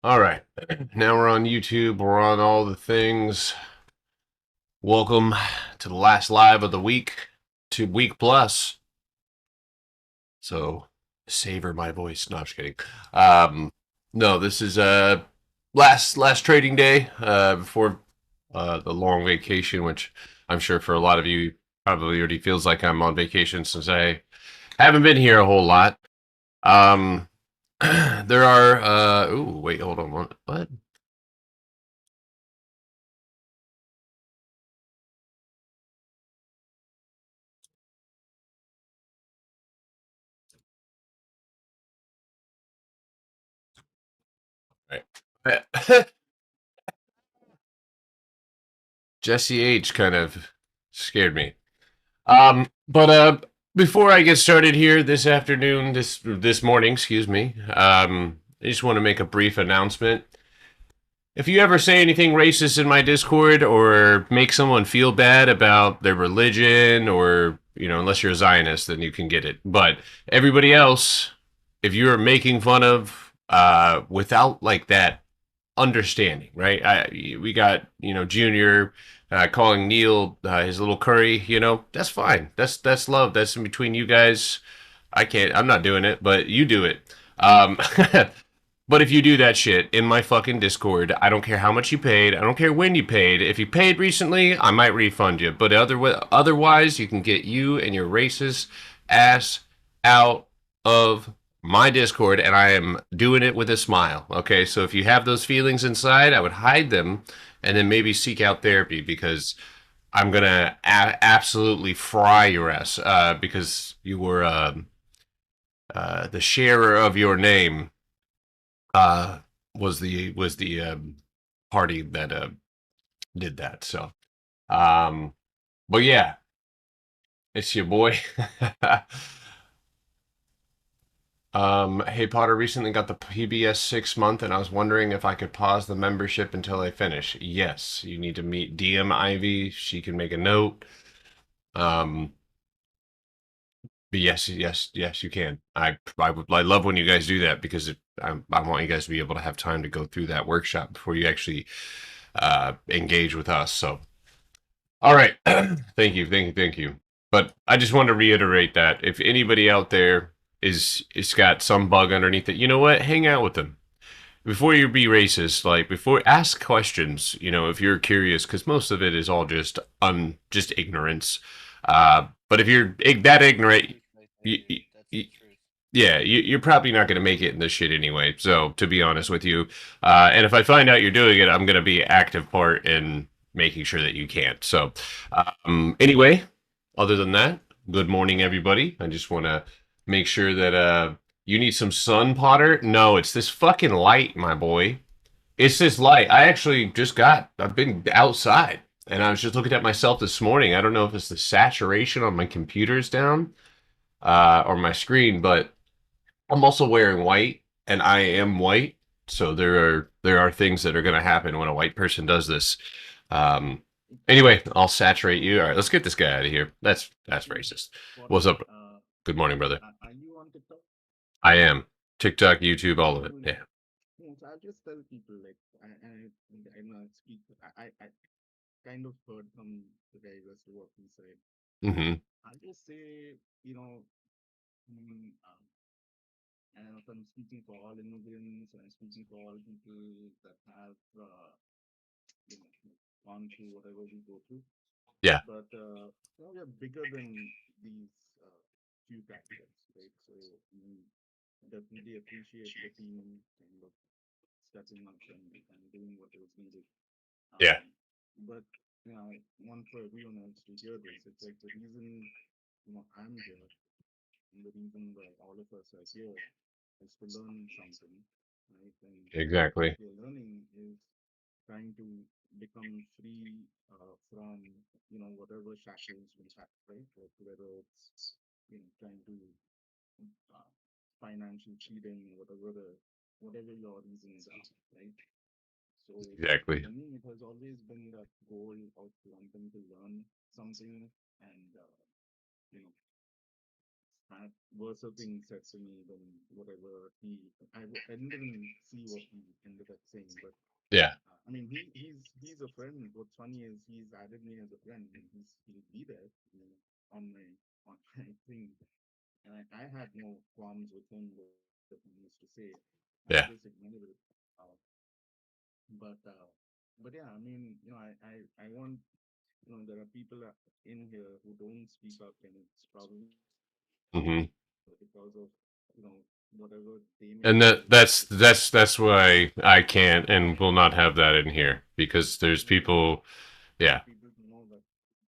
All right. Now we're on YouTube. We're on all the things. Welcome to the last live of the week, to week plus. So savor my voice. No, I'm just kidding. Um, no, this is last trading day before the long vacation, which I'm sure for a lot of you probably already feels like I'm on vacation since I haven't been here a whole lot. Um, there are. Ooh, wait, hold on. What? Right. Jesse H kind of scared me. But before I get started here this afternoon, this morning, excuse me, I just want to make a brief announcement. If you ever say anything racist in my Discord or make someone feel bad about their religion or, unless you're a Zionist, then you can get it. But everybody else, if you're making fun of without like that understanding, right? We got Junior calling Neil his little curry. That's fine. That's love. That's in between you guys. I can't. I'm not doing it, but you do it. Um, but if you do that shit in my fucking Discord, I don't care how much you paid. I don't care when you paid. If you paid recently, I might refund you. But otherwise, you can get you and your racist ass out of my Discord, and I am doing it with a smile. Okay, so if you have those feelings inside, I would hide them and then maybe seek out therapy because I'm gonna absolutely fry your ass because you were the sharer of your name uh, was the party that did that. So, um, but yeah, it's your boy. Hey Potter recently got the PBS 6 month, and I was wondering if I could pause the membership until I finish. Yes, you need to meet DM Ivy. She can make a note. Um, but yes, yes, yes, you can. I love when you guys do that because I want you guys to be able to have time to go through that workshop before you actually engage with us. So, all right, thank you, thank you, thank you. But I just want to reiterate that if anybody out there is got some bug underneath it, you know what? Hang out with them before you be racist. Like before, ask questions. If you're curious, because most of it is all just ignorance. But if you're that ignorant, you, you, yeah, you're probably not going to make it in this shit anyway. So, to be honest with you, and if I find out you're doing it, I'm going to be active part in making sure that you can't. So, anyway, other than that, good morning, everybody. I just want to make sure that you need some sun, Potter. No, it's this fucking light, my boy. It's this light. I've been outside and I was just looking at myself this morning. I don't know if it's the saturation on my computer's down or my screen, but I'm also wearing white, and I am white, so there are things that are going to happen when a white person does this. Um, anyway, I'll saturate you. All right, let's get this guy out of here. That's racist. What's up? Good morning, brother. I am TikTok, YouTube, all of it. Yeah. Mm-hmm. Yeah. Yeah. Exactly. Exactly. saying. But Yeah. I mean, he's a friend. What's funny is he's added me as a friend, and he'll be there, on my thing. And I had no qualms with him what he used to say. I just Yeah. ignored it. Uh, but yeah, I mean, I want, there are people in here who don't speak up, and it's probably Hmm. because of, whatever they may And feel. that's why I can't and will not have that in here because there's Yeah, I people. Yeah. want people to know that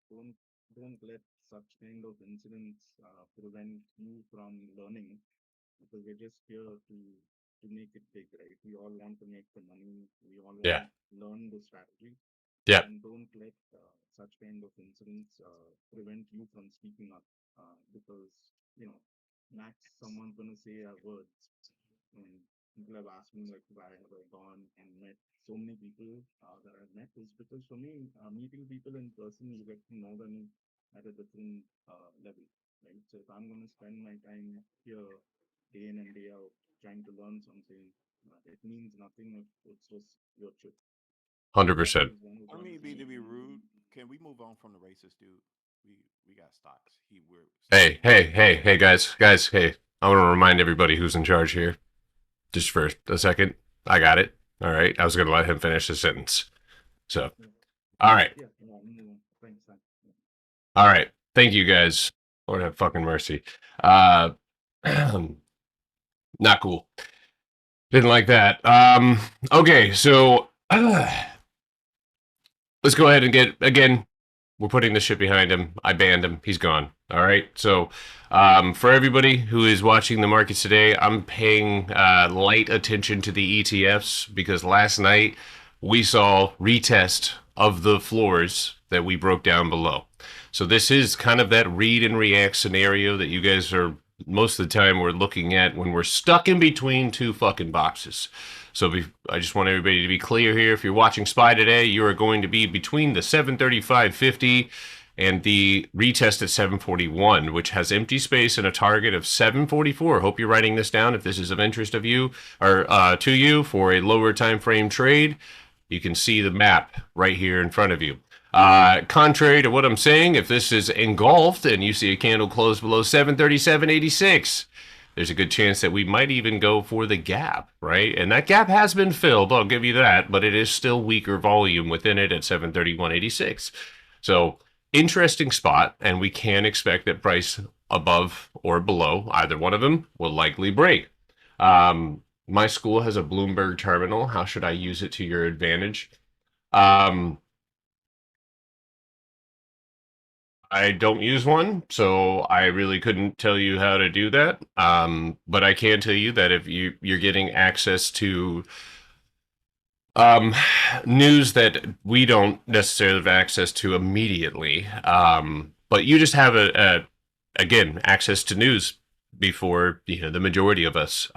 don't don't let such kind of incidents prevent you from learning, because we're just here to make it big, right? We all want to make the money. We all Yeah. want to learn the strategy, Yeah. and don't let such kind of incidents prevent you from speaking up, because you know max someone's gonna say a word, and people have asked me like why have I gone and met so many people that I've met, is because for me, meeting people in person, you get to know them at a different level, right? So if I'm going to spend my time here day in and day out trying to learn something, it means nothing if it's just your chip. So that 100%. is I one mean, be thing. to be rude. Can we move on from the racist dude? We got stocks. We're still Hey, in hey, the hey, hey, guys, hey. I want to remind everybody who's in charge here. Just for a second. I got it. All right. I was going to let him finish his sentence. So, Yeah, all right. yeah, no, no, thanks, thanks. Yeah. All right. Thank you guys. Lord have fucking mercy. Uh, not cool. Didn't like that. Okay. So, let's go ahead and get, again, we're putting this shit behind him. I banned him. He's gone. All right. So, for everybody who is watching the markets today, I'm paying light attention to the ETFs because last night we saw retest of the floors that we broke down below. So this is kind of that read and react scenario that you guys are most of the time we're looking at when we're stuck in between two fucking boxes. So I just want everybody to be clear here. If you're watching SPY today, you are going to be between the 735.50 and the retest at 741, which has empty space and a target of 744. Hope you're writing this down if this is of interest of you or to you for a lower time frame trade. You can see the map right here in front of you. Contrary to what I'm saying, if this is engulfed and you see a candle close below 737.86, there's a good chance that we might even go for the gap, right? And that gap has been filled, I'll give you that, but it is still weaker volume within it at 731.86. So, interesting spot, and we can expect that price above or below either one of them will likely break. My school has a Bloomberg terminal. How should I use it to your advantage? Um, I don't use one, so I really couldn't tell you how to do that. But I can tell you that if you're getting access to um, news that we don't necessarily have access to immediately, but you just have again access to news before the majority of us.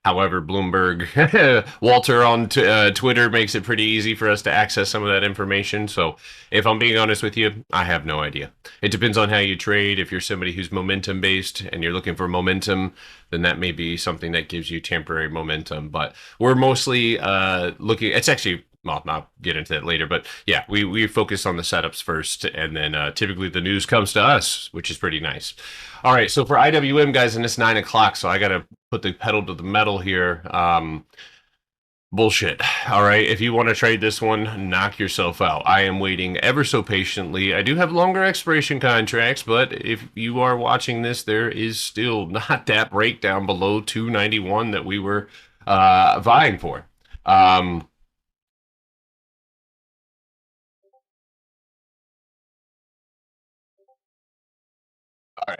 However, Bloomberg, Walter on Twitter makes it pretty easy for us to access some of that information. So, if I'm being honest with you, I have no idea. It depends on how you trade. If you're somebody who's momentum based and you're looking for momentum, then that may be something that gives you temporary momentum. But we're mostly looking. It's actually. Well, I'll get into that later, but yeah, we focus on the setups first, and then typically the news comes to us, which is pretty nice. All right, so for IWM guys, and it's 9 o'clock, so I gotta put the pedal to the metal here. Bullshit. All right, if you want to trade this one, knock yourself out. I am waiting ever so patiently. I do have longer expiration contracts, but if you are watching this, there is still not that breakdown below 291 that we were vying for. All right.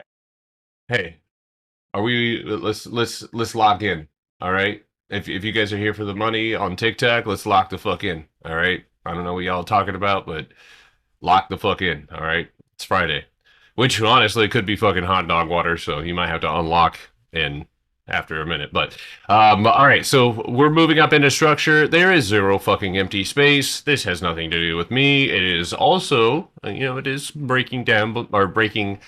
Hey, are we? Let's lock in. All right. If you guys are here for the money on TikTok, let's lock the fuck in. All right. I don't know what y'all talking about, but lock the fuck in. All right. It's Friday, which honestly could be fucking hot dog water. So you might have to unlock and after a minute. But all right, so we're moving up into structure. There is zero fucking empty space. This has nothing to do with me. It is also, it is breaking down or breaking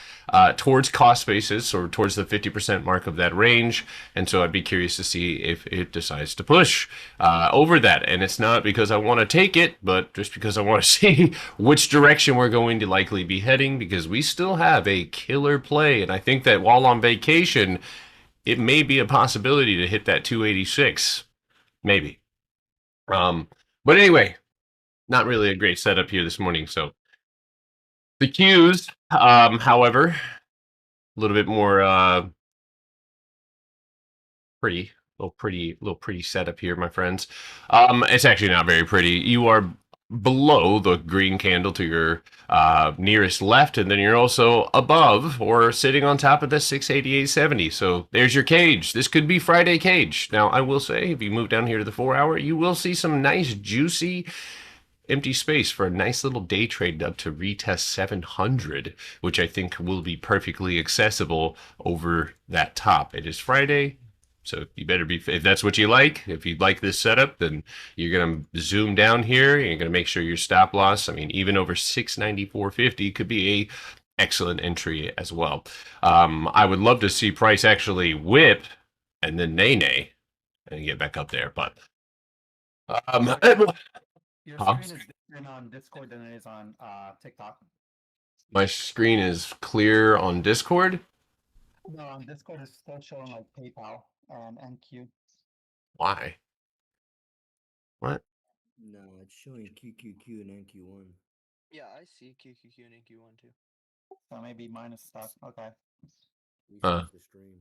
towards cost basis or towards the 50% mark of that range. And so I'd be curious to see if it decides to push over that. And it's not because I want to take it, but just because I want to see which direction we're going to likely be heading, because we still have a killer play. And I think that while on vacation, it may be a possibility to hit that 286, maybe. But anyway, not really a great setup here this morning. So the Qs, however, a little bit more pretty, little pretty setup here, my friends. It's actually not very pretty. You are below the green candle to your nearest left, and then you're also above or sitting on top of the 688.70. So there's your cage. This could be Friday cage. Now, I will say, if you move down here to the 4 hour, you will see some nice, juicy, empty space for a nice little day trade up to retest 700, which I think will be perfectly accessible over that top. It is Friday. So you better be, if that's what you like, if you like this setup, then you're going to zoom down here. You're going to make sure your stop loss, I mean, even over 694.50 could be a excellent entry as well. I would love to see price actually whip and then nay and get back up there. But your screen is different on Discord than it is on TikTok. My screen is clear on Discord. No, on Discord it's still showing like PayPal and NQ. Why? What? No, it's showing QQQ and NQ1. Yeah, I see QQQ and NQ1 too. So maybe mine is stuck. Okay. Restart the stream.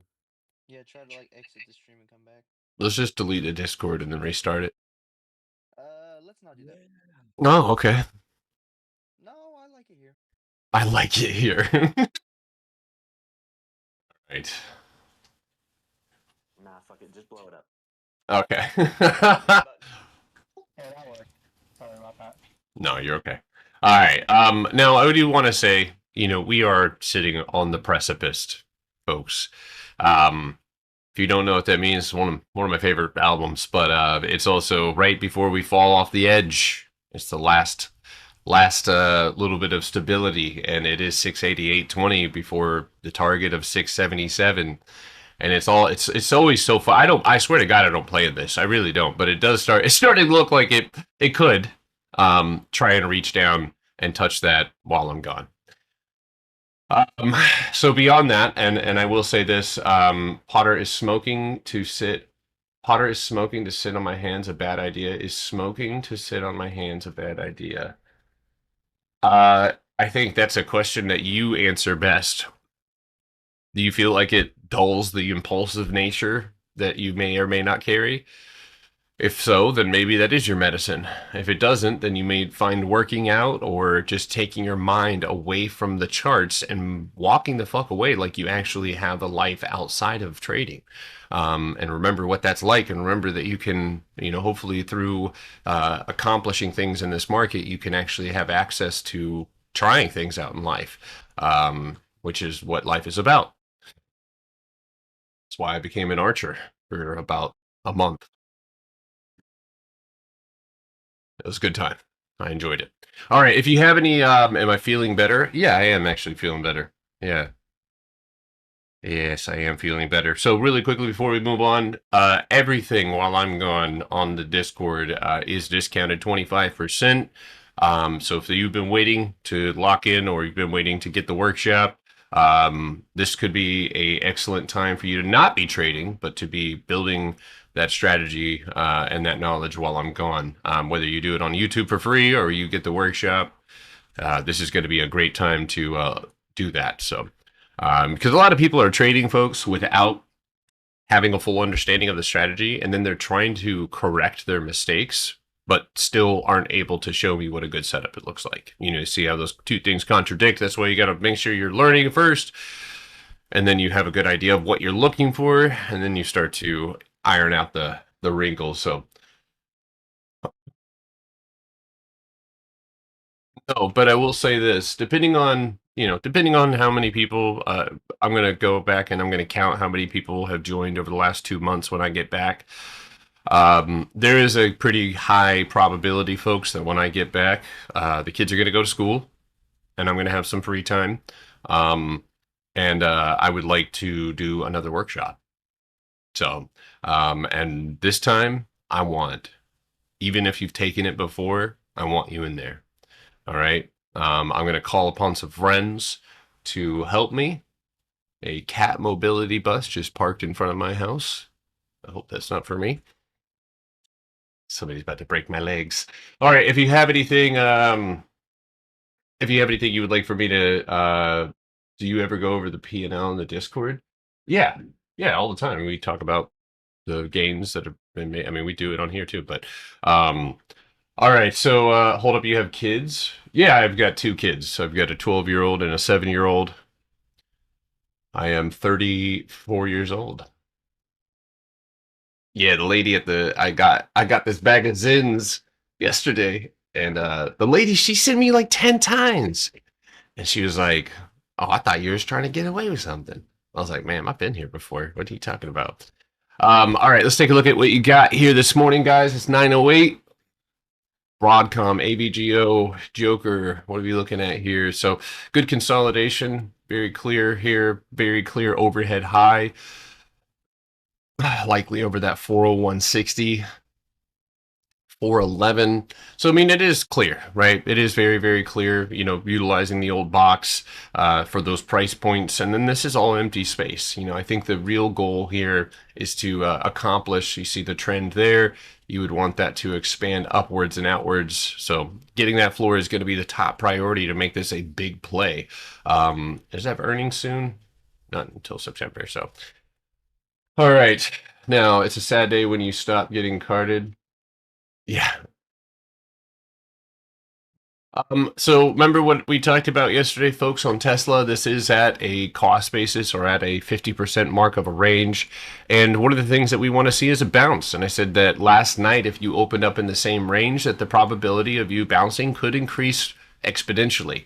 Yeah, try to like exit the stream and come back. Let's just delete the Discord and then restart it. Let's not do that. Oh, okay. No, I like it here. I like it here. Right. Nah, fuck it. Just blow it up. Okay. Yeah, that worked. Sorry about that. No, you're okay. All right. Now I do want to say, we are sitting on the precipice, folks. If you don't know what that means, it's one of my favorite albums, but it's also right before we fall off the edge. It's the last little bit of stability, and it is 688.20 before the target of 677. And it's always so fun. I swear to God, I don't play this. I really don't. But it's starting to look like it could try and reach down and touch that while I'm gone. So beyond that, and I will say this, Potter is smoking to sit on my hands a bad idea? Is smoking to sit on my hands a bad idea? I think that's a question that you answer best. Do you feel like it dulls the impulsive nature that you may or may not carry? If so, then maybe that is your medicine. If it doesn't, then you may find working out or just taking your mind away from the charts and walking the fuck away like you actually have a life outside of trading. And remember what that's like, and remember that you can, hopefully through accomplishing things in this market, you can actually have access to trying things out in life, which is what life is about. That's why I became an archer for about a month. It was a good time. I enjoyed it. All right. If you have any, am I feeling better? Yeah, I am actually feeling better. Yeah. Yes, I am feeling better. So really quickly before we move on, everything while I'm gone on the Discord is discounted 25%. So if you've been waiting to lock in or you've been waiting to get the workshop, this could be a excellent time for you to not be trading, but to be building that strategy and that knowledge while I'm gone. Whether you do it on YouTube for free or you get the workshop, this is going to be a great time to do that. So, because a lot of people are trading, folks, without having a full understanding of the strategy, and then they're trying to correct their mistakes, but still aren't able to show me what a good setup it looks like. See how those two things contradict. That's why you got to make sure you're learning first, and then you have a good idea of what you're looking for, and then you start to iron out the wrinkles. So no, but I will say this, depending on you know, depending on how many people, I'm going to go back and I'm going to count how many people have joined over the last 2 months when I get back. There is a pretty high probability, folks, that when I get back, the kids are going to go to school and I'm going to have some free time. And I would like to do another workshop. So, and this time I want, even if you've taken it before, I want you in there. All right. I'm going to call upon some friends to help me. A cat mobility bus just parked in front of my house. I hope that's not for me. Somebody's about to break my legs. All right. If you have anything, you would like for me to, do you ever go over the P&L in the Discord? Yeah. Yeah. All the time. We talk about the games that have been made. I mean, we do it on here too, but, all right. So, hold up. You have kids? Yeah, I've got 2 kids. I've got a 12-year-old and a 7-year-old. I am 34 years old. Yeah, the lady at the I got this bag of Zins yesterday, and the lady, she sent me like 10 times, and she was like, "Oh, I thought you was trying to get away with something." I was like, "Ma'am, I've been here before. What are you talking about?" All right, let's take a look at what you got here this morning, guys. It's 9:08. Broadcom, AVGO, Joker. What are we looking at here? So good consolidation, very clear here, very clear overhead high. Likely over that 401.60, 411. So, I mean, it is clear, right? It is very, very clear, you know, utilizing the old box for those price points. And then this is all empty space. You know, I think the real goal here is to accomplish, you see the trend there. You would want that to expand upwards and outwards. So getting that floor is going to be the top priority to make this a big play. Does it have earnings soon? Not until September. So, all right. Now, it's a sad day when you stop getting carded. Yeah. So remember what we talked about yesterday, folks, on Tesla? This is at a cost basis or at a 50% mark of a range. And one of the things that we want to see is a bounce. And I said that last night, if you opened up in the same range, that the probability of you bouncing could increase exponentially.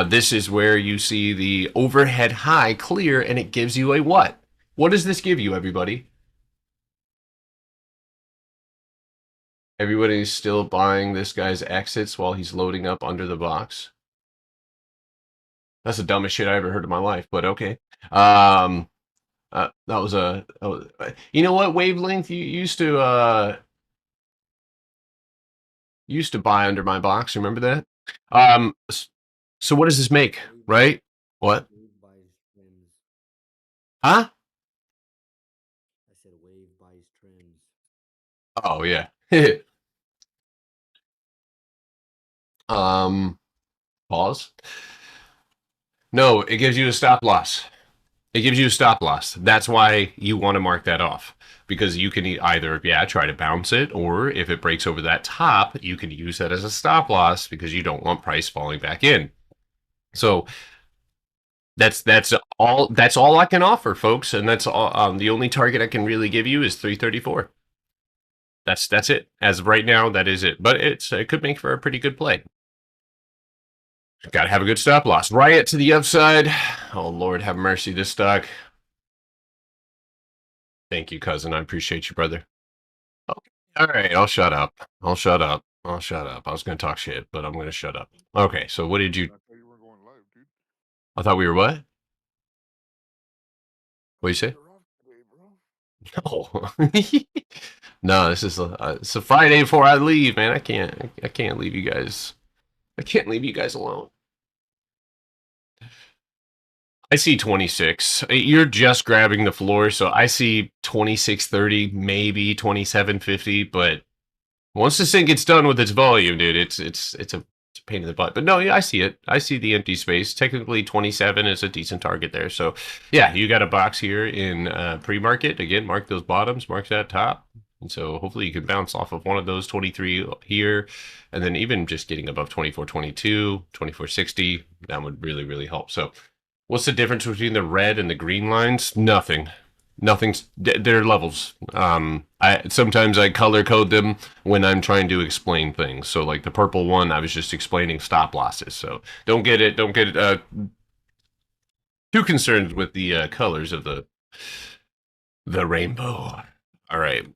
This is where you see the overhead high clear, and it gives you a what? What does this give you, everybody? Everybody's still buying this guy's exits while he's loading up under the box. That's the dumbest shit I ever heard in my life, but okay. That was you know what, Wavelength, you used to buy under my box, remember that? So what does this make, right? What? Wave buys trends. Huh? I said Wave buys trends. Oh yeah. Pause. No, it gives you a stop loss. It gives you a stop loss. That's why you want to mark that off, because you can either, yeah, try to bounce it, or if it breaks over that top, you can use that as a stop loss because you don't want price falling back in. So that's all I can offer, folks, and that's all. The only target I can really give you is 334. That's it. As of right now, that is it. But it could make for a pretty good play. Got to have a good stop loss. Riot to the upside. Oh, Lord, have mercy, this stock. Thank you, cousin. I appreciate you, brother. Okay. All right, I'll shut up. I was going to talk shit, but I'm going to shut up. Okay, so what did you... I thought you weren't going live, dude. I thought we were what? What'd you say? You're off today, bro. No. No, this is it's a Friday before I leave, man. I can't leave you guys. I can't leave you guys alone. I see 26. You're just grabbing the floor, so I see 26.30, maybe 27.50. But once this thing gets done with its volume, dude, it's a pain in the butt. But no, yeah, I see it. I see the empty space. Technically, 27 is a decent target there. So yeah, you got a box here in pre-market. Again, mark those bottoms, mark that top. And so hopefully you can bounce off of one of those 23 here, and then even just getting above 24.22, 24.60, that would really, really help. So what's the difference between the red and the green lines? Nothing. Nothing's, they're levels. Sometimes I color code them when I'm trying to explain things. So like the purple one, I was just explaining stop losses. So don't get it too concerned with the colors of the rainbow. All right.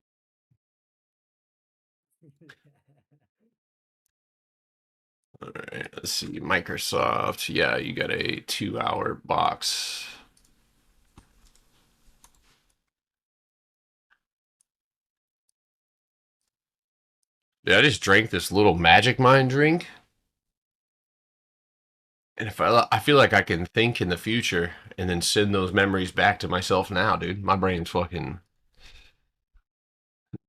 All right, let's see. Microsoft. Yeah, you got a 2-hour box. Yeah, I just drank this little Magic Mind drink. And if I feel like I can think in the future and then send those memories back to myself now, dude. My brain's fucking.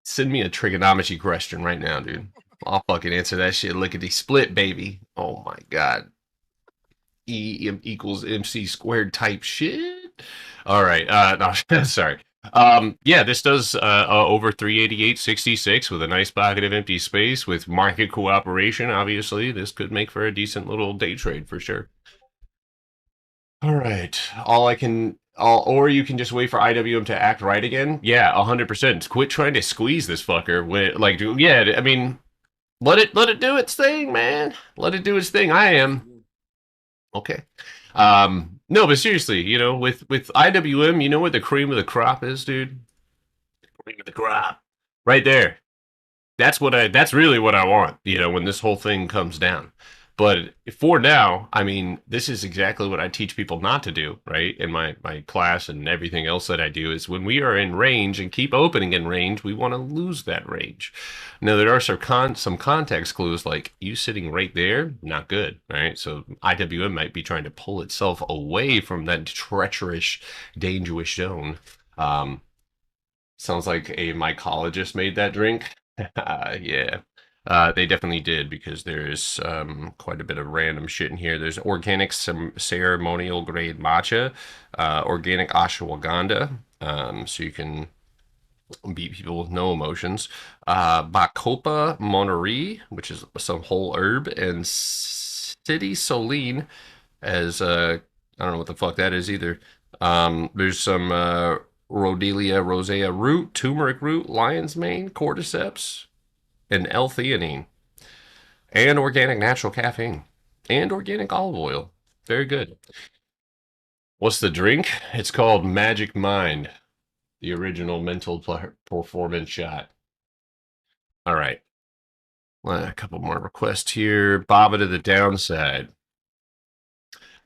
Send me a trigonometry question right now, dude. I'll fucking answer that shit lickety split, baby. Oh my god. E equals MC squared type shit. All right. No, sorry. Yeah, this does over 388.66 with a nice pocket of empty space with market cooperation. Obviously, this could make for a decent little day trade for sure. All right. Or you can just wait for IWM to act right again. Yeah, 100%. Quit trying to squeeze this fucker. Yeah, I mean, let it do its thing, man. Let it do its thing. I am. Okay. No, but seriously, you know, with IWM, you know what the cream of the crop is, dude? Cream of the crop. Right there. That's really what I want, you know, when this whole thing comes down. But for now, I mean, this is exactly what I teach people not to do, right? In my class and everything else that I do is when we are in range and keep opening in range, we want to lose that range. Now, there are some context clues like you sitting right there, not good, right? So IWM might be trying to pull itself away from that treacherous, dangerous zone. Sounds like a mycologist made that drink. Yeah. They definitely did because there's quite a bit of random shit in here. There's organic ceremonial grade matcha, organic ashwagandha, so you can beat people with no emotions. Bacopa Monterey, which is some whole herb, and City Soline as I don't know what the fuck that is either. There's some Rhodelia rosea root, turmeric root, lion's mane, cordyceps, and L-theanine, and organic natural caffeine, and organic olive oil. Very good. What's the drink? It's called Magic Mind, the original mental performance shot. All right. Well, a couple more requests here. Baba to the downside.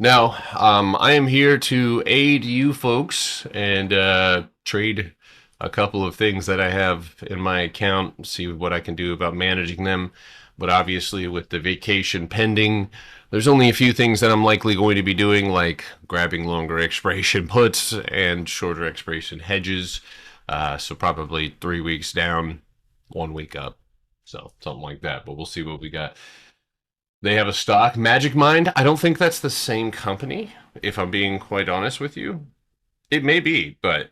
Now, I am here to aid you folks and trade a couple of things that I have in my account, see what I can do about managing them. But obviously, with the vacation pending, there's only a few things that I'm likely going to be doing, like grabbing longer expiration puts and shorter expiration hedges. So probably 3 weeks down, 1 week up. So something like that. But we'll see what we got. They have a stock, Magic Mind. I don't think that's the same company, if I'm being quite honest with you. It may be, but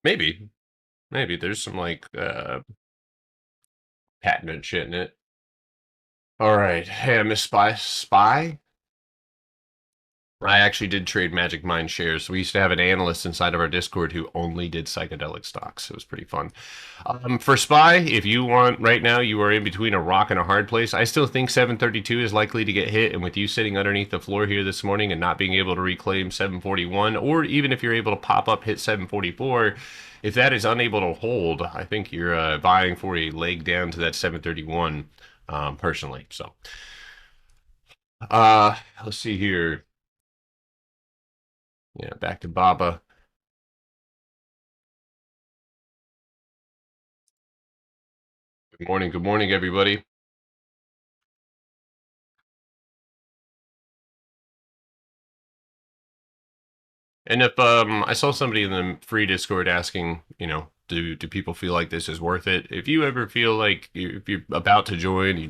maybe there's some like patent shit in it. All right, hey, I miss Spy. I actually did trade Magic Mind shares. We used to have an analyst inside of our Discord who only did psychedelic stocks. It was pretty fun. For SPY, if you want, right now, you are in between a rock and a hard place. I still think 732 is likely to get hit. And with you sitting underneath the floor here this morning and not being able to reclaim 741, or even if you're able to pop up, hit 744, if that is unable to hold, I think you're vying for a leg down to that 731 personally. So, let's see here. Yeah, back to Baba. Good morning, everybody. And if I saw somebody in the free Discord asking, you know, do people feel like this is worth it? If you ever feel like if you're about to join,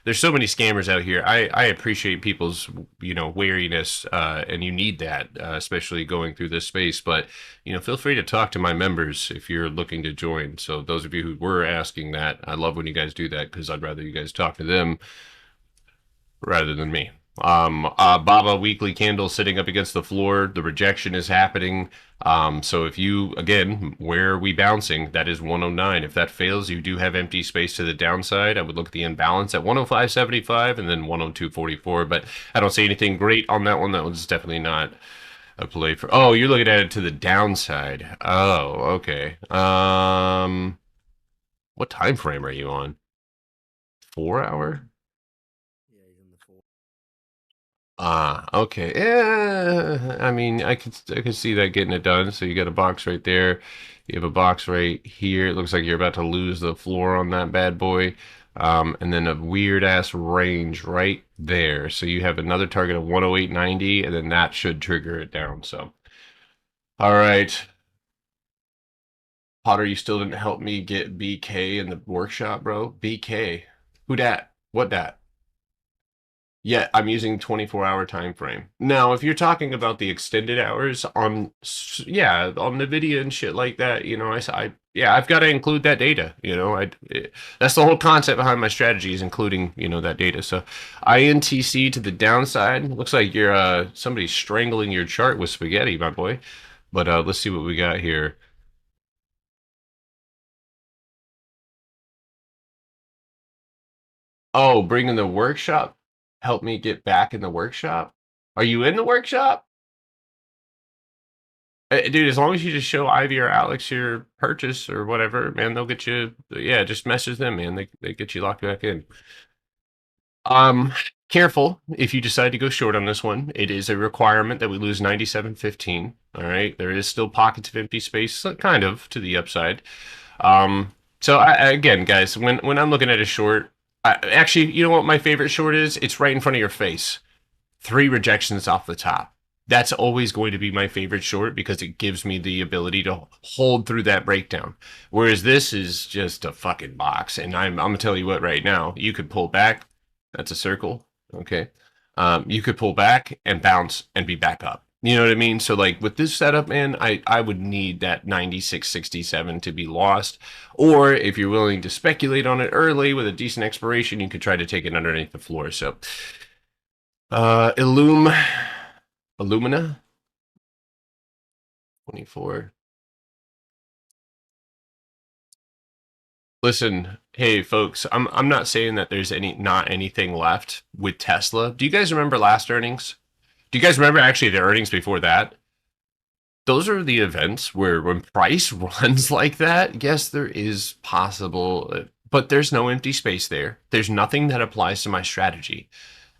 there's so many scammers out here. I appreciate people's, you know, wariness, and you need that, especially going through this space. But, you know, feel free to talk to my members if you're looking to join. So those of you who were asking that, I love when you guys do that because I'd rather you guys talk to them rather than me. Baba weekly candle sitting up against the floor. The rejection is happening. So if you, again, where are we bouncing? That is 109. If that fails, you do have empty space to the downside. I would look at the imbalance at 105.75 and then 102.44, but I don't see anything great on that one. That one's definitely not a play for. Oh, you're looking at it to the downside. Oh, okay. What time frame are you on? 4 hour? Yeah, he's in the 4. Ah, okay. Yeah, I mean, I could see that getting it done. So you got a box right there. You have a box right here. It looks like you're about to lose the floor on that bad boy. And then a weird ass range right there. So you have another target of 108.90, and then that should trigger it down. So, all right. Potter, you still didn't help me get BK in the workshop, bro. BK. Who dat? What dat? Yeah, I'm using 24-hour time frame. Now, if you're talking about the extended hours on, yeah, on NVIDIA and shit like that, you know, yeah, I've got to include that data. You know, that's the whole concept behind my strategy is including, you know, that data. So, INTC to the downside. Looks like you're somebody's strangling your chart with spaghetti, my boy. But let's see what we got here. Oh, bringing the workshop. Help me get back in the workshop. Are you in the workshop? Dude, as long as you just show Ivy or Alex your purchase or whatever, man, they'll get you. Yeah, just message them, man. They get you locked back in. Um, Careful if you decide to go short on this one. It is a requirement that we lose 97.15. All right, there is still pockets of empty space, kind of to the upside. So again, guys, when I'm looking at a short, actually, you know what my favorite short is? It's right in front of your face. 3 rejections off the top. That's always going to be my favorite short because it gives me the ability to hold through that breakdown. Whereas this is just a fucking box. And I'm gonna tell you what right now, you could pull back. That's a circle. Okay. You could pull back and bounce and be back up. You know what I mean? So like with this setup, man, I would need that 96.67 to be lost. Or if you're willing to speculate on it early with a decent expiration, you could try to take it underneath the floor. So Illumina 24. Listen, hey folks, I'm not saying that there's not anything left with Tesla. Do you guys remember last earnings? Do you guys remember actually the earnings before that? Those are the events where when price runs like that, yes, there is possible, but there's no empty space there. There's nothing that applies to my strategy.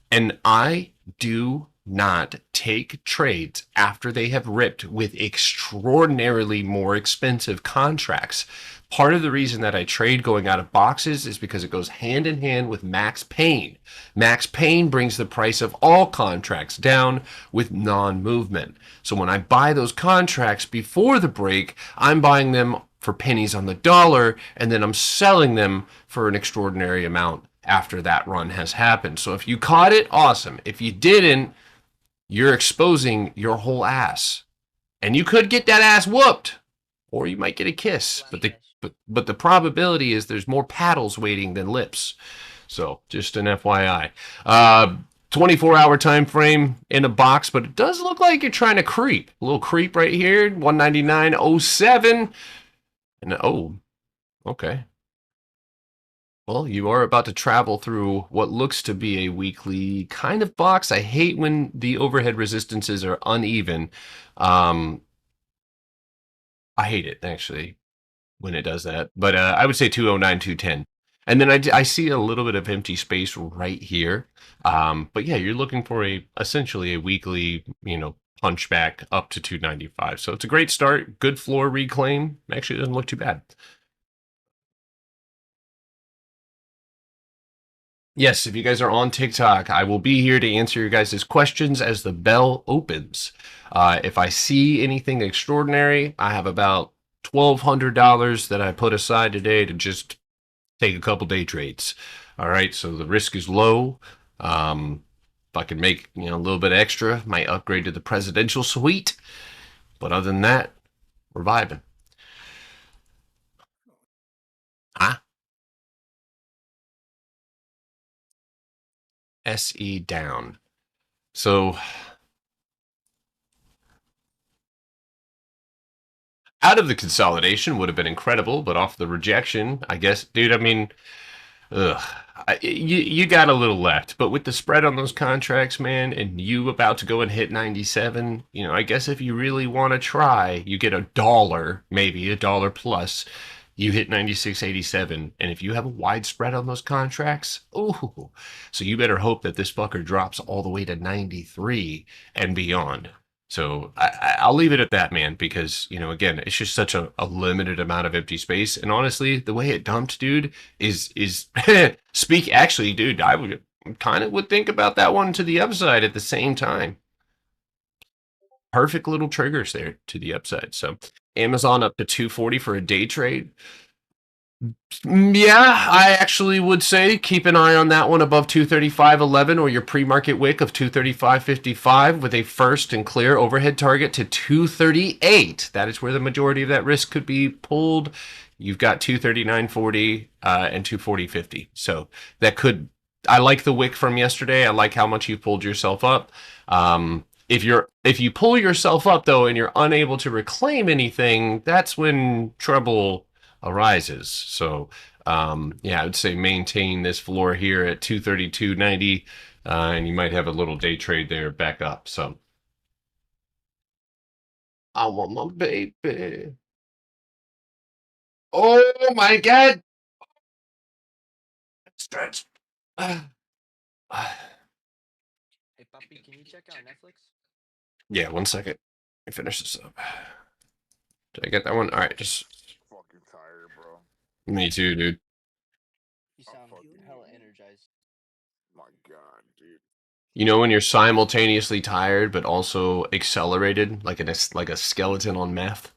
And I do not take trades after they have ripped with extraordinarily more expensive contracts. Part of the reason that I trade going out of boxes is because it goes hand in hand with max pain. Max pain brings the price of all contracts down with non-movement. So when I buy those contracts before the break, I'm buying them for pennies on the dollar, and then I'm selling them for an extraordinary amount after that run has happened. So if you caught it, awesome. If you didn't, you're exposing your whole ass. And you could get that ass whooped, or you might get a kiss. But the probability is there's more paddles waiting than lips. So just an FYI. 24-hour time frame in a box, but it does look like you're trying to creep. A little creep right here, 199.07. And oh, okay. Well, you are about to travel through what looks to be a weekly kind of box. I hate when the overhead resistances are uneven. I hate it, actually, when it does that. But I would say 209, 210. And then I see a little bit of empty space right here. But yeah, you're looking for essentially a weekly, you know, punch back up to 295. So it's a great start. Good floor reclaim. Actually, it doesn't look too bad. Yes, if you guys are on TikTok, I will be here to answer your guys' questions as the bell opens. If I see anything extraordinary, I have about $1,200 that I put aside today to just take a couple day trades. All right, so the risk is low. If I can make a little bit extra, might upgrade to the presidential suite. But other than that, we're vibing. Huh? SE down. So out of the consolidation would have been incredible, but off the rejection, I guess, dude, I mean, ugh. You got a little left, but with the spread on those contracts, man, and you about to go and hit 97, I guess if you really want to try, you get $1, maybe $1 plus. You hit 96.87, and if you have a wide spread on those contracts, ooh, so you better hope that this fucker drops all the way to 93 and beyond. So I'll leave it at that, man, because, again, it's just such a limited amount of empty space. And honestly, the way it dumped, dude, is actually, dude, I would kind of would think about that one to the upside at the same time. Perfect little triggers there to the upside. So Amazon up to 240 for a day trade. Yeah, I actually would say keep an eye on that one above 235.11 or your pre-market wick of 235.55 with a first and clear overhead target to 238. That is where the majority of that risk could be pulled. You've got 239.40 and 240.50. So that could. I like the wick from yesterday. I like how much you pulled yourself up. If you pull yourself up though and you're unable to reclaim anything, that's when trouble arises. So yeah, I would say maintain this floor here at 232.90, and you might have a little day trade there back up. So I want my baby. Oh my god! Stretch. Hey, Puppy, can you check out Netflix? Yeah, 1 second. Let me finish this up. Did I get that one? All right, just. Fucking tired, bro. Me too, dude. You sound hella energized. My god, dude. When you're simultaneously tired but also accelerated, like a skeleton on meth.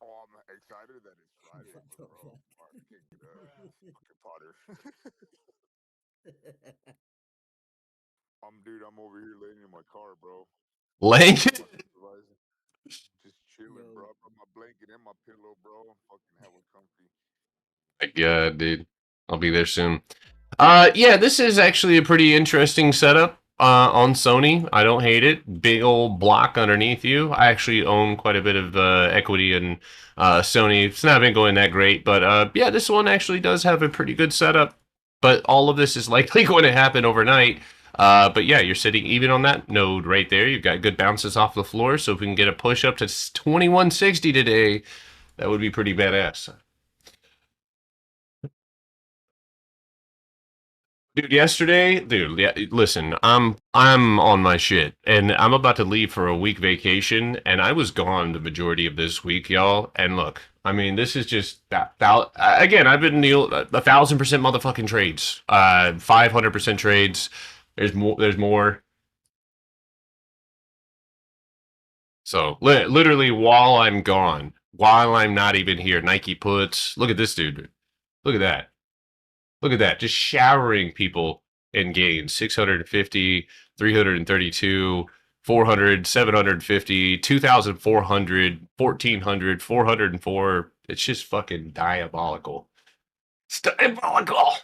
Oh, I'm excited that it's Friday, bro. Alright, kick it up. Fucking Potter. I'm over here laying in my car, bro. Laying? Just chilling, bro. I put my blanket and my pillow, bro. I'm fucking hella comfy. My god, dude. I'll be there soon. Yeah, this is actually a pretty interesting setup on Sony. I don't hate it. Big old block underneath you. I actually own quite a bit of equity in Sony. It's not been going that great, but yeah, this one actually does have a pretty good setup. But all of this is likely going to happen overnight. But yeah, you're sitting even on that node right there. You've got good bounces off the floor. So if we can get a push up to 2160 today, that would be pretty badass. Dude, yesterday, dude, yeah, listen, I'm on my shit, and I'm about to leave for a week vacation, and I was gone the majority of this week, y'all. And look, I mean, this is just again, I've been 1,000% motherfucking trades, 500% trades. There's more. So literally, while I'm gone, while I'm not even here, Nike puts. Look at this dude. Look at that. Look at that. Just showering people in gains. 650, 332, 400, 750, 2,400, 1,400, 404. It's just fucking diabolical. It's diabolical.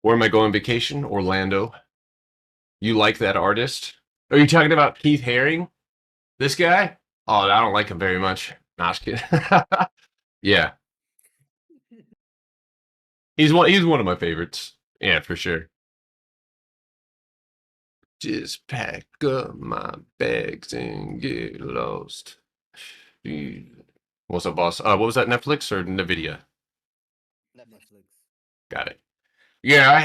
Where am I going vacation? Orlando. You like that artist? Are you talking about Keith Haring? This guy? Oh, I don't like him very much. Nah, just kidding. Yeah. He's one of my favorites. Yeah, for sure. Just pack up my bags and get lost. What's up, boss? What was that, Netflix or Nvidia? Netflix. Got it. Yeah, I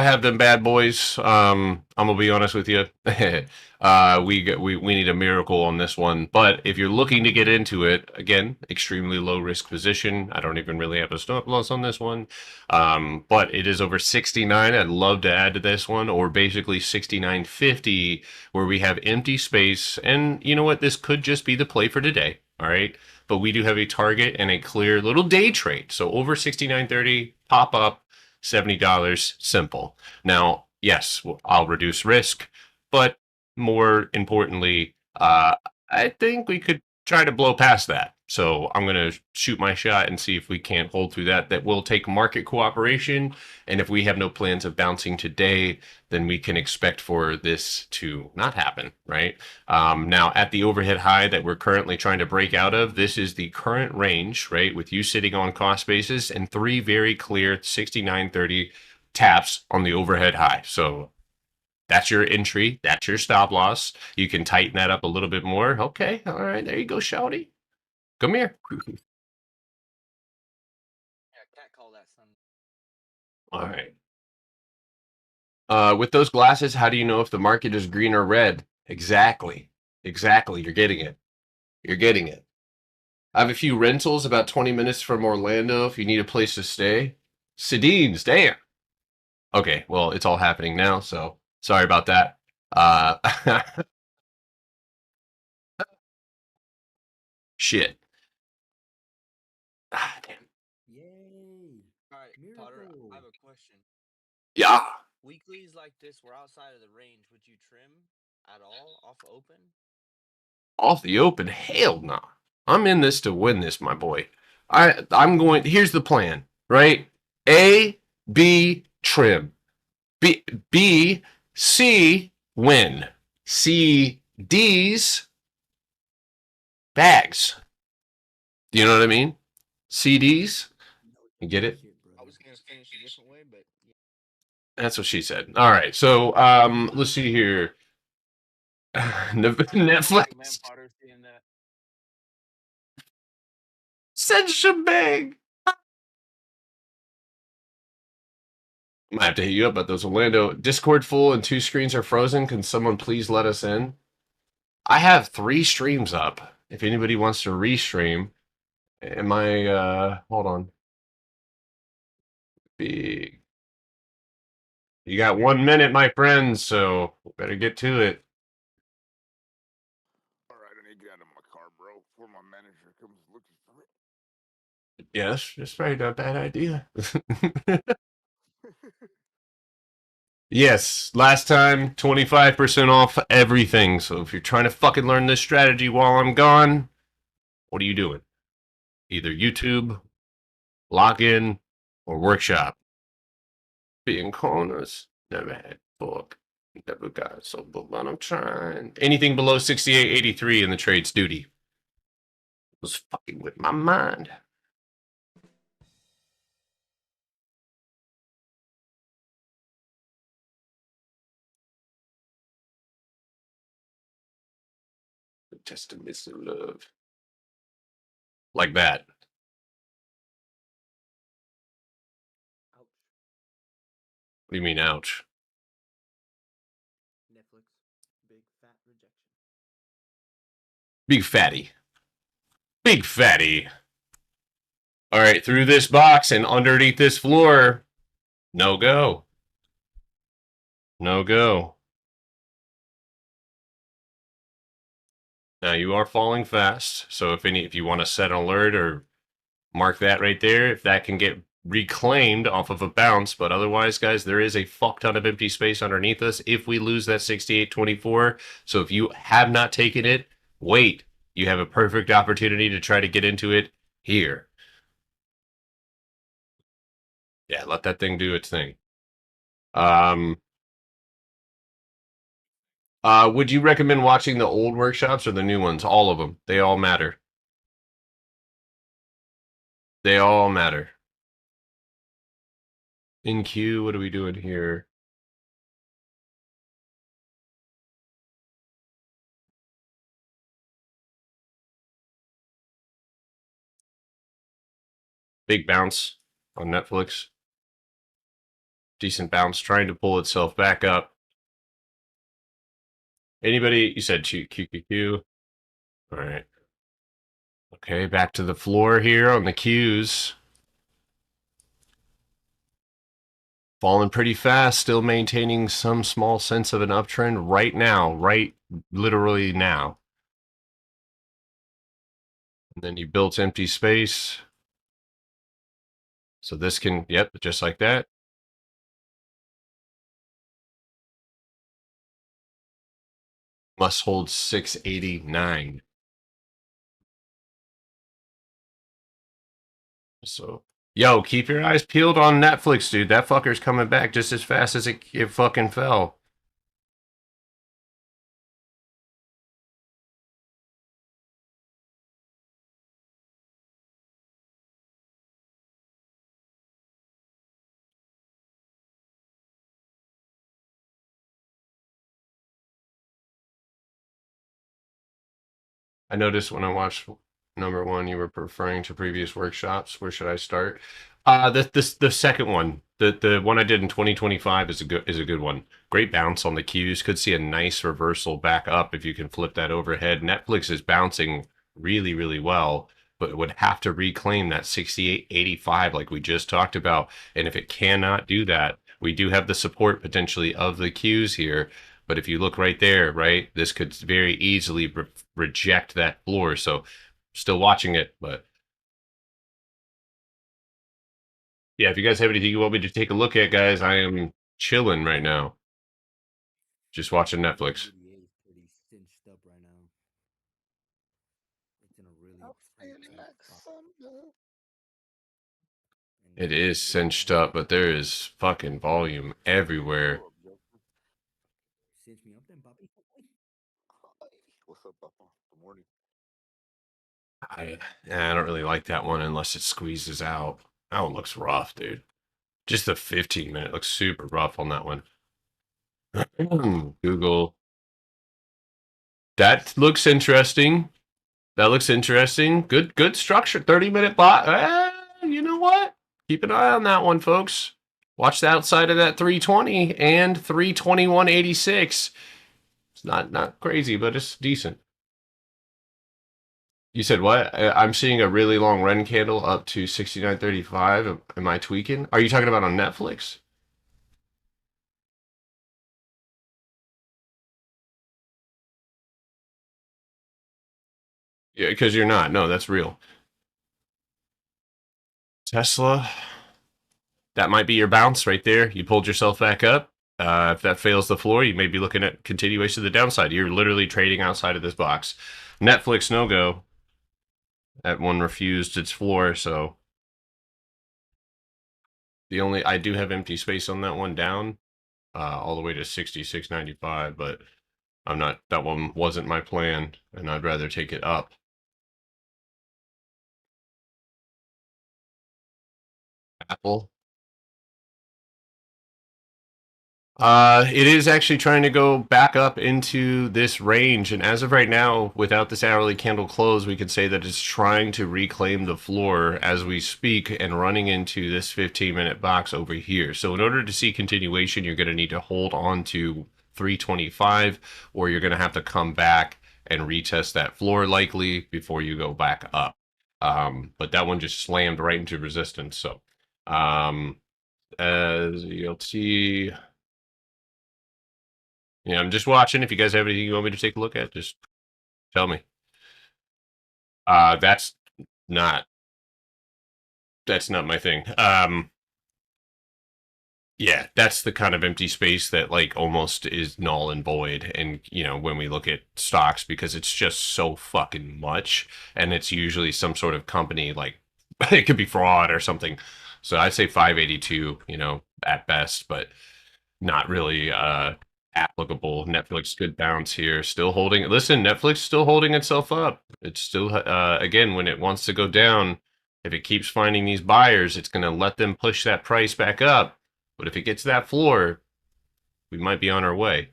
have them bad boys. I'm gonna be honest with you. We need a miracle on this one. But if you're looking to get into it, again, extremely low risk position. I don't even really have a stop loss on this one. But it is over 69. I'd love to add to this one, or basically 69.50, where we have empty space. And you know what? This could just be the play for today. All right. But we do have a target and a clear little day trade. So over 69.30, pop up. $70, simple. Now, yes, I'll reduce risk, but more importantly, I think we could try to blow past that. So I'm going to shoot my shot and see if we can't hold through that. That will take market cooperation. And if we have no plans of bouncing today, then we can expect for this to not happen, right? Now, at the overhead high that we're currently trying to break out of, this is the current range, right? With you sitting on cost basis and 3 very clear 69.30 taps on the overhead high. So that's your entry. That's your stop loss. You can tighten that up a little bit more. Okay. All right. There you go, Shouty. Come here. Yeah, cat call that son. All right. With those glasses, how do you know if the market is green or red? Exactly. Exactly. You're getting it. You're getting it. I have a few rentals about 20 minutes from Orlando if you need a place to stay. Sedine's, damn. Okay, well, it's all happening now, so sorry about that. Shit. Ah, damn. Yay! All right, Potter, Miracle. I have a question. Yeah. Weeklies like this, we're outside of the range. Would you trim at all off open? Off the open, hell no. I'm in this to win this, my boy. I'm going. Here's the plan, right? A, B, trim. B, C, win. C, D's, bags. Do you know what I mean? CDs. You get it? Shit, I brother. was gonna finish a different way, but yeah. That's what she said. All right. So, let's see here. Netflix. Man, Potter seeing that. Send shebang. I might have to hit you up about those Orlando. Discord full and 2 screens are frozen. Can someone please let us in? I have 3 streams up. If anybody wants to restream, am I? Hold on. Big. You got 1 minute, my friends. So better get to it. All right, I need to get out of my car, bro, before my manager comes looking for me. Yes, that's probably not a bad idea. Yes, last time 25% off everything. So if you're trying to fucking learn this strategy while I'm gone, what are you doing? Either YouTube, login, or workshop. Being corners, never had book, never got so book, but I'm trying. Anything below 68.83 in the trade's duty was fucking with my mind. Just a missing love. Like that. Ouch. What do you mean, ouch? Netflix. Big fat rejection. Big fatty. Big fatty. All right, through this box and underneath this floor. No go. No go. Now you are falling fast, so if you want to set an alert or mark that right there, if that can get reclaimed off of a bounce, but otherwise, guys, there is a fuck ton of empty space underneath us if we lose that 68.24. So if you have not taken it, wait. You have a perfect opportunity to try to get into it here. Yeah, let that thing do its thing. Would you recommend watching the old workshops or the new ones? All of them. They all matter. They all matter. In queue, what are we doing here? Big bounce on Netflix. Decent bounce, trying to pull itself back up. Anybody? You said QQQ. All right. Okay, back to the floor here on the Qs. Falling pretty fast, still maintaining some small sense of an uptrend right now, right literally now. And then you built empty space. So this can, yep, just like that. Must hold 689. So, yo, keep your eyes peeled on Netflix, dude. That fucker's coming back just as fast as it fucking fell. I noticed when I watched number one, you were referring to previous workshops. Where should I start? The second one, the one I did in 2025 is a good one. Great bounce on the cues. Could see a nice reversal back up if you can flip that overhead. Netflix is bouncing really well, but it would have to reclaim that 68.85 like we just talked about. And if it cannot do that, we do have the support potentially of the cues here. But if you look right there, right, this could very easily reject that floor. So still watching it, but yeah, if you guys have anything you want me to take a look at, guys, I am chilling right now. Just watching Netflix. EDA is pretty cinched up right now. It's in a really I'll see you tight next spot. Sunday. And It is cinched up, but there is fucking volume everywhere. What up, Justin? cinch me up then, Bobby. Hi. What's up, Papa? Good morning. I don't really like that one unless it squeezes out. That one looks rough, dude. Just the 15-minute looks super rough on that one. Google. That looks interesting. That looks interesting. Good structure. 30-minute bot. You know what? Keep an eye on that one, folks. Watch the outside of that 320 and 321.86. It's not crazy, but it's decent. You said what? I'm seeing a really long Ren candle up to 69.35. Am I tweaking? Are you talking about on Netflix? Yeah, because you're not. No, that's real. Tesla. That might be your bounce right there. You pulled yourself back up. If that fails the floor, you may be looking at continuation of the downside. You're literally trading outside of this box. Netflix no go. That one refused its floor, so I do have empty space on that one down, all the way to 66.95, but I'm not. That one wasn't my plan, and I'd rather take it up. Apple. It is actually trying to go back up into this range, and as of right now, without this hourly candle close, we could say that it's trying to reclaim the floor as we speak and running into this 15-minute box over here. So in order to see continuation, you're going to need to hold on to 325, or you're going to have to come back and retest that floor likely before you go back up. But that one just slammed right into resistance. So as you'll see. Yeah, I'm just watching. If you guys have anything you want me to take a look at, just tell me. That's not my thing. Yeah, that's the kind of empty space that like almost is null and void. And when we look at stocks, because it's just so fucking much, and it's usually some sort of company like it could be fraud or something. So I'd say 582, at best, but not really applicable. Netflix good bounce here, still holding. Listen, Netflix still holding itself up. It's still again, when it wants to go down, if it keeps finding these buyers, it's going to let them push that price back up. But if it gets that floor, we might be on our way.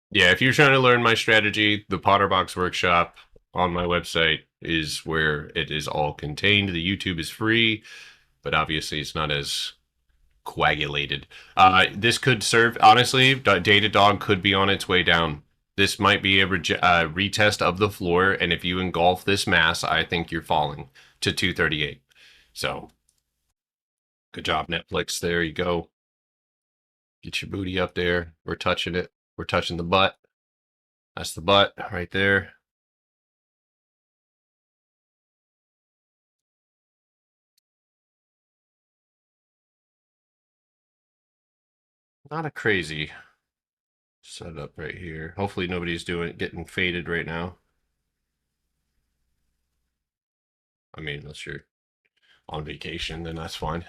Yeah, if you're trying to learn my strategy, the Potterbox Workshop on my website is where it is all contained. The YouTube is free, but obviously it's not as coagulated. This could serve, honestly, Datadog could be on its way down. This might be a retest of the floor, and if you engulf this mass, I think you're falling to 238. So, good job, Netflix. There you go. Get your booty up there. We're touching it. We're touching the butt. That's the butt right there. Not a crazy setup right here. Hopefully nobody's getting faded right now. I mean, unless you're on vacation, then that's fine.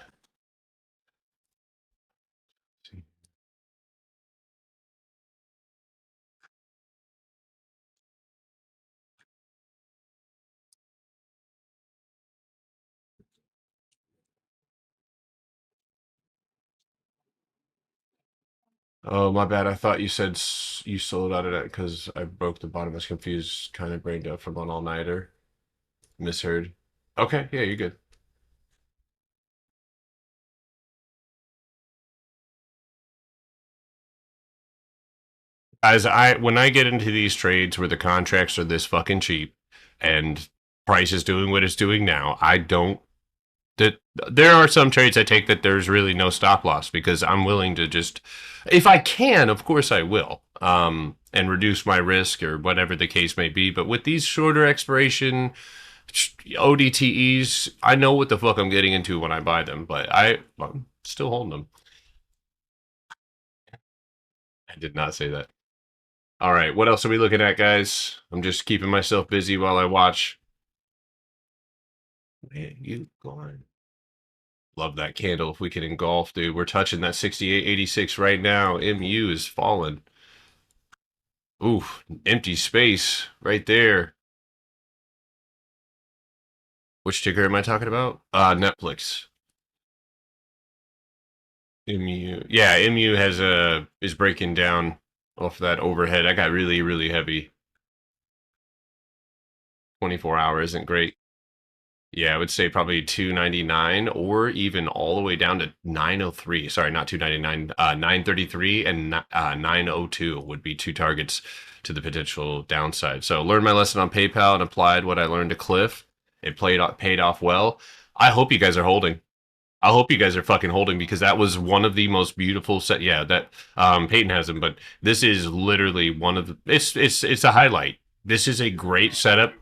Oh, my bad. I thought you said you sold out of that because I broke the bottom. I was confused, kind of brained up from an all-nighter. Misheard. Okay, yeah, you're good. As when I get into these trades where the contracts are this fucking cheap and price is doing what it's doing now, I don't that there are some trades I take that there's really no stop loss because I'm willing to just, if I can, of course I will, and reduce my risk or whatever the case may be. But with these shorter expiration ODTEs, I know what the fuck I'm getting into when I buy them, but I'm still holding them. I did not say that. All right, what else are we looking at, guys? I'm just keeping myself busy while I watch. Where you going? Love that candle. If we can engulf, dude. We're touching that 68.86 right now. MU is falling. Oof, empty space right there. Which ticker am I talking about? Netflix. MU. Yeah, MU is breaking down off that overhead. I got really, really heavy. 24-hour isn't great. Yeah, I would say probably 299 or even all the way down to 903. Sorry, not 299, 933 and 902 would be two targets to the potential downside. So learned my lesson on PayPal and applied what I learned to Cliff. It paid off well. I hope you guys are holding. I hope you guys are fucking holding because that was one of the most beautiful set. Yeah, that Peyton has them, but this is literally one of the. It's a highlight. This is a great setup.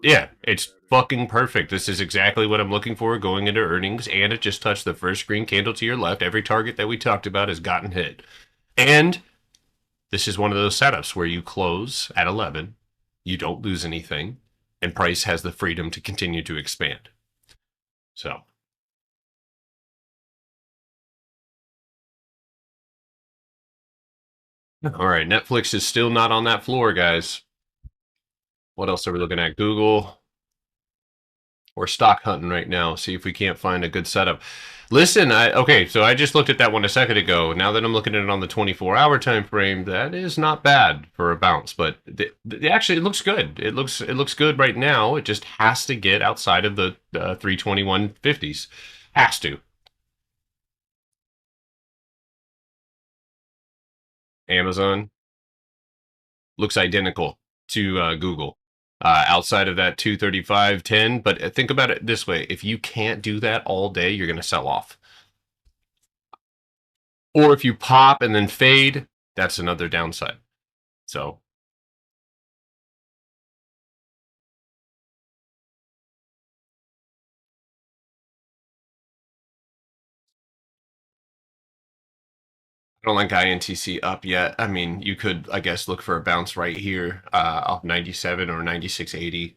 Yeah, it's fucking perfect. This is exactly what I'm looking for going into earnings, and it just touched the first green candle to your left. Every target that we talked about has gotten hit. And this is one of those setups where you close at 11, you don't lose anything, and price has the freedom to continue to expand. So. All right, Netflix is still not on that floor, guys. What else are we looking at? Google. We're stock hunting right now. See if we can't find a good setup. Listen, okay, so I just looked at that one a second ago. Now that I'm looking at it on the 24-hour time frame, that is not bad for a bounce. But actually, it looks good. It looks good right now. It just has to get outside of the 321.50s. Has to. Amazon looks identical to Google. Outside of that 235.10, but think about it this way: if you can't do that all day, you're going to sell off. Or if you pop and then fade, that's another downside. So. I don't like INTC up yet. I mean, you could, I guess, look for a bounce right here off 97 or 96.80.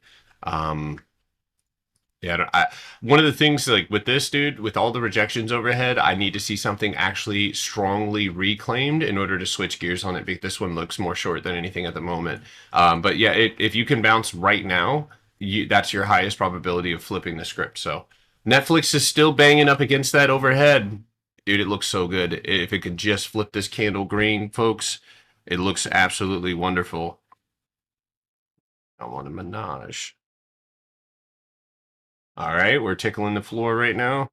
Yeah, one of the things like with this dude, with all the rejections overhead, I need to see something actually strongly reclaimed in order to switch gears on it. Because this one looks more short than anything at the moment. But yeah, if you can bounce right now, that's your highest probability of flipping the script. So Netflix is still banging up against that overhead. Dude, it looks so good. If it could just flip this candle green, folks, it looks absolutely wonderful. I want a menage. All right, we're tickling the floor right now.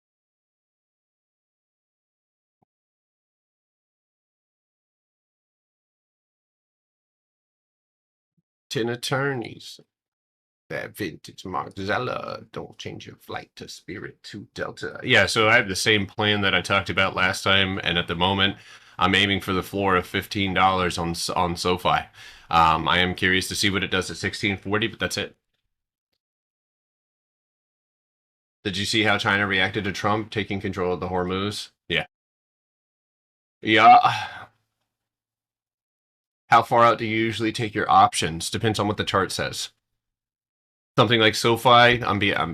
Ten attorneys. That vintage Mark Zella. Don't change your flight to Spirit to Delta. Yeah, so I have the same plan that I talked about last time, and at the moment, I'm aiming for the floor of $15 on SoFi. I am curious to see what it does at 1640, but that's it. Did you see how China reacted to Trump taking control of the Hormuz? Yeah. Yeah. How far out do you usually take your options? Depends on what the chart says. Something like SoFi,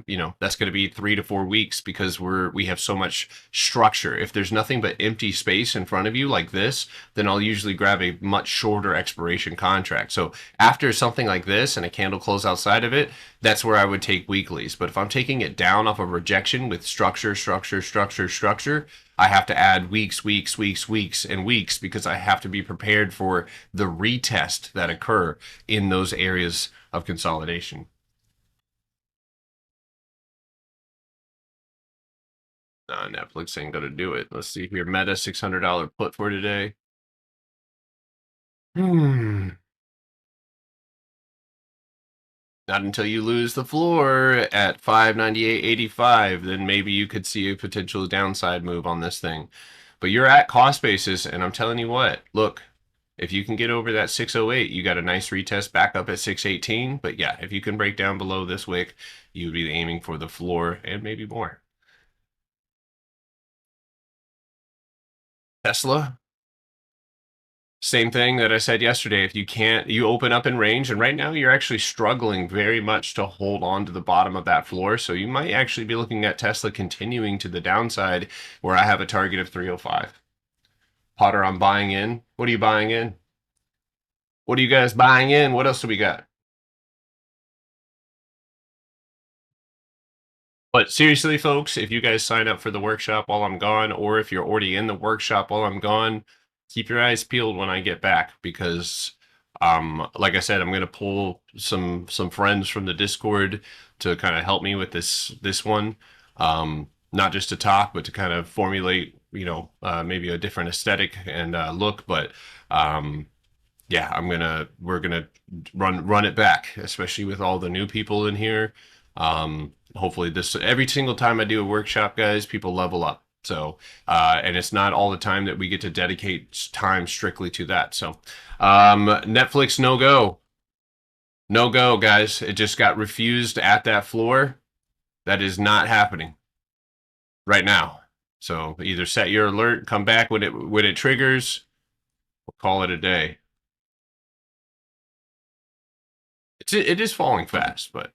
you know, that's going to be 3 to 4 weeks because we have so much structure. If there's nothing but empty space in front of you like this, then I'll usually grab a much shorter expiration contract. So after something like this and a candle close outside of it, that's where I would take weeklies. But if I'm taking it down off of rejection with structure, I have to add weeks, and weeks because I have to be prepared for the retest that occur in those areas of consolidation. Netflix ain't gonna do it. Let's see here. Meta $600 put for today. Not until you lose the floor at 598.85, then maybe you could see a potential downside move on this thing. But you're at cost basis, and I'm telling you what, look, if you can get over that 608, you got a nice retest back up at 618. But yeah, if you can break down below this wick, you'd be aiming for the floor and maybe more. Tesla, same thing that I said yesterday. If you open up in range, and right now you're actually struggling very much to hold on to the bottom of that floor. So you might actually be looking at Tesla continuing to the downside where I have a target of 305. Potter, I'm buying in. What are you buying in? What are you guys buying in? What else do we got? But seriously, folks, if you guys sign up for the workshop while I'm gone, or if you're already in the workshop while I'm gone, keep your eyes peeled when I get back because, like I said, I'm gonna pull some friends from the Discord to kind of help me with this one, not just to talk, but to kind of formulate, you know, maybe a different aesthetic and look. But yeah, we're gonna run it back, especially with all the new people in here. Hopefully every single time I do a workshop, guys, people level up. So, and it's not all the time that we get to dedicate time strictly to that. So, Netflix, no go, guys. It just got refused at that floor. That is not happening right now. So either set your alert, come back when it triggers, we'll call it a day. It is falling fast, but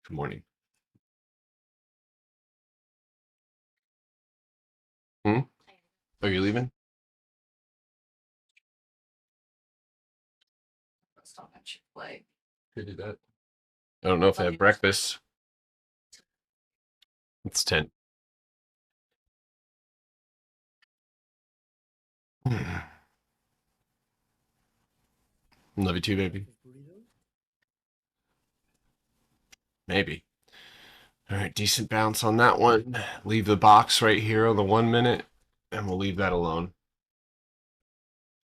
good morning. Are you leaving? Let's talk about Chick-fil-A. Could do that. I don't know if I have breakfast. It's 10. Love you too, baby. Maybe. All right, decent bounce on that one. Leave the box right here on the 1 minute, and we'll leave that alone.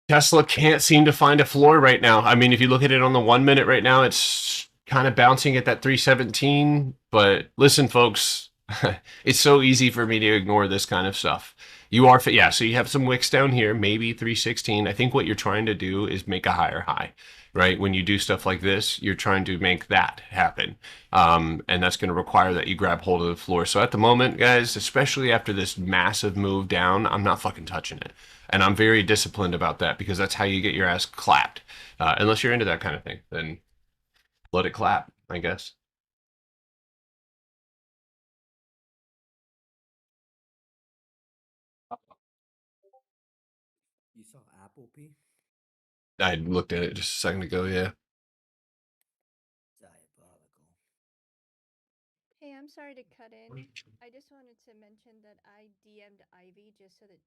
Tesla can't seem to find a floor right now. I mean, if you look at it on the 1 minute right now, it's kind of bouncing at that 317. But listen, folks, it's so easy for me to ignore this kind of stuff. Yeah, so you have some wicks down here, maybe 316. I think what you're trying to do is make a higher high, right? When you do stuff like this, you're trying to make that happen. And that's going to require that you grab hold of the floor. So at the moment, guys, especially after this massive move down, I'm not fucking touching it. And I'm very disciplined about that because that's how you get your ass clapped. Unless you're into that kind of thing, then let it clap, I guess. You saw Apple P? I looked at it just a second ago, yeah. Diabolical. Hey, I'm sorry to cut in. I just wanted to mention that I DM'd Ivy just so that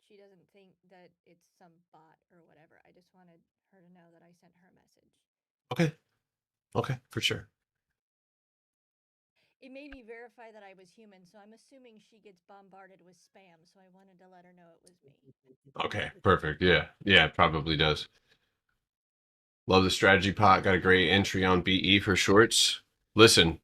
she doesn't think that it's some bot or whatever. I just wanted her to know that I sent her a message. Okay. Okay, for sure. It made me verify that I was human, so I'm assuming she gets bombarded with spam, so I wanted to let her know it was me. Okay, perfect. Yeah. Yeah, it probably does. Love the strategy pot. Got a great entry on BE for shorts. Listen,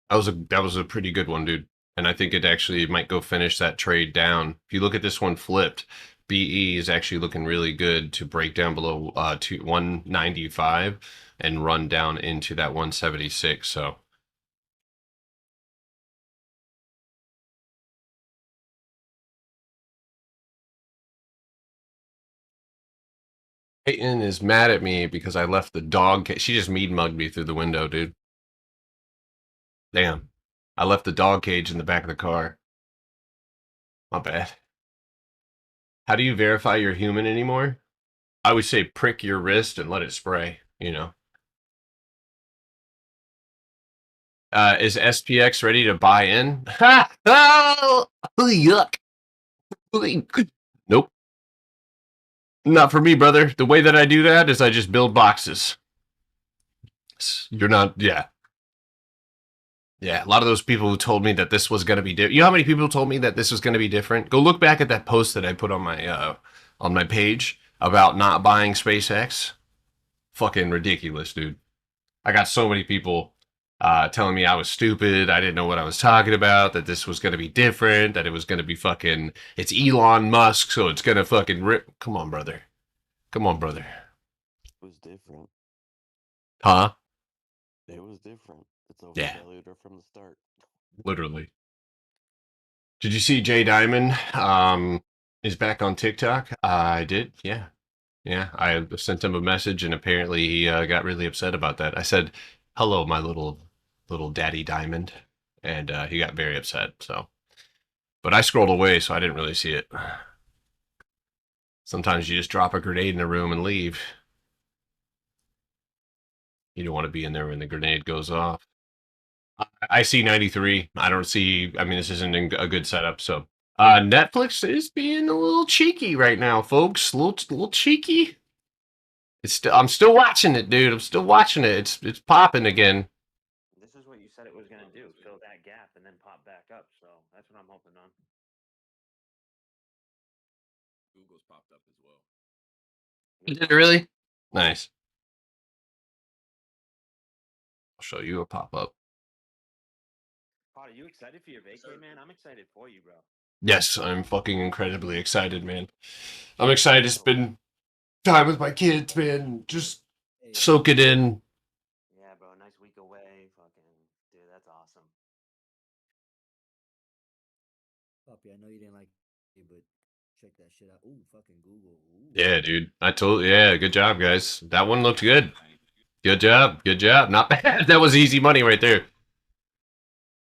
that was a pretty good one, dude. And I think it actually might go finish that trade down. If you look at this one flipped, BE is actually looking really good to break down below 195 and run down into that 176. So Peyton is mad at me because I left the dog. She just mean mugged me through the window, dude. Damn. I left the dog cage in the back of the car. My bad. How do you verify you're human anymore? I would say prick your wrist and let it spray, you know. Is SPX ready to buy in? Ha! Oh, yuck. Nope. Not for me, brother. The way that I do that is I just build boxes. You're not, yeah. Yeah, a lot of those people who told me that this was going to be different. You know how many people told me that this was going to be different? Go look back at that post that I put on my page about not buying SpaceX. Fucking ridiculous, dude. I got so many people telling me I was stupid, I didn't know what I was talking about, that this was going to be different, that it was going to be fucking, it's Elon Musk, so it's going to fucking rip. Come on, brother. Come on, brother. It was different. Huh? It was different. It's over Yeah. from the start. Literally. Did you see Jay Diamond is back on TikTok? I did, yeah. Yeah, I sent him a message, and apparently he got really upset about that. I said, hello, my little daddy Diamond, and he got very upset, so. But I scrolled away, so I didn't really see it. Sometimes you just drop a grenade in a room and leave. You don't want to be in there when the grenade goes off. I see 93. I don't see, I mean, this isn't a good setup, so. Netflix is being a little cheeky right now, folks. A little cheeky. I'm still watching it, dude. I'm still watching it. It's popping again. This is what you said it was going to do, fill that gap and then pop back up. So that's what I'm hoping on. Google's popped up as well. Did it really? Nice. I'll show you a pop-up. Are you excited for your vacay, man? I'm excited for you, bro. Yes, I'm fucking incredibly excited, man. I'm excited to spend time with my kids, man. Just soak it in. Yeah, bro. Nice week away. Fucking, dude, that's awesome. Puppy, I know you didn't like it, but check that shit out. Ooh, fucking Google. Ooh. Yeah, dude. Yeah, good job, guys. That one looked good. Good job. Good job. Not bad. That was easy money right there.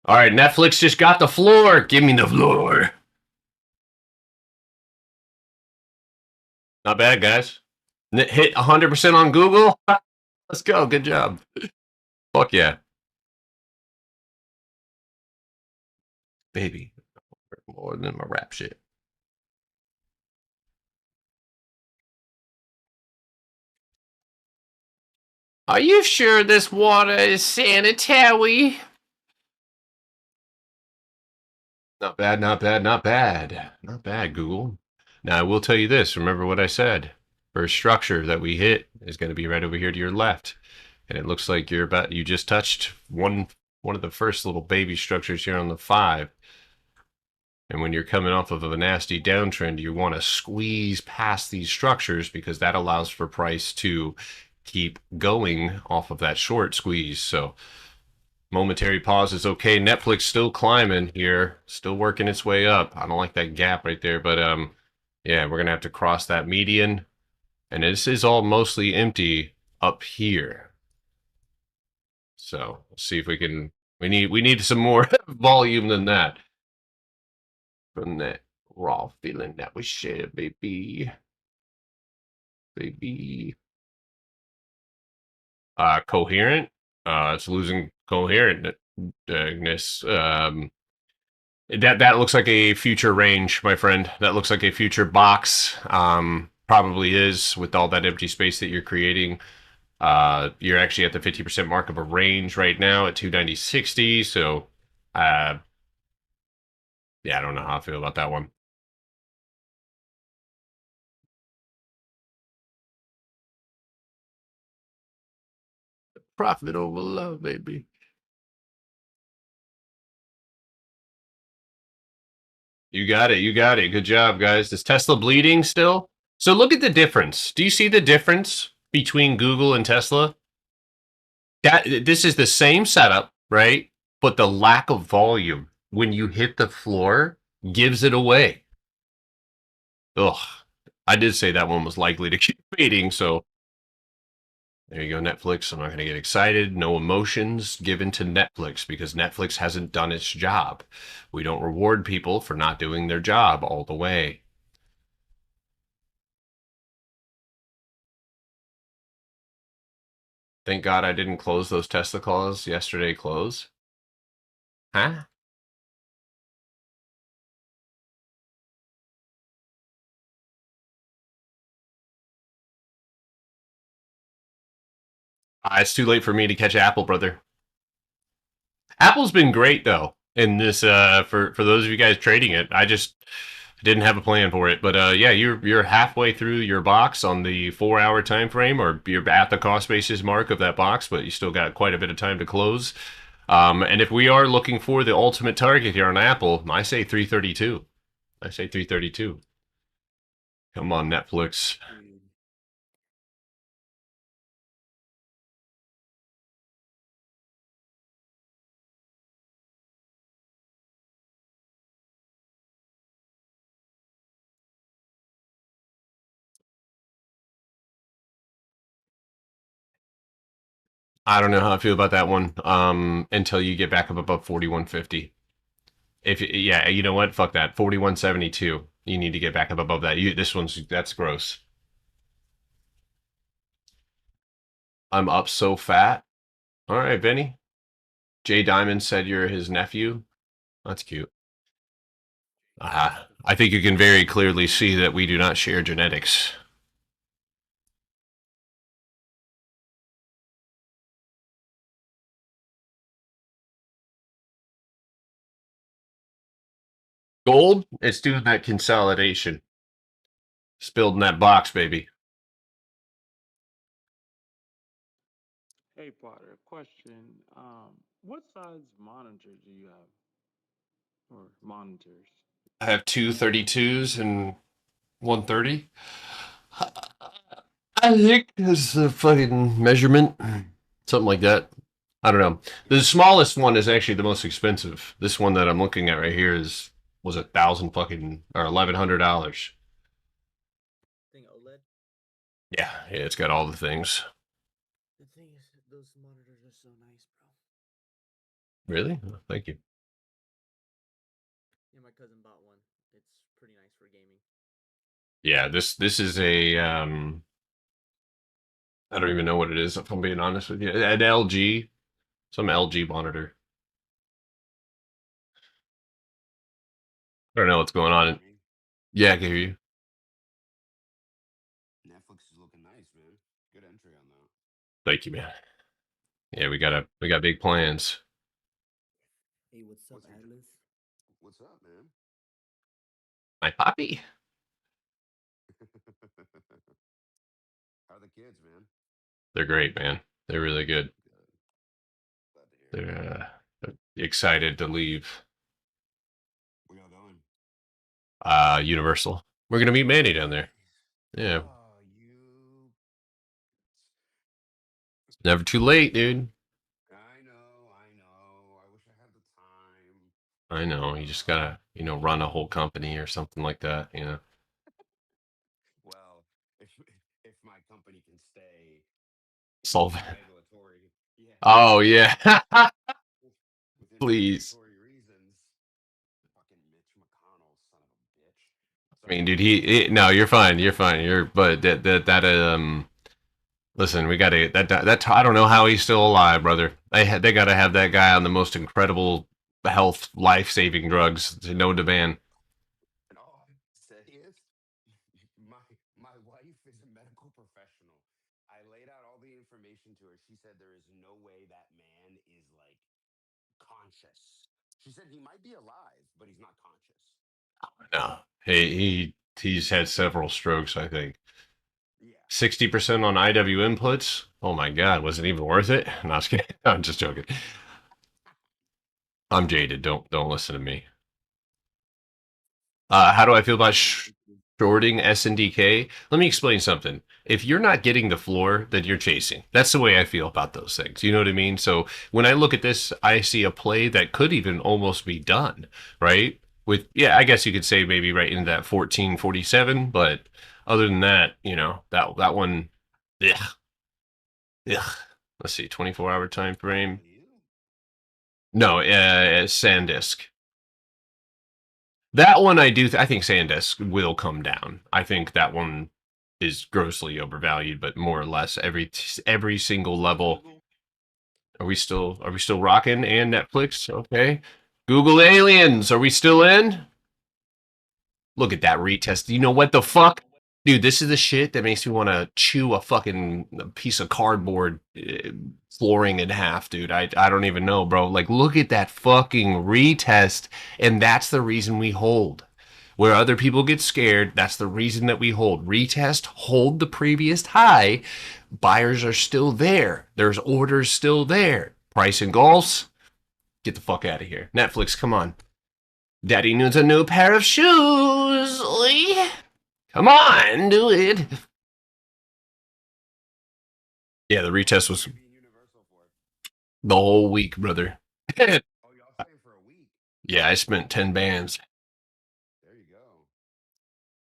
All right, Netflix just got the floor. Give me the floor. Not bad, guys. Hit 100% on Google. Let's go. Good job. Fuck yeah. Baby. More than my rap shit. Are you sure this water is sanitary? Not bad, not bad, not bad. Not bad, Google. Now, I will tell you this. Remember what I said. First structure that we hit is going to be right over here to your left. And it looks like you just touched one of the first little baby structures here on the 5. And when you're coming off of a nasty downtrend, you want to squeeze past these structures because that allows for price to keep going off of that short squeeze. So momentary pause is okay. Netflix still climbing here, still working its way up. I don't like that gap right there, but yeah, we're gonna have to cross that median, and this is all mostly empty up here. So let's see if we can. We need some more volume than that. From that raw feeling that we share, baby. Coherent. It's losing coherentness. That looks like a future range, my friend. That looks like a future box. Probably is, with all that empty space that you're creating. You're actually at the 50% mark of a range right now at 290.60. So, yeah, I don't know how I feel about that one. Profit over love, baby. You got it. You got it. Good job, guys. Is Tesla bleeding still? So look at the difference. Do you see the difference between Google and Tesla? This is the same setup, right? But the lack of volume when you hit the floor gives it away. Ugh. I did say that one was likely to keep fading, so there you go, Netflix. I'm not going to get excited. No emotions given to Netflix because Netflix hasn't done its job. We don't reward people for not doing their job all the way. Thank God I didn't close those Tesla calls yesterday. Close? Huh? It's too late for me to catch Apple, brother. Apple's been great though in this for those of you guys trading it. I just didn't have a plan for it, but yeah, you're halfway through your box on the 4-hour time frame, or you're at the cost basis mark of that box, but you still got quite a bit of time to close. And if we are looking for the ultimate target here on Apple, I say 332. I say 332. Come on, Netflix. Dude. I don't know how I feel about that one until you get back up above 4150. If yeah, you know what? Fuck that. 4172. You need to get back up above that. That's gross. I'm up so fat. All right, Benny. Jay Diamond said you're his nephew. That's cute. I think you can very clearly see that we do not share genetics. Gold, it's doing that consolidation. It's building that box, baby. Hey Potter, question. What size monitor do you have? Or monitors? I have two 32s and 130. I think is the fucking measurement. Something like that. I don't know. The smallest one is actually the most expensive. This one that I'm looking at right here was $1,000 fucking or $1,100. Thing OLED. Yeah, it's got all the things. The thing is, those monitors are so nice, bro. Really? Oh, thank you. Yeah, my cousin bought one. It's pretty nice for gaming. Yeah, this is a I don't even know what it is if I'm being honest with you. An LG, some LG monitor. I don't know what's going on. Yeah, I can hear you. Netflix is looking nice, man. Good entry on that. Thank you, man. Yeah, we got big plans. Hey, what's up, Atlas? What's up, man? My poppy. How are the kids, man? They're great, man. They're really good. Glad to hear. They're excited to leave. Where y'all going? Universal. We're gonna meet Manny down there. Yeah. Oh, you. Never too late, dude. I know. I wish I had the time. I know. You just gotta, run a whole company or something like that, Well, if my company can stay Solve it. regulatory, yeah. Oh yeah. within Please. regulatory reasons. Fucking Mitch McConnell, son of a bitch. I mean, dude, no, you're fine. But listen, we gotta, I don't know how he's still alive, brother. They gotta have that guy on the most incredible health, life-saving drugs known to man. And all I say is, my wife is a medical professional. I laid out all the information to her. She said there is no way that man is like conscious. She said he might be alive, but he's not conscious. No, he's had several strokes, I think. Yeah. 60% on IW inputs. Oh my God, was it even worth it? No, I'm just joking. I'm jaded. Don't listen to me. How do I feel about shorting SNDK? Let me explain something. If you're not getting the floor, then you're chasing. That's the way I feel about those things. You know what I mean? So when I look at this, I see a play that could even almost be done, right? I guess you could say maybe right into that 1447, but other than that, you know, that one, ugh, ugh. Let's see, 24-hour time frame. No, SanDisk. That one I do. I think SanDisk will come down. I think that one is grossly overvalued, but more or less every single level. Are we still rocking? And Netflix, okay. Google Aliens, are we still in? Look at that retest. You know what the fuck? Dude, this is the shit that makes me want to chew a fucking piece of cardboard flooring in half, dude. I don't even know, bro. Like, look at that fucking retest, and that's the reason we hold. Where other people get scared, that's the reason that we hold. Retest, hold the previous high. Buyers are still there. There's orders still there. Price and golfs, get the fuck out of here. Netflix, come on. Daddy needs a new pair of shoes. Oi. Come on, do it. Yeah, the retest was the whole week, brother. Yeah, I spent 10 bands. There you go.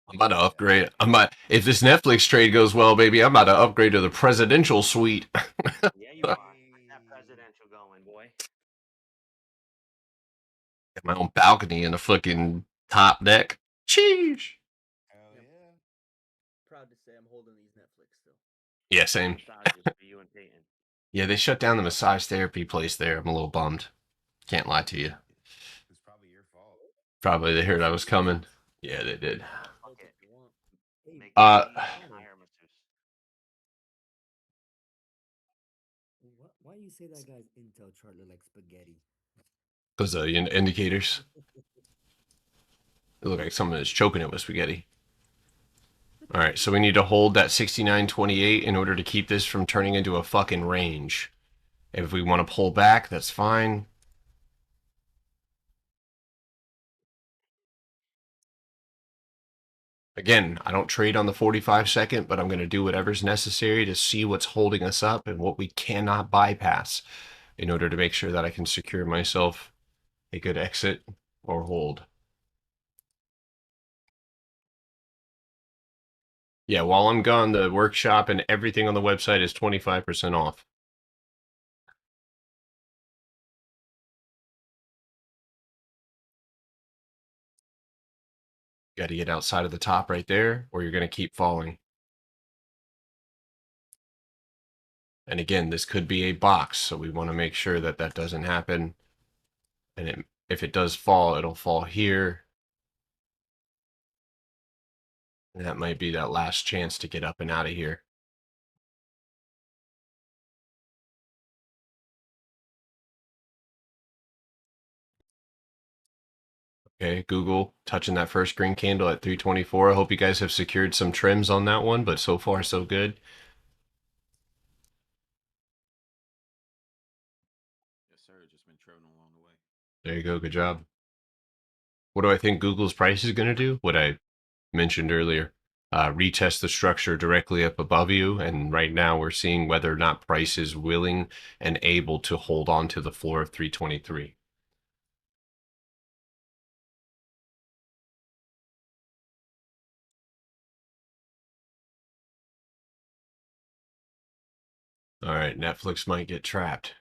I'm about to upgrade. If this Netflix trade goes well, baby, I'm about to upgrade to the presidential suite. Yeah, you are. Get that presidential going, boy. Got my own balcony and a fucking top deck. Cheese. Hell yeah. Proud to say I'm holding these Netflix still. Yeah, same. Massages for you and Peyton. Yeah, they shut down the massage therapy place there. I'm a little bummed. Can't lie to you. It's probably your fault. Probably they heard I was coming. Yeah, they did. Fuck it. Make Uh, me hire a masseuse. Why do you say that guy's Intel chart look like spaghetti? Because indicators. It looked like someone is choking it with spaghetti. All right, so we need to hold that 69.28 in order to keep this from turning into a fucking range. If we want to pull back, that's fine. Again, I don't trade on the 45 second, but I'm going to do whatever's necessary to see what's holding us up and what we cannot bypass in order to make sure that I can secure myself a good exit or hold. Yeah, while I'm gone, the workshop and everything on the website is 25% off. Got to get outside of the top right there, or you're going to keep falling. And again, this could be a box, so we want to make sure that that doesn't happen. And if it does fall, it'll fall here. And that might be that last chance to get up and out of here. Okay, Google touching that first green candle at 324. I hope you guys have secured some trims on that one, but so far so good. Yes, sir. Just been trimming along the way. There you go. Good job. What do I think Google's price is going to do? What I mentioned earlier. Retest the structure directly up above you. And right now we're seeing whether or not price is willing and able to hold on to the floor of 323. All right, Netflix might get trapped.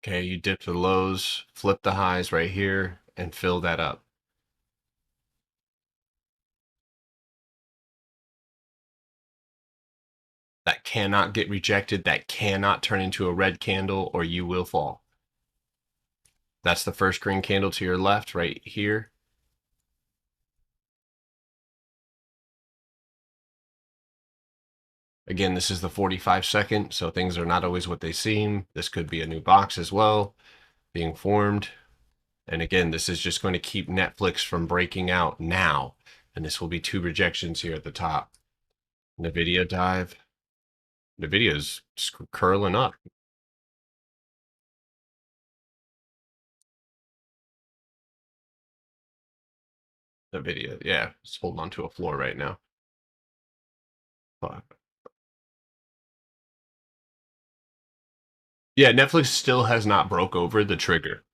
Okay, you dip the lows, flip the highs right here, and fill that up. That cannot get rejected. That cannot turn into a red candle or you will fall. That's the first green candle to your left right here. Again, this is the 45 second, so things are not always what they seem. This could be a new box as well being formed. And again, this is just going to keep Netflix from breaking out now. And this will be 2 rejections here at the top. NVIDIA dive. NVIDIA's curling up. The video, yeah, it's holding onto a floor right now. Fuck. Yeah, Netflix still has not broke over the trigger.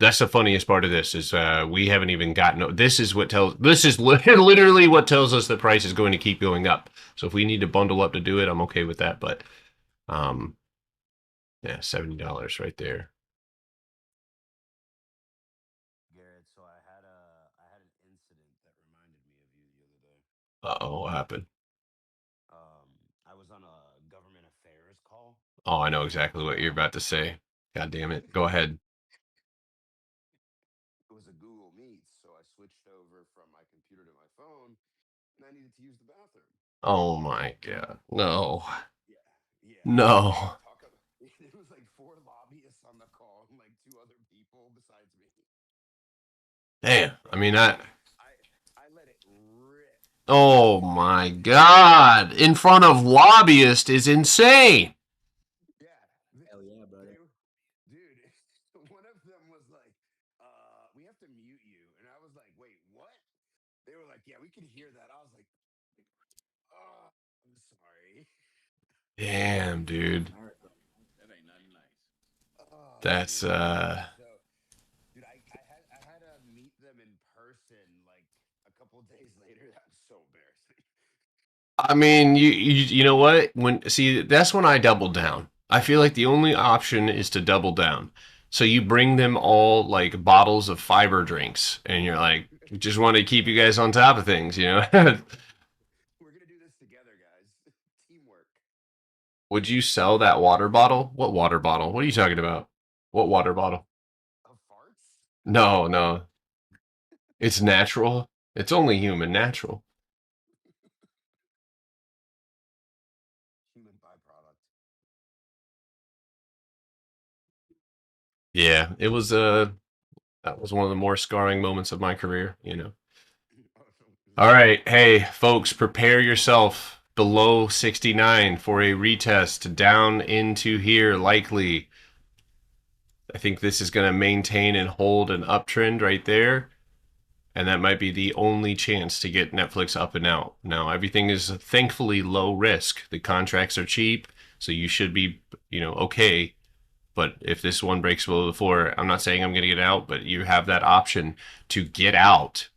That's the funniest part of this is we haven't even gotten. This is literally what tells us the price is going to keep going up. So if we need to bundle up to do it, I'm okay with that. But yeah, $70 right there. Garrett, so I had an incident that reminded me of you the other day. Uh-oh, what happened? I was on a government affairs call. Oh, I know exactly what you're about to say. God damn it. Go ahead. It was a Google Meet, so I switched over from my computer to my phone, and I needed to use the bathroom. Oh my god. No. Yeah. No. There was like 4 lobbyists on the call and like 2 other people besides me. Damn. I mean, I let it rip. Oh my god. In front of lobbyists is insane. Hell yeah, brother. Dude, one of them was like, we have to mute you. And I was like, wait, what? They were like, yeah, we could hear that. I was like, oh, I'm sorry. Damn, dude. That ain't nothing nice. That's Dude, I had to meet them in person like a couple days later. That was so embarrassing. I mean, you know what? That's when I double down. I feel like the only option is to double down. So you bring them all like bottles of fiber drinks, and you're like, just want to keep you guys on top of things, you know? We're gonna do this together, guys. Teamwork. Would you sell that water bottle? What water bottle? What are you talking about? What water bottle? Of farts? No. It's natural. It's only human natural. Human byproduct. Yeah, it was that was one of the more scarring moments of my career, you know. All right, hey folks, prepare yourself below 69 for a retest down into here likely. I think this is going to maintain and hold an uptrend right there. And that might be the only chance to get Netflix up and out. Now, everything is thankfully low risk. The contracts are cheap, so you should be, okay. But if this one breaks below the floor, I'm not saying I'm going to get out, but you have that option to get out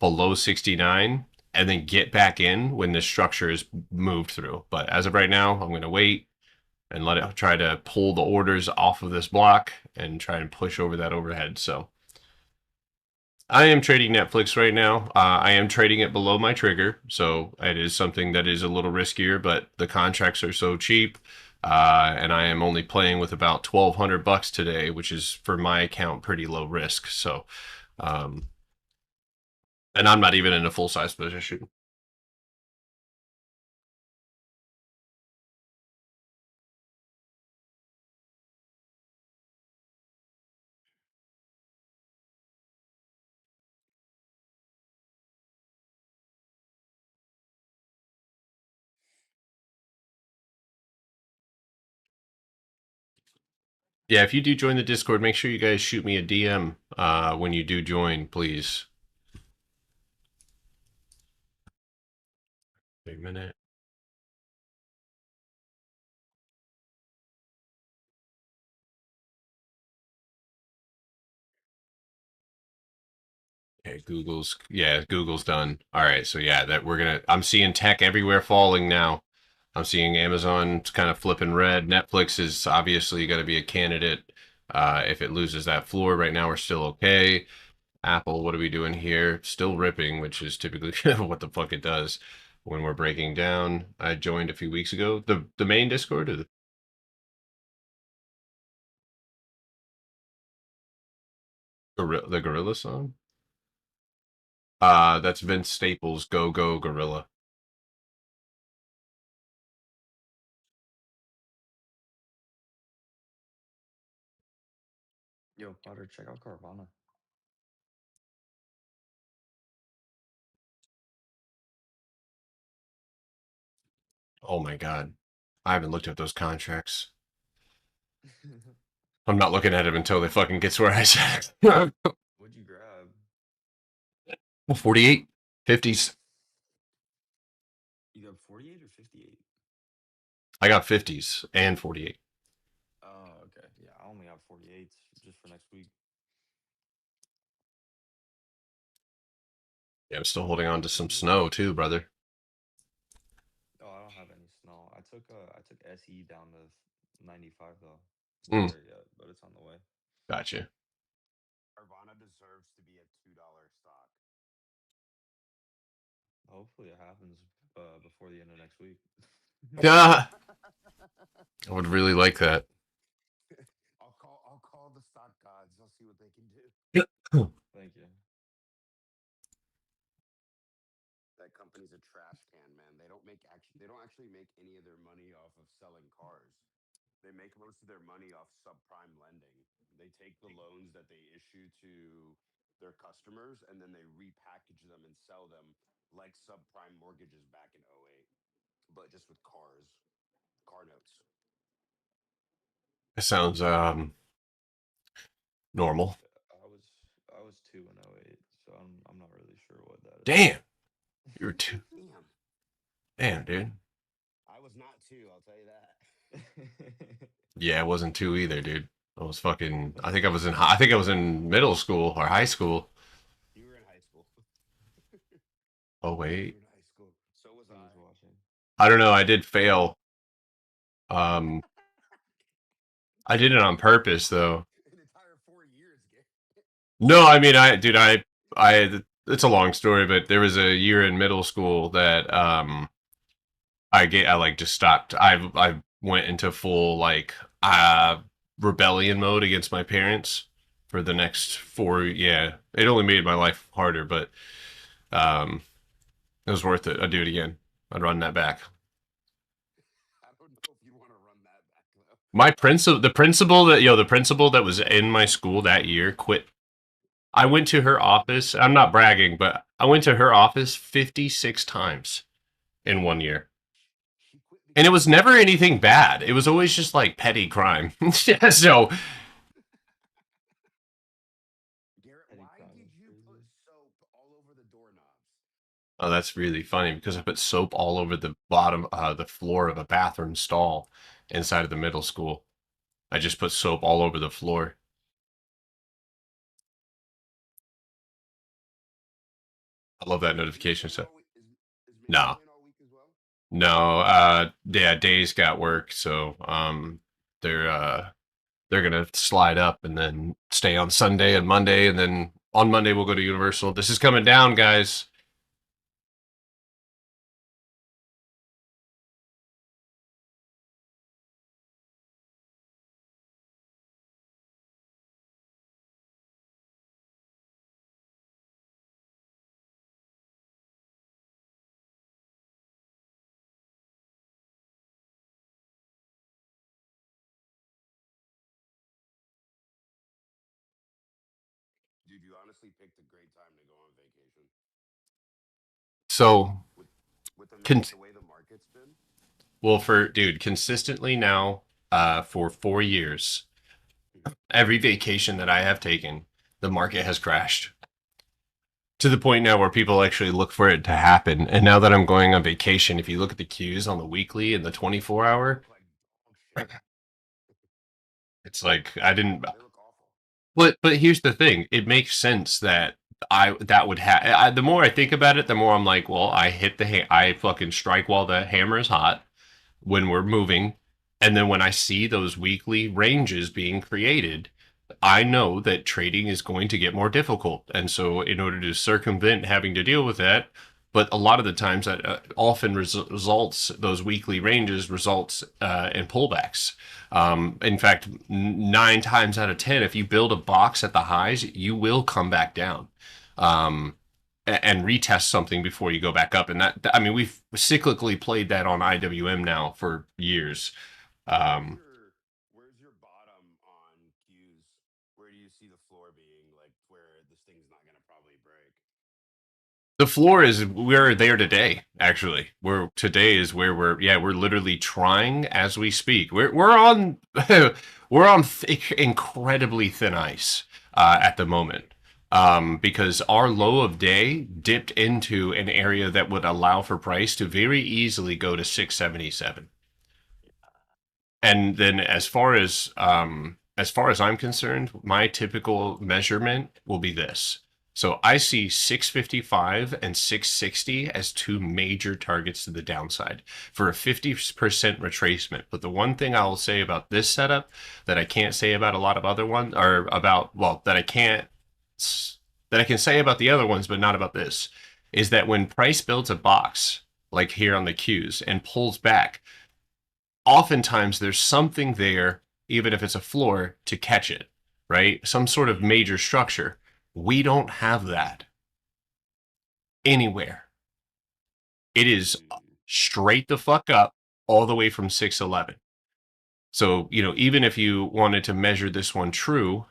below 69 and then get back in when the structure is moved through. But as of right now, I'm going to wait and let it try to pull the orders off of this block and try and push over that overhead. So I am trading Netflix right now. I am trading it below my trigger, so it is something that is a little riskier, but the contracts are so cheap, and I am only playing with about $1,200 today, which is, for my account, pretty low risk. So, and I'm not even in a full-size position. Yeah, if you do join the Discord, make sure you guys shoot me a DM when you do join, please. Wait a minute. Okay, Google's done. All right, so yeah, I'm seeing tech everywhere falling now. I'm seeing Amazon kind of flipping red. Netflix is obviously going to be a candidate if it loses that floor. Right now, we're still okay. Apple, what are we doing here? Still ripping, which is typically what the fuck it does when we're breaking down. I joined a few weeks ago. The main Discord or the Gorilla song? That's Vince Staples' Go Go Gorilla. Yo, Potter, check out Carvana. Oh my god. I haven't looked at those contracts. I'm not looking at them until they fucking gets where I said. What'd you grab? Well, 48, 50s. You got 48 or 58? I got 50s and 48. Oh, okay. Yeah, I only have 48 just for next week. Yeah, I'm still holding on to some snow too, brother. Oh, I don't have any snow. I took SE down to 95 though. Mm. Not there yet, but it's on the way. Gotcha. Carvana deserves to be a $2 stock. Hopefully it happens before the end of next week. Yeah. I would really like that. I'll call the stock gods. I'll see what they can do. Thank you. That company's a trash can, man. They don't actually make any of their money off of selling cars. They make most of their money off subprime lending. They take the loans that they issue to their customers and then they repackage them and sell them like subprime mortgages back in 08, but just with cars, car notes. It sounds normal. I was 2 in 08, so I'm not really sure what that is. Damn. You were 2. Damn, dude. I was not 2, I'll tell you that. Yeah, I wasn't 2 either, dude. I was fucking. I think I was in middle school or high school. You were in high school. Oh wait. You were in high school. So was I. I don't know. I did fail. I did it on purpose though. An entire 4 years, No, I mean, it's a long story, but there was a year in middle school that I like just stopped. I went into full like rebellion mode against my parents for the next 4. Yeah, it only made my life harder, but it was worth it. I'd do it again. I'd run that back. I don't know if you want to run that back though. The principal that was in my school that year quit. I went to her office. I'm not bragging, but I went to her office 56 times in 1 year. And it was never anything bad. It was always just like petty crime. Yeah, so. Garrett, why did you put soap all over the doorknobs? Oh, that's really funny because I put soap all over the bottom, the floor of a bathroom stall inside of the middle school. I just put soap all over the floor. I love that notification set. No. No, yeah, Days got work, so they're gonna slide up and then stay on Sunday and Monday, and then on Monday we'll go to Universal. This is coming down, guys. Dude, you honestly picked a great time to go on vacation. So, With the way the market's been. Well, consistently now, for 4 years, every vacation that I have taken, the market has crashed. To the point now where people actually look for it to happen. And now that I'm going on vacation, if you look at the queues on the weekly and the 24-hour, it's like I didn't. But here's the thing: it makes sense that that would have. The more I think about it, the more I'm like, well, I fucking strike while the hammer is hot when we're moving, and then when I see those weekly ranges being created, I know that trading is going to get more difficult. And so in order to circumvent having to deal with that, but a lot of the times that often results, those weekly ranges results in pullbacks. In fact, 9 times out of 10, if you build a box at the highs, you will come back down and retest something before you go back up. And that, I mean, we've cyclically played that on IWM now for years. Where's your bottom on Qs? Where do you see the floor being, like where this thing's not going to probably break? The floor is we're there today. Actually, we're literally trying as we speak. We're on incredibly thin ice at the moment. because our low of day dipped into an area that would allow for price to very easily go to 677. And then as far as I'm concerned, my typical measurement will be this. So I see 655 and 660 as two major targets to the downside for a 50% retracement. But the one thing I will say about this setup that I can't say about a lot of other ones, or about, well, that I can say about the other ones, but not about this, is that when price builds a box, like here on the Qs, and pulls back, oftentimes there's something there, even if it's a floor, to catch it, right? Some sort of major structure. We don't have that anywhere. It is straight the fuck up all the way from 611. So, you know, even if you wanted to measure this one true,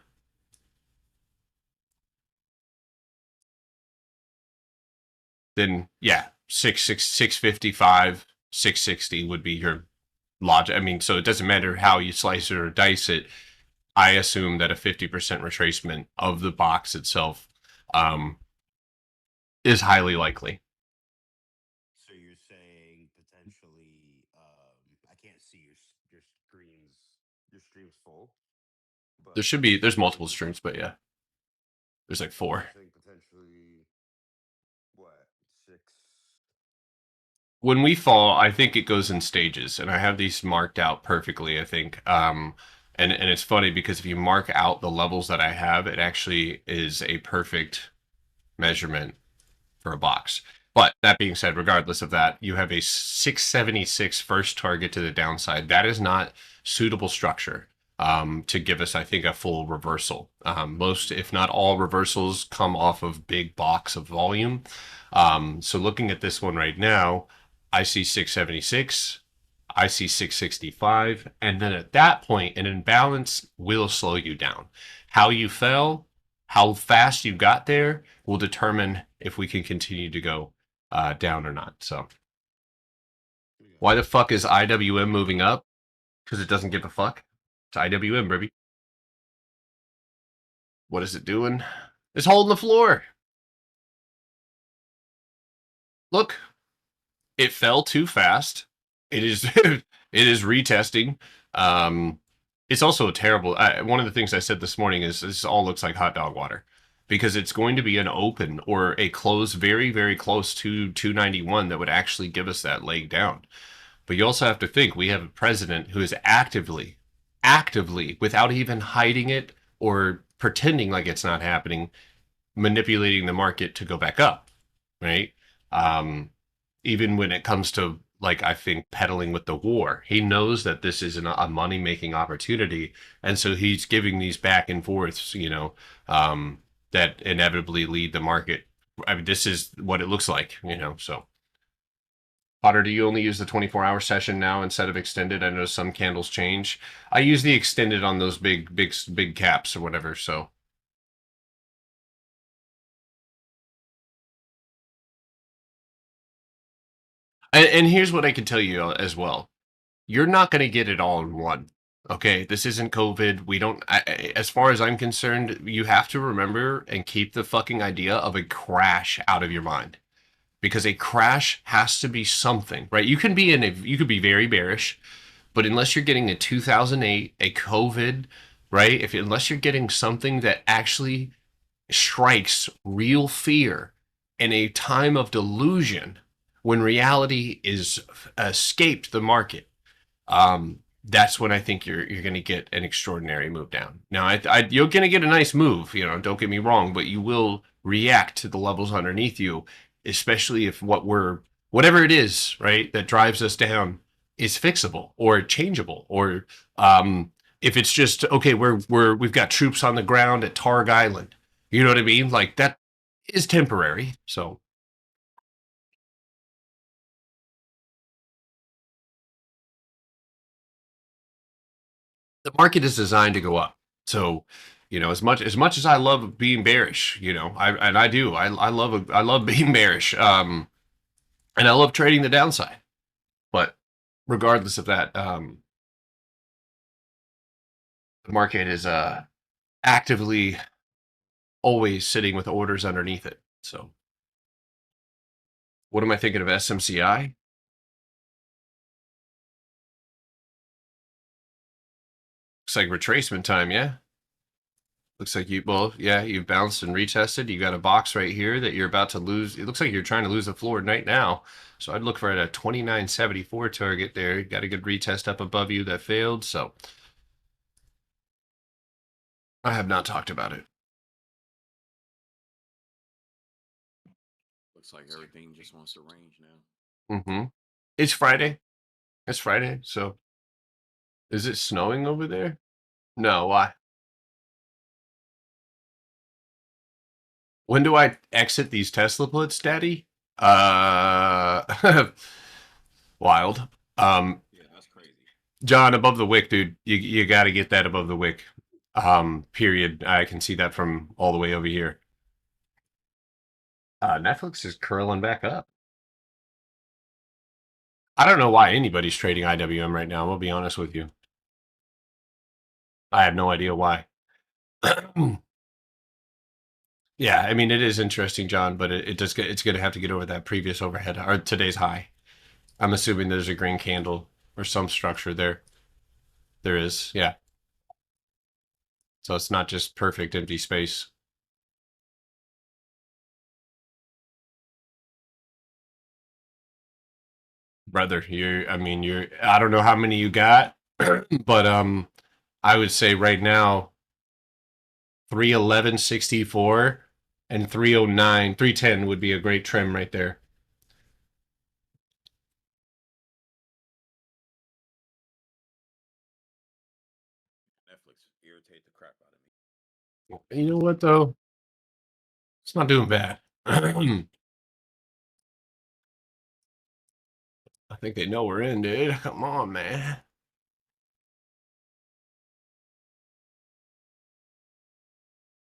then yeah, 655, 660 would be your logic. I mean, so it doesn't matter how you slice it or dice it. I assume that a 50% retracement of the box itself is highly likely. So you're saying potentially, I can't see your stream's full. But There's multiple streams, but yeah, there's like 4. I think potentially, what, 6? When we fall, I think it goes in stages, and I have these marked out perfectly, I think. And it's funny because if you mark out the levels that I have, it actually is a perfect measurement for a box. But that being said, regardless of that, you have a 676 first target to the downside. That is not suitable structure to give us, I think, a full reversal. Most, if not all, reversals come off of big blocks of volume. So looking at this one right now, I see 676, I see 665, and then at that point, an imbalance will slow you down. How you fell, how fast you got there will determine if we can continue to go down or not. So why the fuck is IWM moving up? Because it doesn't give a fuck. It's IWM, baby. What is it doing? It's holding the floor. Look, it fell too fast. It is it is retesting. It's also a terrible. One of the things I said this morning is this all looks like hot dog water, because it's going to be an open or a close very, very close to 291 that would actually give us that leg down. But you also have to think we have a president who is actively, without even hiding it or pretending like it's not happening, manipulating the market to go back up, right? Even when it comes to, like, I think, peddling with the war, he knows that this is a money-making opportunity, and so he's giving these back and forths, you know, that inevitably lead the market. I mean, this is what it looks like, you know, so. Potter, do you only use the 24-hour session now instead of extended? I know some candles change. I use the extended on those big caps or whatever, so. And here's what I can tell you as well. You're not going to get it all in one. Okay, this isn't COVID. We don't, as far as I'm concerned, you have to remember and keep the fucking idea of a crash out of your mind, because a crash has to be something, right? You could be very bearish, but unless you're getting a 2008, a COVID, right? Unless you're getting something that actually strikes real fear in a time of delusion, when reality is escaped the market, that's when I think you're going to get an extraordinary move down. Now, you're going to get a nice move, you know, don't get me wrong, but you will react to the levels underneath you, especially if whatever it is, right, that drives us down is fixable or changeable, or if it's just, okay, we've got troops on the ground at Targ Island, you know what I mean? Like, that is temporary, so. The market is designed to go up. So, you know, as much as I love being bearish, you know, I love being bearish. And I love trading the downside. But regardless of that, the market is actively always sitting with orders underneath it. So what am I thinking of SMCI? Looks like retracement time, yeah. Looks like you've bounced and retested. You got a box right here that you're about to lose. It looks like you're trying to lose the floor right now. So I'd look for a 29.74 target there. You got a good retest up above you that failed. So I have not talked about it. Looks like everything just wants to range now. Mm-hmm. It's Friday. It's Friday. So is it snowing over there? No, why? When do I exit these Tesla puts, Daddy? Wild. Yeah, that's crazy. John, above the wick, dude. You got to get that above the wick. Period. I can see that from all the way over here. Netflix is curling back up. I don't know why anybody's trading IWM right now. I'll be honest with you. I have no idea why. Yeah, I mean, it is interesting, John, but it's going to have to get over that previous overhead or today's high. I'm assuming there's a green candle or some structure there. There is, yeah. So it's not just perfect empty space. Brother, I don't know how many you got, but I would say right now 311.64 and 309, 310 would be a great trim right there. Netflix irritate the crap out of me. You know what though? It's not doing bad. I think they know we're in, dude. Come on, man.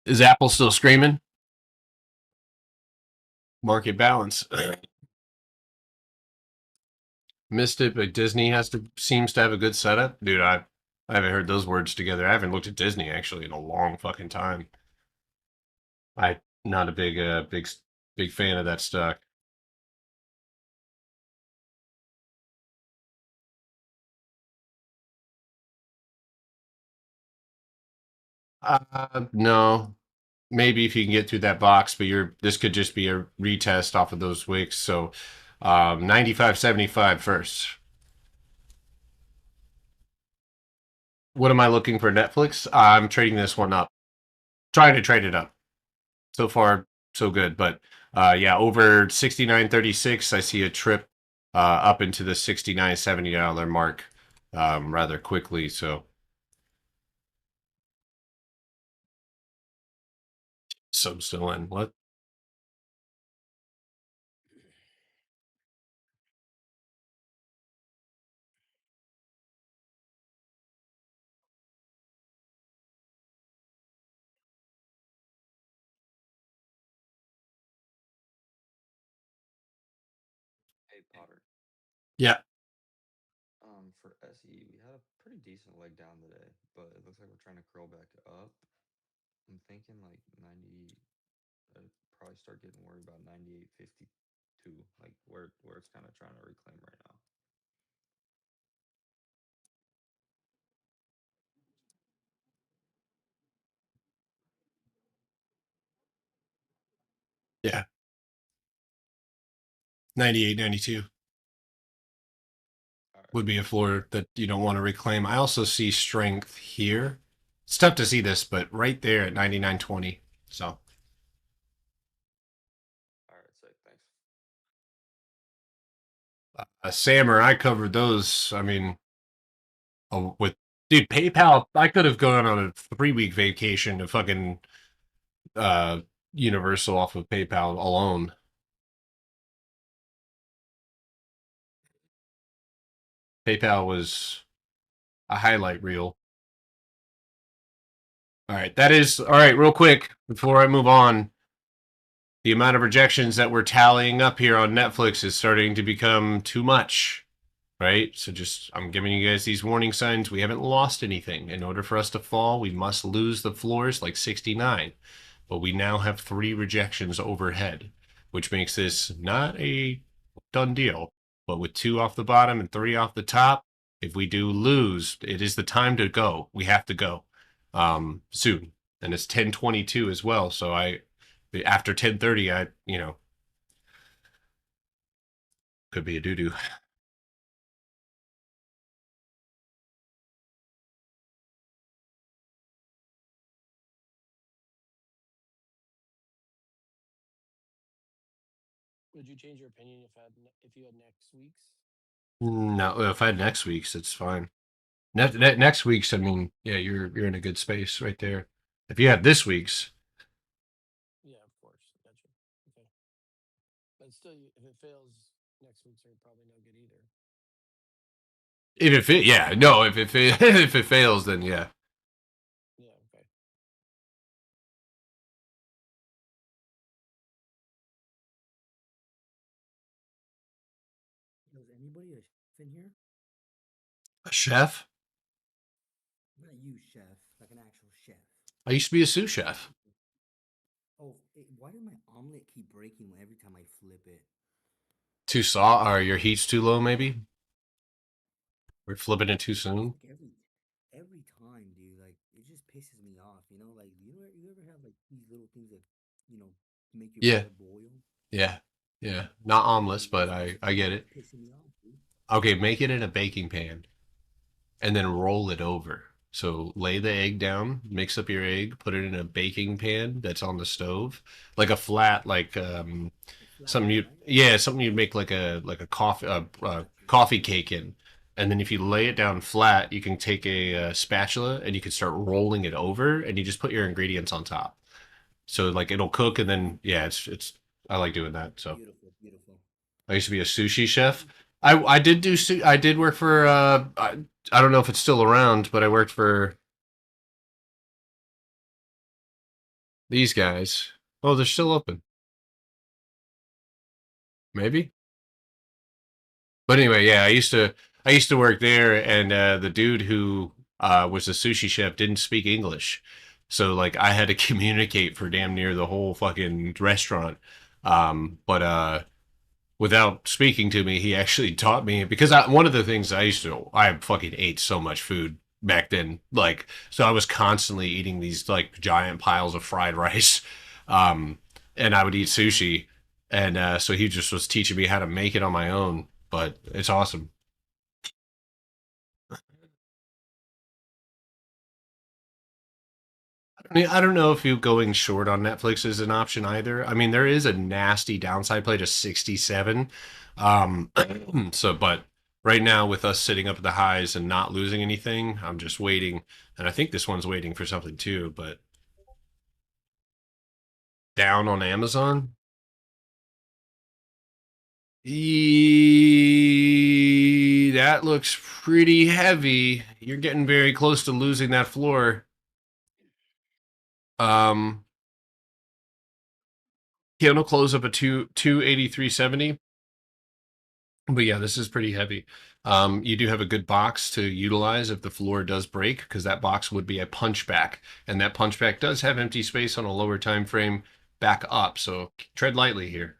Is Apple still screaming? Market balance. Missed it, but Disney seems to have a good setup. Dude, I haven't heard those words together. I haven't looked at Disney actually in a long fucking time. I'm not a big fan of that stock. No. Maybe if you can get through that box, but this could just be a retest off of those wicks. So 95.75 first. What am I looking for Netflix? I'm trading this one up. Trying to trade it up. So far, so good. But yeah, over 69.36, I see a trip up into the $69-70 mark rather quickly. So I'm still in. What? Hey Potter. Yeah. For SE, we had a pretty decent leg down today, but it looks like we're trying to curl back up. I'm thinking like 90. I'd probably start getting worried about 98.52, like where it's kind of trying to reclaim right now. Yeah. 98, 92 would be a floor that you don't want to reclaim. I also see strength here. It's tough to see this, but right there at 99.20. So. All right, sick. Thanks. Sammer, I covered those. I mean, with dude, PayPal. I could have gone on a 3-week vacation to fucking Universal off of PayPal alone. PayPal was a highlight reel. All right, all right, real quick, before I move on, the amount of rejections that we're tallying up here on Netflix is starting to become too much, right? So I'm giving you guys these warning signs. We haven't lost anything. In order for us to fall, we must lose the floors like 69. but we now have 3 rejections overhead, which makes this not a done deal. But with 2 off the bottom and 3 off the top, if we do lose, it is the time to go. We have to go soon, and it's 10:22 as well. So after 10:30, could be a doo doo. Would you change your opinion if you had next week's? No, if I had next week's, it's fine. Next week's, I mean, yeah, you're in a good space right there. If you had this week's, Yeah, of course. Gotcha. Okay. But still, if it fails, next week's are probably no good either. if it fails, then yeah. Yeah. Okay. Was anybody a chef in here? A chef? Not you, chef, like an actual chef. I used to be a sous chef. Oh, why does my omelet keep breaking every time I flip it? Too soft, or your heat's too low, maybe? We're flipping it too soon. Every time, dude, like it just pisses me off. You know, like you ever have like these little things that make your Yeah. blood boil? Yeah. Not omelets, but I get it. Pissing me off, dude. Okay, make it in a baking pan, and then roll it over. So lay the egg down, mix up your egg, put it in a baking pan that's on the stove, like a flat, like something you'd make like a coffee cake in. And then if you lay it down flat, you can take a spatula and you can start rolling it over, and you just put your ingredients on top. So like it'll cook, and then yeah, it's I like doing that. So Beautiful. I used to be a sushi chef. I did work for I don't know if it's still around, but I worked for these guys. Oh, they're still open. Maybe. But anyway, yeah, I used to work there, and the dude who was a sushi chef didn't speak English, so like I had to communicate for damn near the whole fucking restaurant. But without speaking to me, he actually taught me, because one of the things I fucking ate so much food back then, like, so I was constantly eating these like giant piles of fried rice, and I would eat sushi, and so he just was teaching me how to make it on my own. But it's awesome. I mean, I don't know if you going short on Netflix is an option either. I mean, there is a nasty downside play to 67. But right now, with us sitting up at the highs and not losing anything, I'm just waiting. And I think this one's waiting for something too, but down on Amazon. That looks pretty heavy. You're getting very close to losing that floor. Candle close up at 283.70. But yeah, this is pretty heavy. You do have a good box to utilize if the floor does break, because that box would be a punchback, and that punchback does have empty space on a lower time frame back up. So tread lightly here.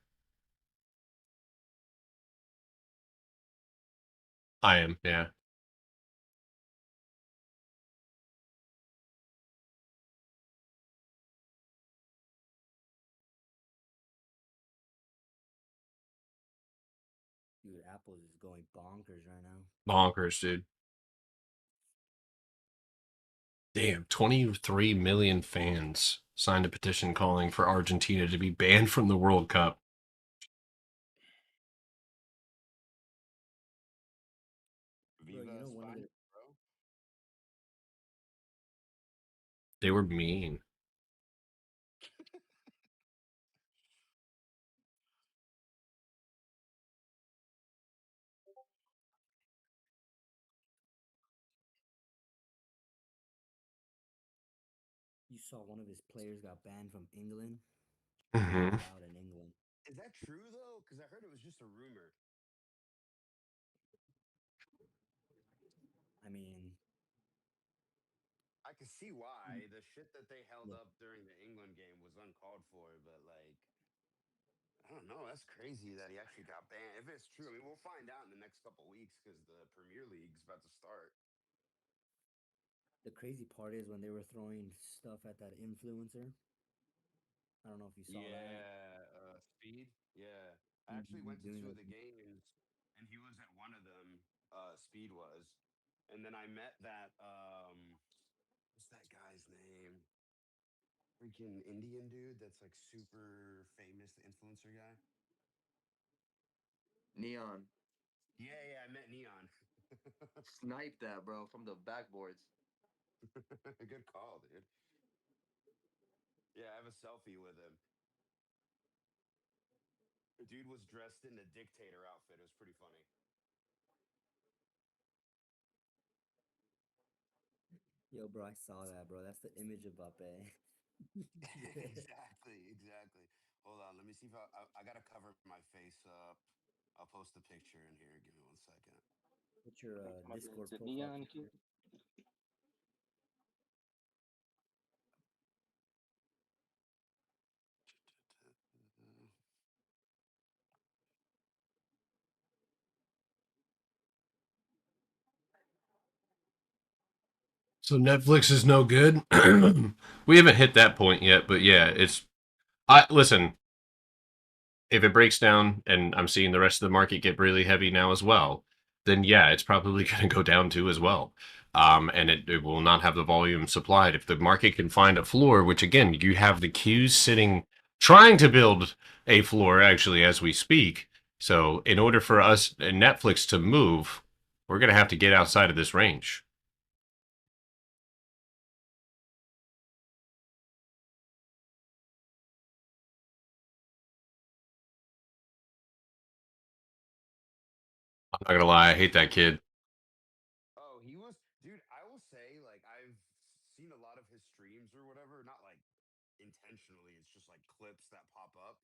I am, yeah. Dude, Apple is going bonkers right now. Bonkers, dude. Damn, 23 million fans signed a petition calling for Argentina to be banned from the World Cup. Viva Bro, España, bro. They were mean. You saw one of his players got banned from England. Mm-hmm. Out in England. Is that true though? Because I heard it was just a rumor. I mean, I could see why. The shit that they held up during the England game was uncalled for, but like, I don't know. That's crazy that he actually got banned. If it's true, I mean, we'll find out in the next couple weeks because the Premier League's about to start. The crazy part is when they were throwing stuff at that influencer. I don't know if you saw that. Speed. Yeah, I actually went to Doing 2 of like the games, and he was at one of them. Speed was, and then I met that. What's that guy's name? Freaking Indian dude that's like super famous, the influencer guy. Neon. Yeah, I met Neon. Snipe that, bro, from the backboards. Good call, dude. Yeah, I have a selfie with him. The dude was dressed in the dictator outfit. It was pretty funny. Yo, bro, I saw that, bro. That's the image of Mbappe. Exactly. Hold on, let me see if I gotta cover my face up. I'll post the picture in here. Give me 1 second. What's your Discord Is it profile Neon picture? So Netflix is no good. We haven't hit that point yet, but yeah, it's. Listen. If it breaks down, and I'm seeing the rest of the market get really heavy now as well, then yeah, it's probably going to go down too as well. And it will not have the volume supplied. If the market can find a floor, which again, you have the queues sitting, trying to build a floor actually as we speak. So in order for us and Netflix to move, we're going to have to get outside of this range. I'm not going to lie, I hate that kid. Oh, he was, dude. I will say, like, I've seen a lot of his streams or whatever. Not like intentionally. It's just like clips that pop up.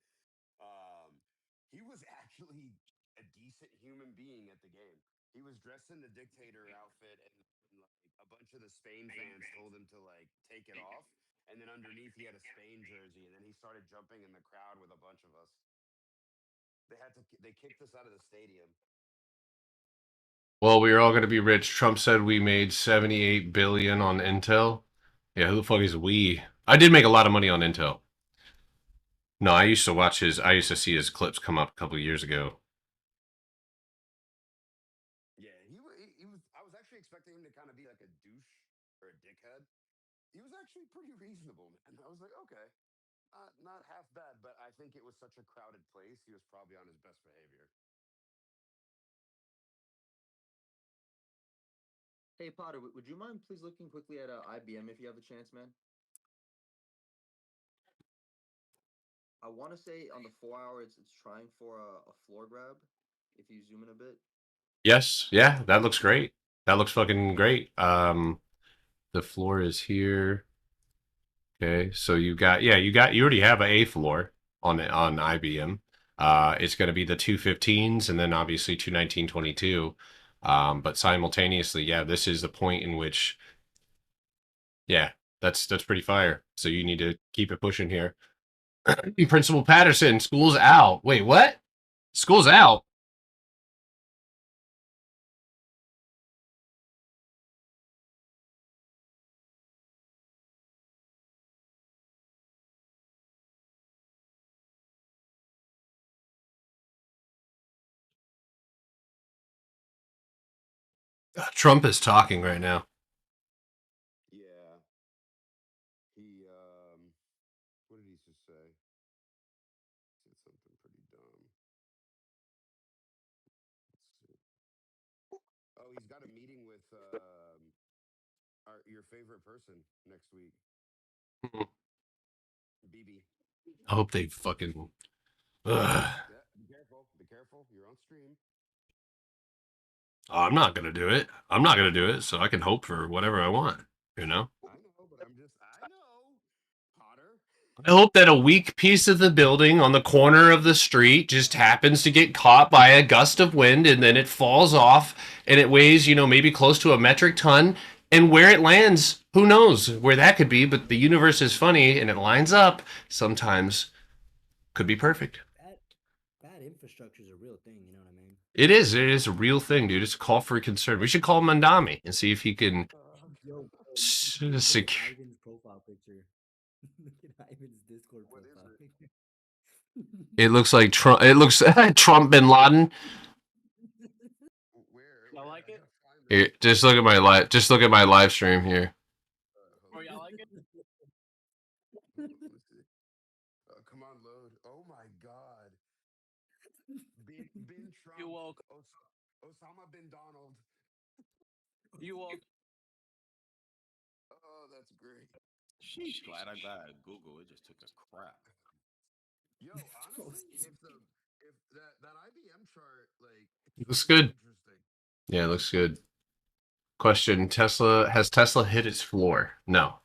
He was actually a decent human being at the game. He was dressed in the dictator outfit, and like a bunch of the Spain fans told him to like take it off, and then underneath he had a Spain jersey, and then he started jumping in the crowd with a bunch of us. They kicked us out of the stadium. Well, we are all going to be rich. Trump said we made 78 billion on Intel. Yeah, who the fuck is we? I did make a lot of money on Intel. No, I used to see his clips come up a couple of years ago. Yeah, he was. I was actually expecting him to kind of be like a douche or a dickhead. He was actually pretty reasonable, man. I was like, okay, not half bad, but I think it was such a crowded place. He was probably on his best behavior. Hey Potter, would you mind please looking quickly at IBM if you have the chance, man? I want to say on the 4 hour, it's trying for a floor grab. If you zoom in a bit. Yes, yeah, that looks great. That looks fucking great. The floor is here. Okay, so you already have an A floor on IBM. It's going to be the 215s and then obviously 219.22. But simultaneously, yeah, this is the point in which, yeah, that's pretty fire. So you need to keep it pushing here. Principal Patterson, school's out. Wait, what? School's out. Trump is talking right now. Yeah. He what did he just say? He said something pretty dumb. Let's see. Oh, he's got a meeting with your favorite person next week. BB. I hope they fucking. Yeah, be careful. Be careful. You're on stream. I'm not gonna do it. I'm not gonna do it, so I can hope for whatever I want. You know. I know, but I know, Potter. I hope that a weak piece of the building on the corner of the street just happens to get caught by a gust of wind, and then it falls off, and it weighs, maybe close to a metric ton, And where it lands, who knows where that could be, but the universe is funny and it lines up sometimes. Could be perfect. Bad infrastructure is a real thing, you know what I mean? It is a real thing, dude. It's a call for concern. We should call Mandami and see if he can Yo, secure. Ivan's profile picture. Look at Ivan's Discord profile picture. It looks like Trump. It looks Trump bin Laden. Y'all like it? Here, just look at my live. Just look at my live stream here. Oh, y'all like it? Come on, load. Oh my god. Bin Trump. You woke. Osama bin Donald. You woke. Oh, that's great. Sheesh. Glad I got Google. It just took a crap. Yo, honestly, if that IBM chart like Looks good. interesting. Yeah, it looks good. Question: has Tesla hit its floor? No.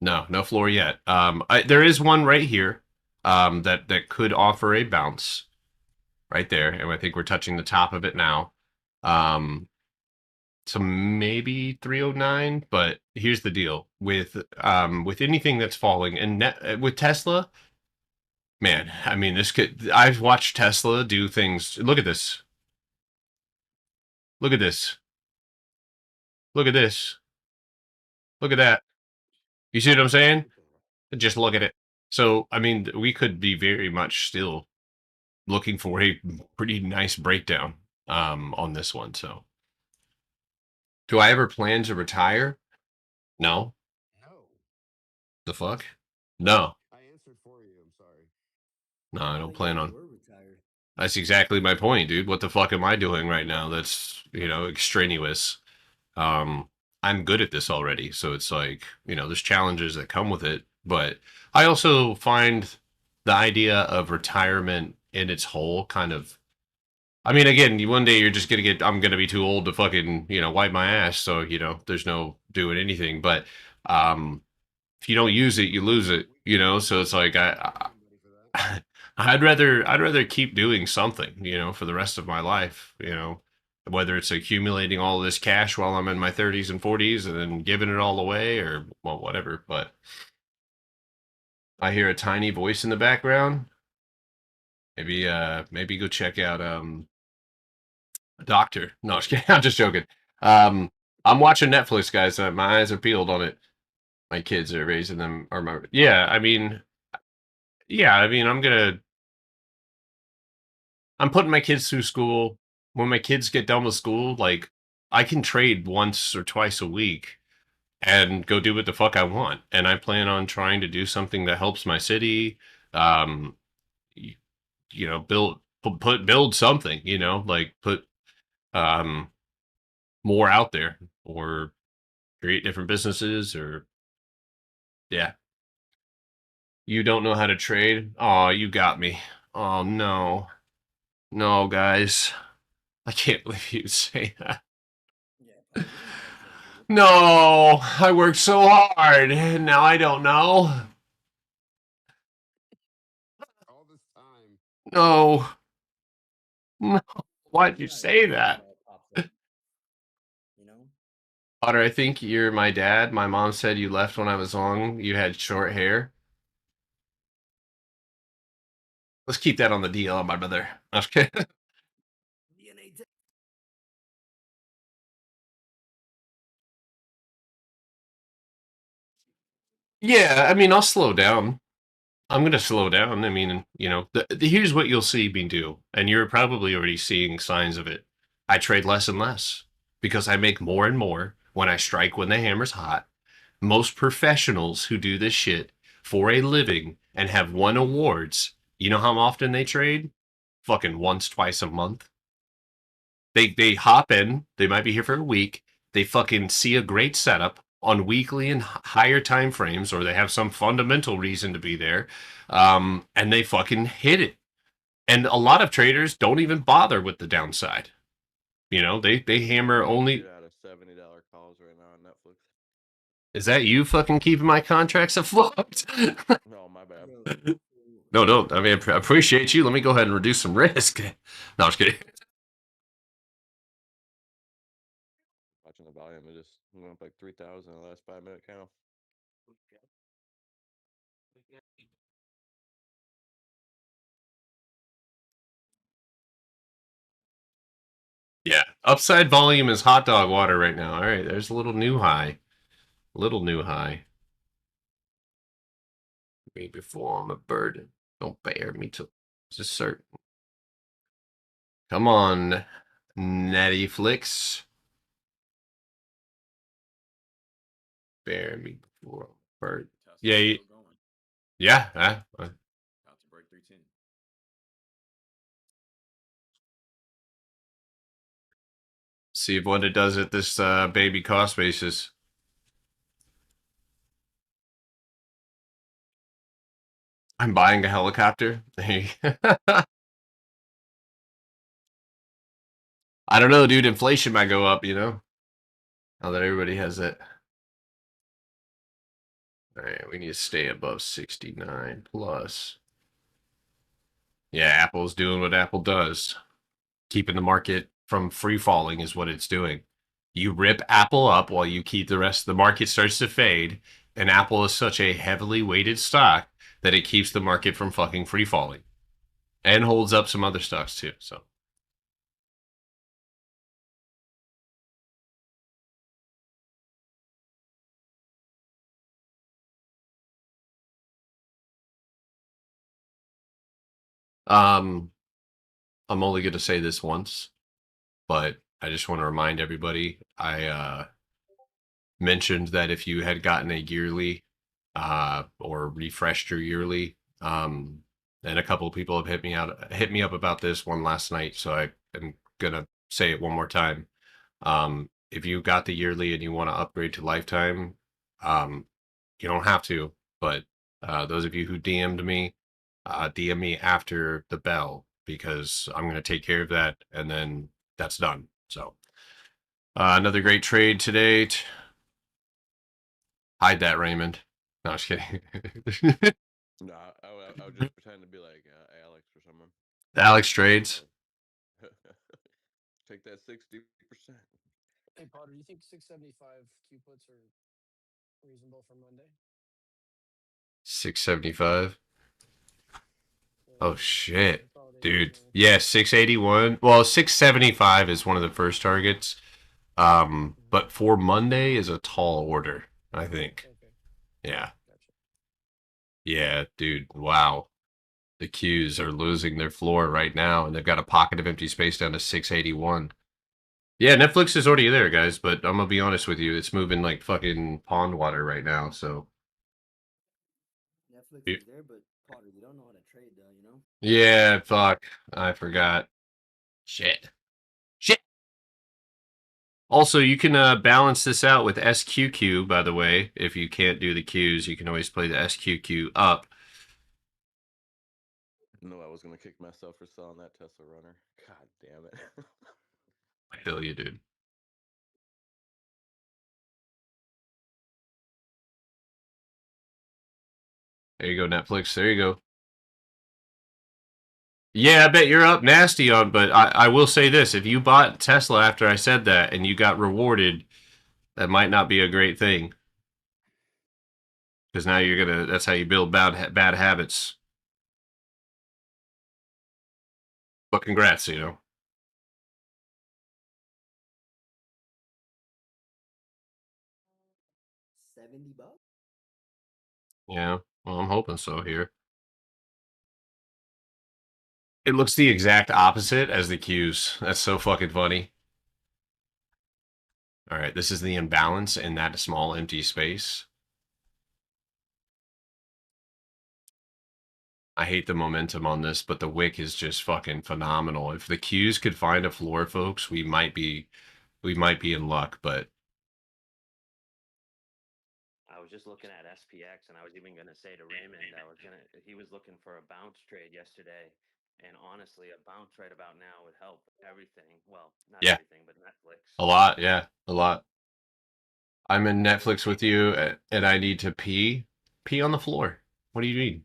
No floor yet. There is one right here that could offer a bounce right there, and I think we're touching the top of it now. So maybe 309, but here's the deal with anything that's falling and with Tesla, man, I mean, I've watched Tesla do things. Look at this. Look at this. Look at this. Look at that. You see what I'm saying? Just look at it. So, I mean, we could be very much still looking for a pretty nice breakdown on this one. So, do I ever plan to retire? No. No. The fuck? No. I answered for you. I'm sorry. No, I don't plan on. That's exactly my point, dude. What the fuck am I doing right now? That's, extraneous. I'm good at this already. So it's like, there's challenges that come with it. But I also find the idea of retirement in its whole kind of, I mean, again, one day you're just I'm going to be too old to fucking, wipe my ass. So, there's no doing anything. But if you don't use it, you lose it, so it's like, I'd rather keep doing something, for the rest of my life, whether it's accumulating all this cash while I'm in my 30s and 40s and then giving it all away or, well, whatever. But I hear a tiny voice in the background. Maybe go check out a doctor. No, I'm just joking. I'm watching Netflix, guys. My eyes are peeled on it. My kids are raising them. I'm putting my kids through school. When my kids get done with school, like, I can trade once or twice a week and go do what the fuck I want. And I plan on trying to do something that helps my city. Build something, like put more out there or create different businesses or, yeah. You don't know how to trade? Oh, you got me. Oh, no. No, guys. I can't believe you'd say that. No, I worked so hard, and now I don't know. All this time. No. No. Why'd you say that? Otter, I think you're my dad. My mom said you left when I was long. You had short hair. Let's keep that on the DL, my brother. Okay. Yeah, I mean, I'll slow down. I'm going to slow down. I mean, here's what you'll see me do, and you're probably already seeing signs of it. I trade less and less because I make more and more when I strike when the hammer's hot. Most professionals who do this shit for a living and have won awards, you know how often they trade? Fucking once, twice a month. They hop in, they might be here for a week, they fucking see a great setup on weekly and higher time frames, or they have some fundamental reason to be there, and they fucking hit it. And a lot of traders don't even bother with the downside. They hammer only. Out of $70 calls right now on Netflix. Is that you fucking keeping my contracts afloat? No, my bad. No, don't. I mean, I appreciate you. Let me go ahead and reduce some risk. No, I'm just kidding. Watching the volume, it just Went up like 3,000 in the last 5-minute count. Yeah. Upside volume is hot dog water right now. All right, there's a little new high. Little new high. Me before I'm a burden. Don't bear me to certain. Come on, Netflix. Bear me before I'm a burden. Yeah. Yeah. About to break 310. See what it does at this baby cost basis. I'm buying a helicopter. I don't know, dude. Inflation might go up, you know? Now that everybody has it. All right, we need to stay above 69 plus. Yeah, Apple's doing what Apple does. Keeping the market from free falling is what it's doing. You rip Apple up while you keep the rest of the market starts to fade, and Apple is such a heavily weighted stock that it keeps the market from fucking free falling. And holds up some other stocks too, so. I'm only going to say this once, but I just want to remind everybody, I mentioned that if you had gotten a yearly or refreshed your yearly, and a couple of people have hit me up about this one last night, so I am going to say it one more time. If you got the yearly and you want to upgrade to lifetime, you don't have to, but those of you who DM'd me, DM me after the bell, because I'm going to take care of that, and then that's done. So another great trade today. Hide that, Raymond. No, I'm just kidding. No, I would just pretend to be like Alex or someone. Alex trades. Take that 60%. Hey, Potter, do you think 675 Q puts are reasonable for Monday? 675. Oh shit, dude. Yeah, 681. Well, 675 is one of the first targets. But for Monday is a tall order, I think. Yeah. Yeah, dude. Wow. The Qs are losing their floor right now, and they've got a pocket of empty space down to 681. Yeah, Netflix is already there, guys, but I'm gonna be honest with you, it's moving like fucking pond water right now, so. Netflix is there, but Potter, you don't know how to trade, though, you know? Yeah, fuck. I forgot. Shit. Also, you can balance this out with SQQ, by the way. If you can't do the Qs, you can always play the SQQ up. No, I was going to kick myself for selling that Tesla runner. God damn it. I feel you, dude. There you go, Netflix. There you go. Yeah, I bet you're up nasty on, but I will say this. If you bought Tesla after I said that and you got rewarded, that might not be a great thing. Because now you're going to, that's how you build bad habits. But congrats, you know. $70? Yeah, well, I'm hoping so here. It looks the exact opposite as the Qs. That's so fucking funny. All right, this is the imbalance in that small empty space. I hate the momentum on this, but the wick is just fucking phenomenal. If the Qs could find a floor, folks, we might be in luck, but I was just looking at SPX, and I was even going to say to Raymond, he was looking for a bounce trade yesterday, and honestly, a bounce right about now would help everything. Well, not yeah, everything, but Netflix. A lot, yeah, a lot. I'm in Netflix with you, and I need to pee. Pee on the floor. What do you need?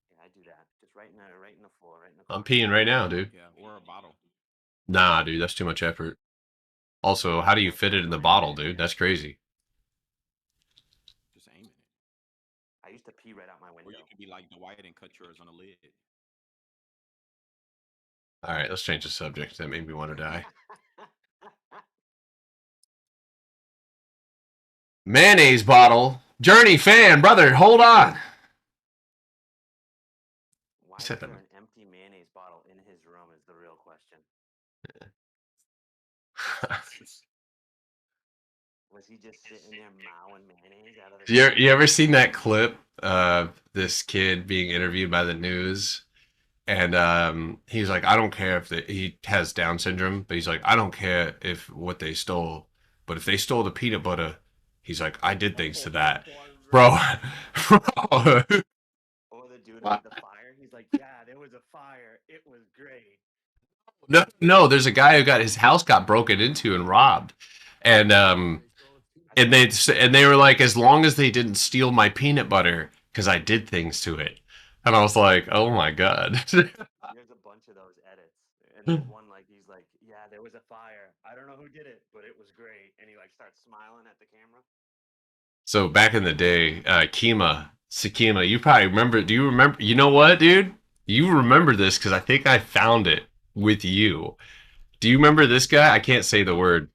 Yeah, I do that. Just right in the floor, right in the. I'm peeing right now, dude. Yeah, or a bottle. Nah, dude, that's too much effort. Also, how do you fit it in the bottle, dude? That's crazy. Just aiming it. I used to pee right out my Or window. you could be like Dwight and cut yours on the lid. All right, let's change the subject. That made me want to die. Mayonnaise bottle. Journey fan, brother, hold on. Why is Said there that. an empty mayonnaise bottle in his room is the real question. Was he just sitting there mowing mayonnaise out of the You ever seen that clip of this kid being interviewed by the news? And he's like, I don't care if he has Down syndrome, but he's like, I don't care if what they stole, but if they stole the peanut butter, he's like, I did things to that, bro. Bro. Or the dude with the fire, he's like, yeah, there was a fire. It was great. No, there's a guy who got his house got broken into and robbed, and they were like, as long as they didn't steal my peanut butter, because I did things to it, and I was like, oh my god. There's a bunch of those edits, and there's one like he's like, yeah, there was a fire. I don't know who did it, but it was great, and he like starts smiling at the camera. So back in the day, Sakima, you probably remember. Do you remember? You know what, dude? You remember this because I think I found it with you. Do you remember this guy? I can't say the word.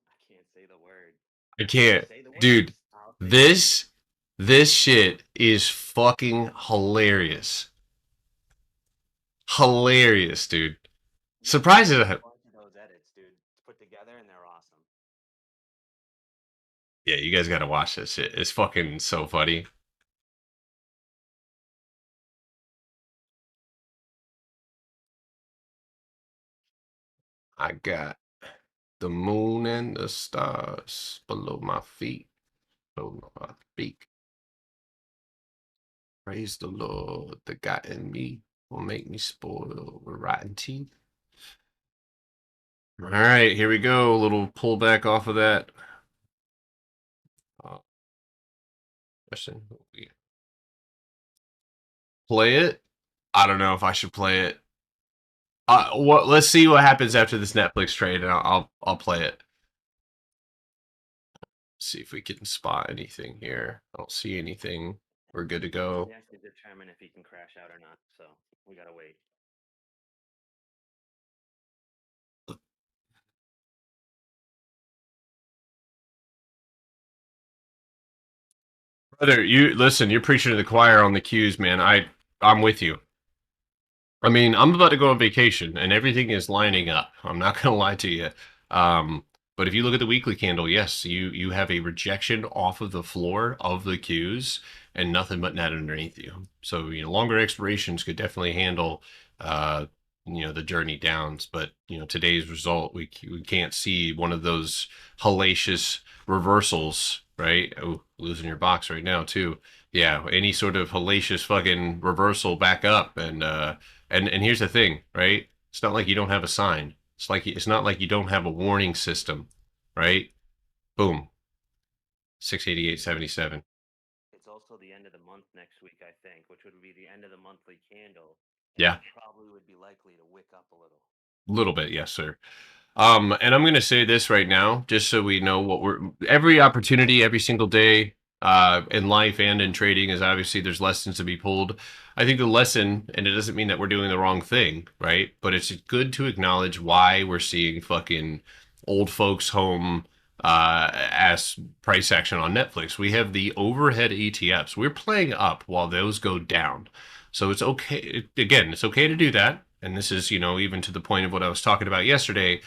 I can't say the word. I can't. Say the word. Dude, I'll say this shit is fucking hilarious. Hilarious, dude. Surprises. a bunch of those edits, dude, put together, and they're awesome. Yeah, you guys gotta watch this shit. It's fucking so funny. I got the moon and the stars below my feet. Below my feet. Praise the Lord, the God in me will make me spoil with rotten teeth. All right, here we go. A little pullback off of that. Question. Play it? I don't know if I should play it. Let's see what happens after this Netflix trade, and I'll play it. See if we can spot anything here. I don't see anything. We're good to go. He has to determine if he can crash out or not, so we gotta wait. Brother, you listen, you're preaching to the choir on the cues, man. I'm with you. I mean, I'm about to go on vacation and everything is lining up. I'm not gonna lie to you. But if you look at the weekly candle, yes, you have a rejection off of the floor of the cues and nothing but net underneath you. So, longer expirations could definitely handle the journey downs, but today's result, we can't see one of those hellacious reversals, right? Oh, losing your box right now too. Yeah, any sort of hellacious fucking reversal back up, and here's the thing, right? It's not like you don't have a sign. It's not like you don't have a warning system, right? Boom. 688.77. It's also the end of the month next week, I think, which would be the end of the monthly candle. Yeah. Probably would be likely to wick up a little. Little bit, yes, sir. And I'm going to say this right now, just so we know every opportunity, every single day, in life and in trading is obviously there's lessons to be pulled. I think the lesson, and it doesn't mean that we're doing the wrong thing, right? But it's good to acknowledge why we're seeing fucking old folks home as price action on Netflix. We have the overhead ETFs. We're playing up while those go down. So it's okay. Again, it's okay to do that. And this is, even to the point of what I was talking about yesterday.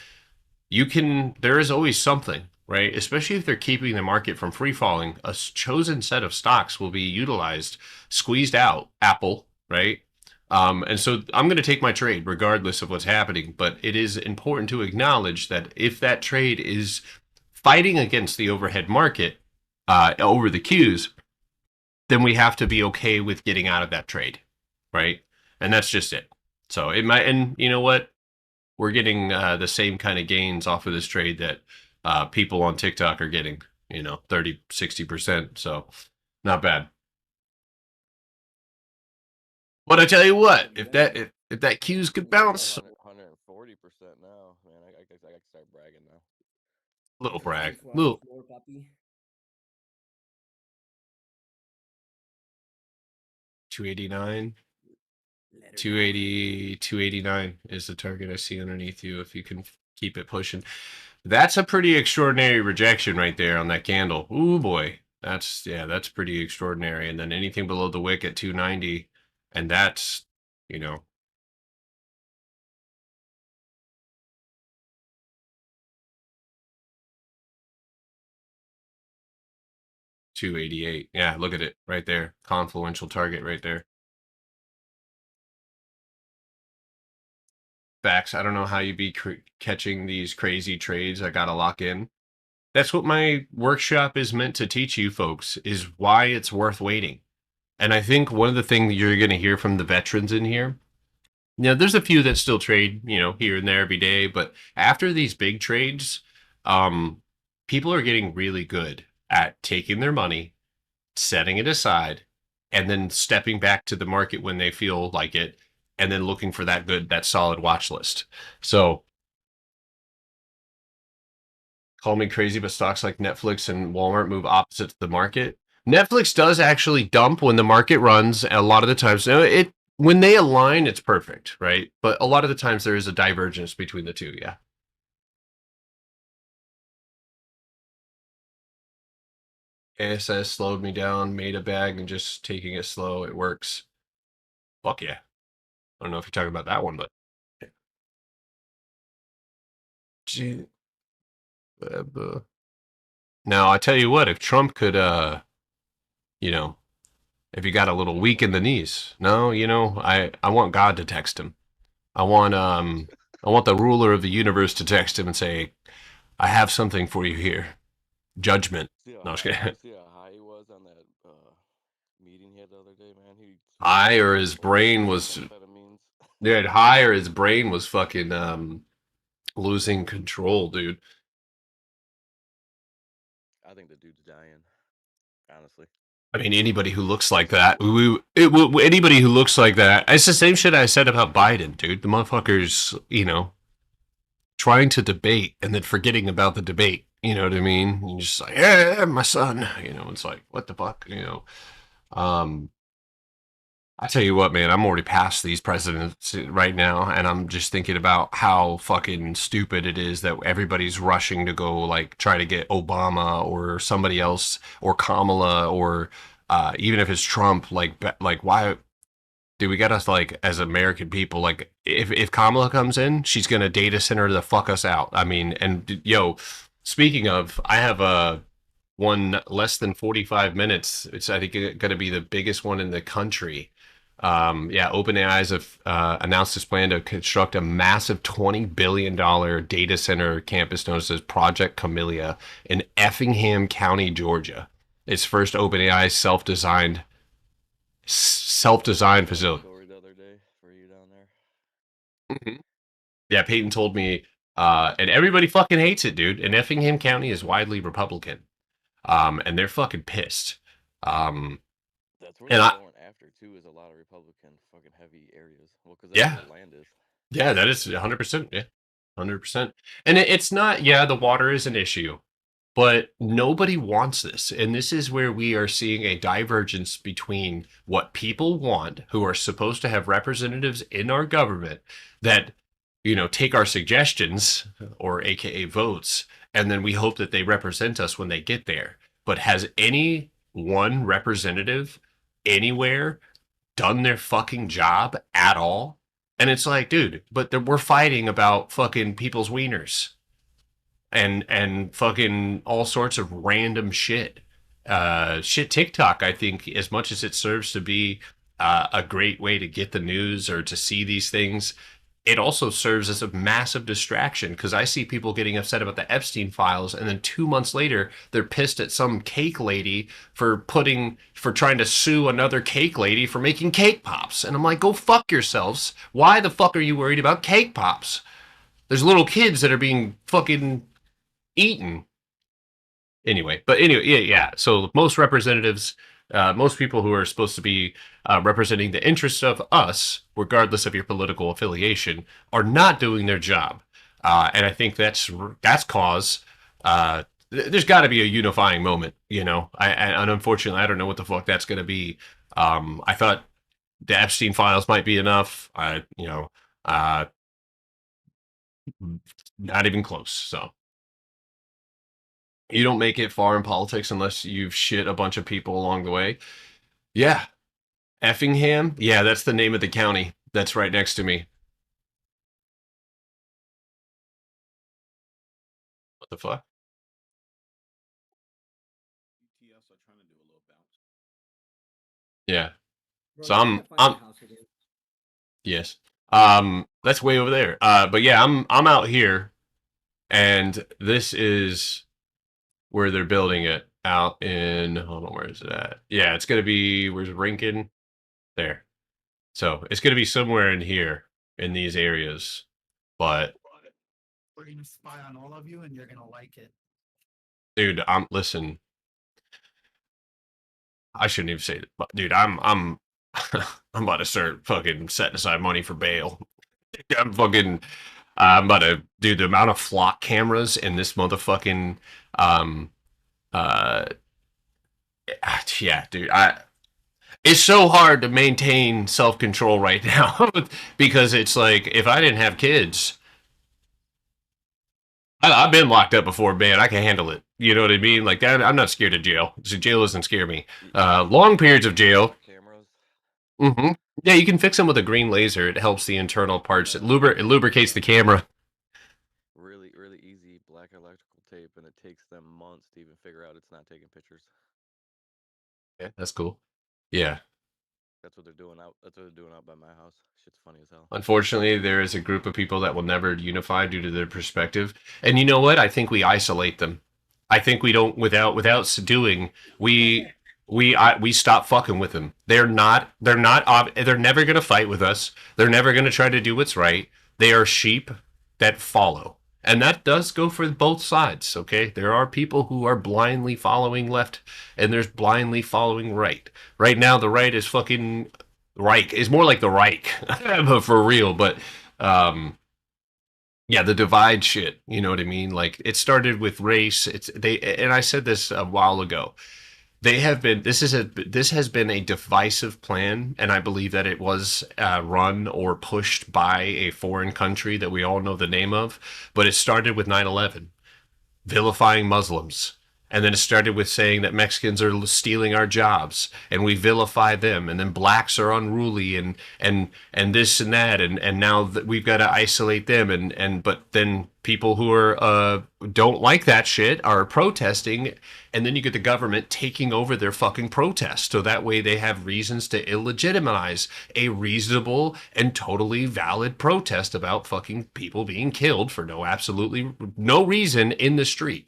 There is always something, right? Especially if they're keeping the market from free falling, a chosen set of stocks will be utilized, squeezed out, Apple, right? And so I'm going to take my trade regardless of what's happening, but it is important to acknowledge that if that trade is fighting against the overhead market over the cues, then we have to be okay with getting out of that trade, right? And that's just it. So it might, and you know what? We're getting the same kind of gains off of this trade that people on TikTok are getting, 30, 60%. So not bad. But I tell you what, if that cues could bounce, 140 30% now, man. I can start bragging now. Little brag. 24 hour Little. floor, papi. 289. Let her 280, 289 is the target I see underneath you if you can keep it pushing. That's a pretty extraordinary rejection right there on that candle. Ooh boy. That's pretty extraordinary. And then anything below the wick at 290, and that's, you know, $288. Yeah, look at it right there. Confluential target right there. Facts. I don't know how you be catching these crazy trades. I gotta lock in. That's what my workshop is meant to teach you folks, is why it's worth waiting. And I think one of the things you're going to hear from the veterans in here, there's a few that still trade, here and there every day, but after these big trades, people are getting really good at taking their money, setting it aside, and then stepping back to the market when they feel like it, and then looking for that solid watch list. So call me crazy, but stocks like Netflix and Walmart move opposite to the market. Netflix does actually dump when the market runs. A lot of the times, when they align, it's perfect, right? But a lot of the times there is a divergence between the two. Yeah. ASS slowed me down, made a bag, and just taking it slow. It works. Fuck yeah. I don't know if you're talking about that one, but. Now, I tell you what, if Trump could, if you got a little weak in the knees, I want God to text him. I want the ruler of the universe to text him and say, I have something for you here. Judgment. No, I'm just kidding. See how high he was on that meeting he had the other day, man? High or his brain was... Dude, high or his brain was fucking losing control, dude. I think the dude's dying, honestly. I mean, anybody who looks like that, anybody who looks like that, it's the same shit I said about Biden, dude. The motherfucker's, trying to debate and then forgetting about the debate. You know what I mean? You're just like, yeah, my son. It's like, what the fuck? I tell you what, man, I'm already past these presidents right now, and I'm just thinking about how fucking stupid it is that everybody's rushing to go, like, try to get Obama or somebody else or Kamala or even if it's Trump, like why do we gotta, like, as American people, like, if Kamala comes in, she's gonna data center the fuck us out. I mean, and yo, speaking of, I have one less than 45 minutes. It's, I think, going to be the biggest one in the country. OpenAI have announced its plan to construct a massive $20 billion data center campus known as Project Camellia in Effingham County, Georgia. Its first OpenAI self-designed facility. The other day for you down there. Mm-hmm. Yeah, Peyton told me, and everybody fucking hates it, dude. And Effingham County is widely Republican, and they're fucking pissed. That's where they're going after too. Is a lot of Republican fucking heavy areas. Well, because that's where the land is. Yeah, that is 100%. Yeah, 100%. And it's not. Yeah, the water is an issue, but nobody wants this. And this is where we are seeing a divergence between what people want, who are supposed to have representatives in our government that, take our suggestions, or AKA votes, and then we hope that they represent us when they get there. But has any one representative anywhere done their fucking job at all? And it's like, dude, but we're fighting about fucking people's wieners and fucking all sorts of random shit. TikTok, I think, as much as it serves to be a great way to get the news or to see these things, it also serves as a massive distraction, because I see people getting upset about the Epstein files, and then 2 months later, they're pissed at some cake lady for trying to sue another cake lady for making cake pops. And I'm like, go fuck yourselves. Why the fuck are you worried about cake pops? There's little kids that are being fucking eaten. Anyway, yeah. So most representatives most people who are supposed to be representing the interests of us, regardless of your political affiliation, are not doing their job. And I think that's cause. There's got to be a unifying moment, you know. And unfortunately, I don't know what the fuck that's going to be. I thought the Epstein files might be enough. Not even close. So you don't make it far in politics unless you've shit a bunch of people along the way. Yeah. Effingham? Yeah, that's the name of the county that's right next to me. What the fuck? ETS are trying to do a little bounce. Yeah. Bro, So you I'm can't find my house again. yes. That's way over there. But yeah, I'm out here, and this is where they're building it out in, hold on, where is it at? Yeah, it's gonna be, where's Rinkin? There. So it's gonna be somewhere in here in these areas. But We're gonna spy on all of you, and you're gonna like it. dude, listen. I shouldn't even say it, but dude, I'm I'm about to start fucking setting aside money for bail. I'm about to do the amount of flock cameras in this motherfucking yeah, dude. It's so hard to maintain self-control right now because it's like if I didn't have kids, I've been locked up before, man. I can handle it. You know what I mean? Like that, I'm not scared of jail. So jail doesn't scare me. Long periods of jail. Cameras. Mm-hmm. Yeah, you can fix them with a green laser. It helps the internal parts. It lubricates the camera. Really, really easy black electrical tape, and it takes them months to even figure out it's not taking pictures. Yeah, that's cool. Yeah. That's what they're doing out. That's what they're doing out by my house. Shit's funny as hell. Unfortunately, there is a group of people that will never unify due to their perspective. And you know what? I think we isolate them. I think we don't without subduing. We stop fucking with them. They're never going to fight with us. They're never going to try to do what's right. They are sheep that follow. And that does go for both sides, okay? There are people who are blindly following left, and there's blindly following right. Right now, the right is fucking Reich. It's more like the Reich, for real. But yeah, the divide shit. You know what I mean? Like it started with race. And I said this a while ago. They have been. This has been a divisive plan, and I believe that it was run or pushed by a foreign country that we all know the name of. But it started with 9/11, vilifying Muslims, and then it started with saying that Mexicans are stealing our jobs, and we vilify them, and then blacks are unruly, and this and that, and now that we've got to isolate them, but then people who are don't like that shit are protesting. And then you get the government taking over their fucking protest. So that way they have reasons to illegitimize a reasonable and totally valid protest about fucking people being killed for absolutely no reason in the street.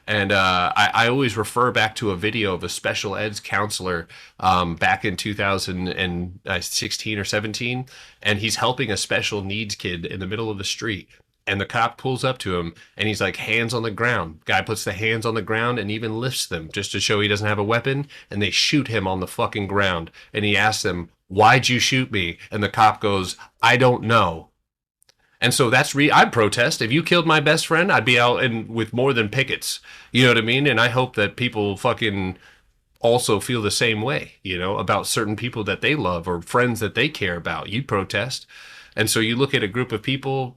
And I always refer back to a video of a special eds counselor back in 2016 or 17. And he's helping a special needs kid in the middle of the street. And the cop pulls up to him, and he's like, hands on the ground. Guy puts the hands on the ground and even lifts them just to show he doesn't have a weapon. And they shoot him on the fucking ground. And he asks them, why'd you shoot me? And the cop goes, I don't know. And so I'd protest. If you killed my best friend, I'd be out with more than pickets. You know what I mean? And I hope that people fucking also feel the same way, you know, about certain people that they love or friends that they care about. You'd protest. And so you look at a group of people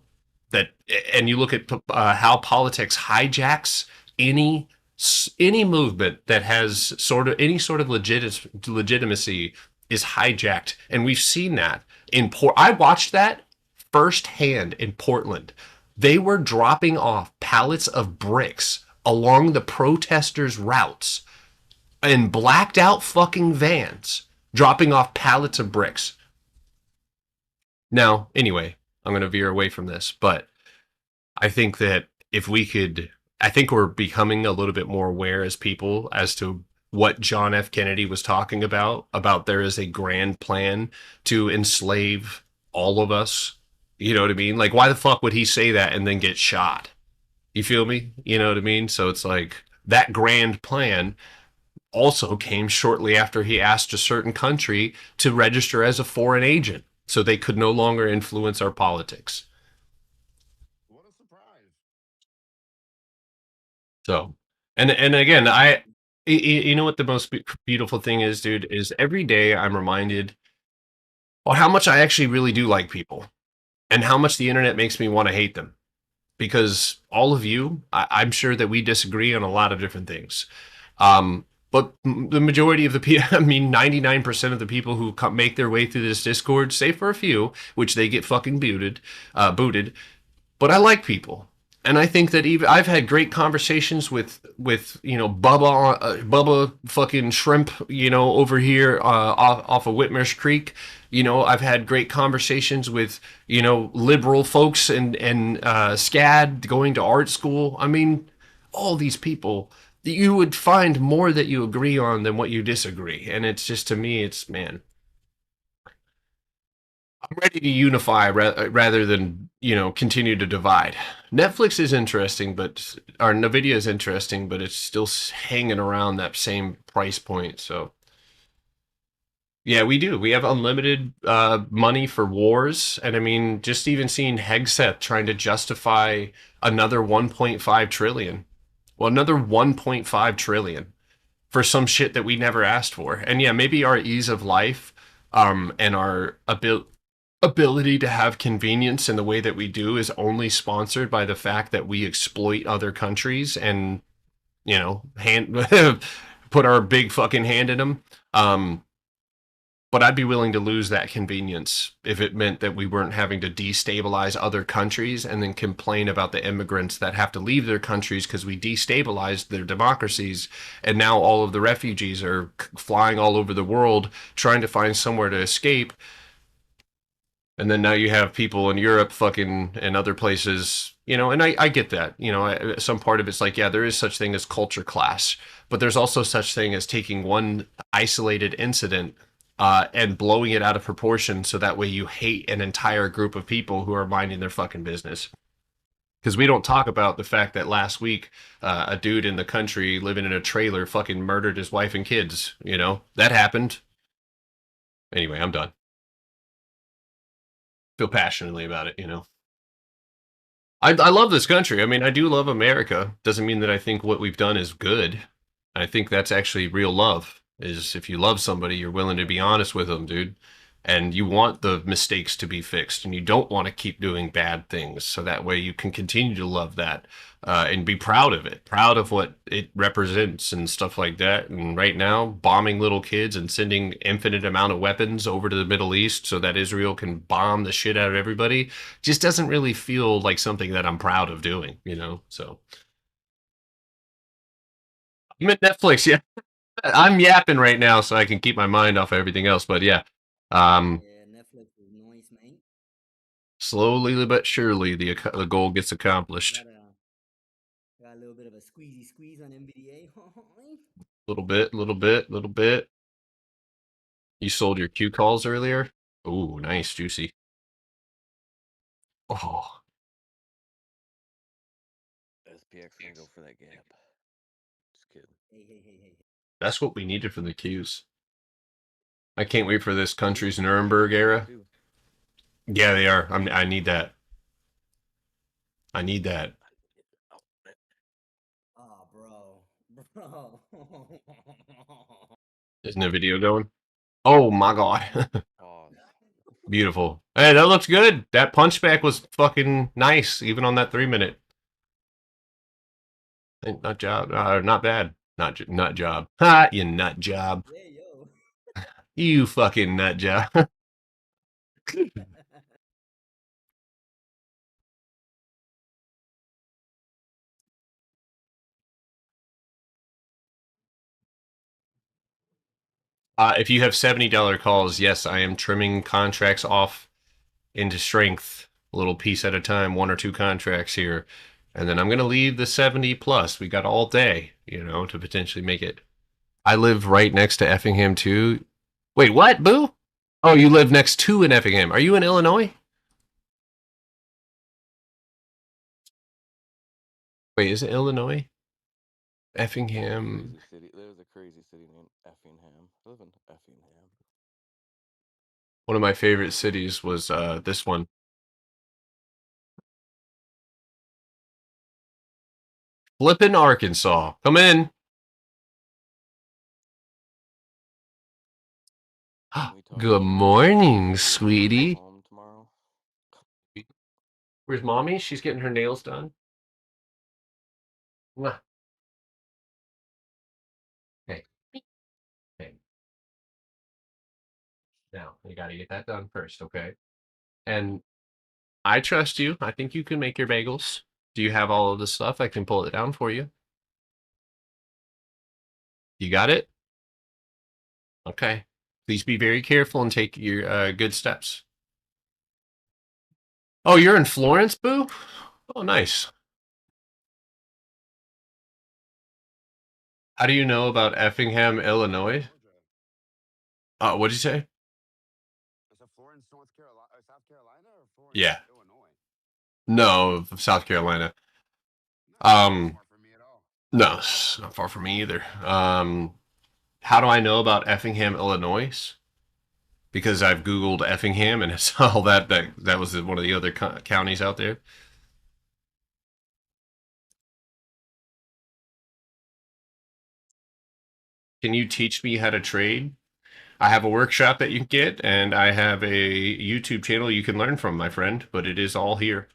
and you look at how politics hijacks any movement that has any sort of legitimacy is hijacked, and we've seen that in I watched that firsthand in Portland. They were dropping off pallets of bricks along the protesters' routes in blacked out fucking vans, dropping off pallets of bricks. Now, anyway, I'm going to veer away from this, but I think that I think we're becoming a little bit more aware as people as to what John F. Kennedy was talking about there is a grand plan to enslave all of us. You know what I mean? Like, why the fuck would he say that and then get shot? You feel me? You know what I mean? So it's like that grand plan also came shortly after he asked a certain country to register as a foreign agent so they could no longer influence our politics. What a surprise. So, and again, you know what the most beautiful thing is, dude, is every day I'm reminded how much I actually really do like people and how much the internet makes me want to hate them. Because all of you, I'm sure that we disagree on a lot of different things. But the majority of the people, I mean, 99% of the people who make their way through this Discord, save for a few, which they get fucking booted. But I like people. And I think that even I've had great conversations with you know Bubba fucking Shrimp, you know, over here off of Whitmer's Creek. You know, I've had great conversations with, you know, liberal folks and SCAD going to art school. I mean, all these people, you would find more that you agree on than what you disagree. And it's just, to me, it's, man, I'm ready to unify rather than, you know, continue to divide. Netflix is interesting, but our Nvidia is interesting, but it's still hanging around that same price point. So yeah, we do. We have unlimited money for wars, and I mean, just even seeing Hegseth trying to justify another 1.5 trillion, well, another 1.5 trillion for some shit that we never asked for. And yeah, maybe our ease of life and our ability to have convenience in the way that we do is only sponsored by the fact that we exploit other countries and, you know, put our big fucking hand in them. But I'd be willing to lose that convenience if it meant that we weren't having to destabilize other countries and then complain about the immigrants that have to leave their countries because we destabilized their democracies. And now all of the refugees are flying all over the world trying to find somewhere to escape. And then now you have people in Europe fucking and other places, you know, and I get that, you know, some part of it's like, yeah, there is such thing as culture clash, but there's also such thing as taking one isolated incident and blowing it out of proportion so that way you hate an entire group of people who are minding their fucking business. Because we don't talk about the fact that last week a dude in the country living in a trailer fucking murdered his wife and kids, you know, that happened. Anyway, I'm done. Feel passionately about it, you know. I love this country. I mean, I do love America. Doesn't mean that I think what we've done is good. I think that's actually real love. Is if you love somebody, you're willing to be honest with them, dude. And you want the mistakes to be fixed, and you don't want to keep doing bad things. So that way you can continue to love that and be proud of it, proud of what it represents and stuff like that. And right now, bombing little kids and sending infinite amount of weapons over to the Middle East so that Israel can bomb the shit out of everybody just doesn't really feel like something that I'm proud of doing, you know? So I'm at Netflix, yeah. I'm yapping right now so I can keep my mind off of everything else, but yeah. Netflix is nice, mate. Slowly but surely the goal gets accomplished. Got a little bit of a squeeze on NVDA. Little bit. You sold your Q calls earlier? Ooh, nice, juicy. Oh. SPX gonna go for that gap. Just kidding. Hey. That's what we needed from the Qs. I can't wait for this country's Nuremberg era. Yeah, they are. I need that. I need that. Oh, bro. Isn't a video going? Oh my god. Beautiful. Hey, that looks good. That punchback was fucking nice, even on that 3-minute. Not job. Not bad. Not job. Ha! You nut job. Hey, yo. You fucking nut job. If you have $70 calls, yes, I am trimming contracts off into strength, a little piece at a time, 1 or 2 contracts here. And then I'm going to leave the 70 plus. We got all day, you know, to potentially make it. I live right next to Effingham too. Wait, what, Boo? Oh, you live next to an Effingham. Are you in Illinois? Wait, is it Illinois? Effingham. Crazy city. There's a crazy city named Effingham. I live in Effingham. One of my favorite cities was this one. Flippin' Arkansas. Come in. Good morning, sweetie. Home tomorrow. Where's mommy? She's getting her nails done. Mwah. Hey. Hey. Now, you got to get that done first, okay? And I trust you. I think you can make your bagels. Do you have all of the stuff? I can pull it down for you. You got it? Okay. Please be very careful and take your good steps. Oh, you're in Florence, Boo? Oh, nice. How do you know about Effingham, Illinois? What'd you say? Is it Florence, North Carolina, South Carolina, or Florence, Yeah. Illinois? No, South Carolina. No, it's not far from me either. How do I know about Effingham, Illinois? Because I've Googled Effingham and it's all that was one of the other counties out there. Can you teach me how to trade? I have a workshop that you can get, and I have a YouTube channel you can learn from, my friend, but it is all here.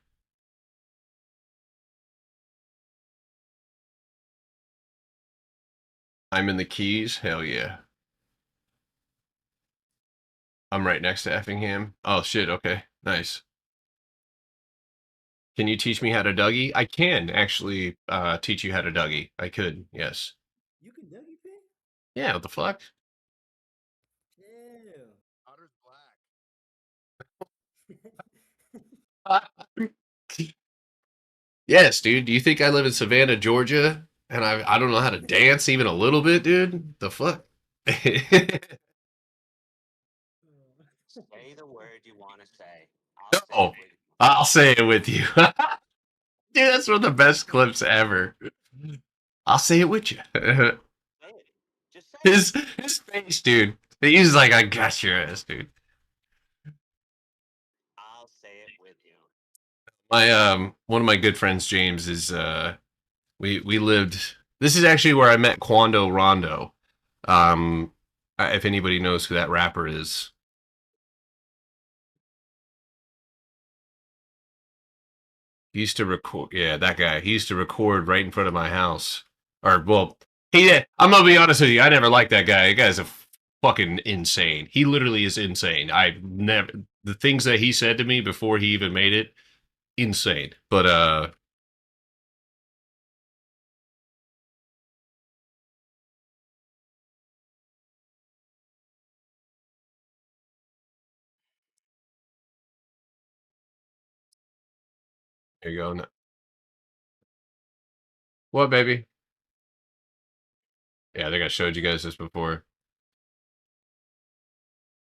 I'm in the Keys? Hell yeah. I'm right next to Effingham. Oh, shit, okay. Nice. Can you teach me how to Dougie? I can actually teach you how to Dougie. I could, yes. You can Dougie pay? Yeah, what the fuck? Ew. Otter's black. Yes, dude. Do you think I live in Savannah, Georgia, and I don't know how to dance even a little bit, dude? The fuck? Say the word you want to say. Oh, I'll say it with you. Dude, that's one of the best clips ever. I'll say it with you. his face, dude. He's like, I got your ass, dude. I'll say it with you. My one of my good friends, James, is we lived. This is actually where I met Quando Rondo. If anybody knows who that rapper is. He used to record, yeah, that guy. He used to record right in front of my house. Or, well, I'm gonna be honest with you. I never liked that guy. That guy's a fucking insane. He literally is insane. The things that he said to me before he even made it, insane. But, there you go. What, baby? Yeah, I think I showed you guys this before.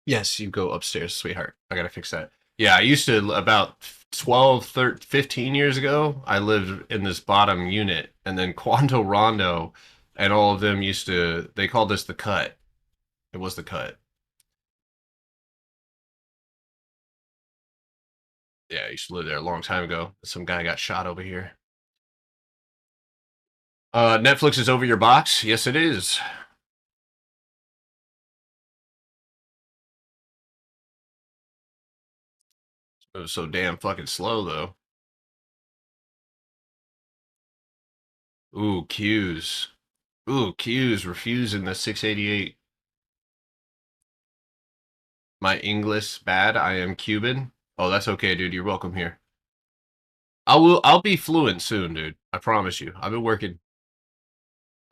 Yes, you go upstairs, sweetheart. I gotta fix that. Yeah, I used to, about 12, 13, 15 years ago, I lived in this bottom unit, and then Quanto Rondo and all of them they called this the cut. It was the cut. Yeah, I used to live there a long time ago. Some guy got shot over here. Netflix is over your box? Yes, it is. It was so damn fucking slow, though. Ooh, Q's. Ooh, Q's refusing the 688. My English bad. I am Cuban. Oh, that's okay, dude. You're welcome here. I'll be fluent soon, dude. I promise you. I've been working.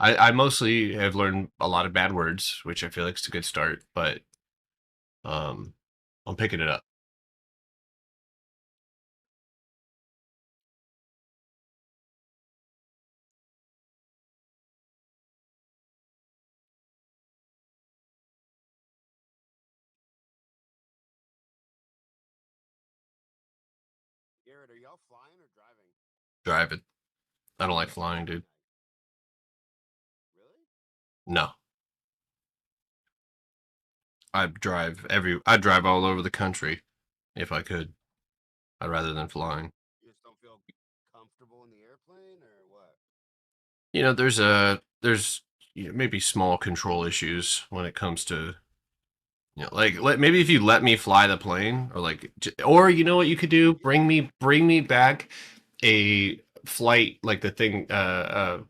I mostly have learned a lot of bad words, which I feel like is a good start, but I'm picking it up. Garrett, are y'all flying or driving? Driving. I don't like flying, dude. No. I'd drive all over the country if I could. Rather than flying. You just don't feel comfortable in the airplane, or what? You know, there's maybe small control issues when it comes to, you know, like maybe if you let me fly the plane, or like, or you know what you could do, bring me back a flight, like the thing,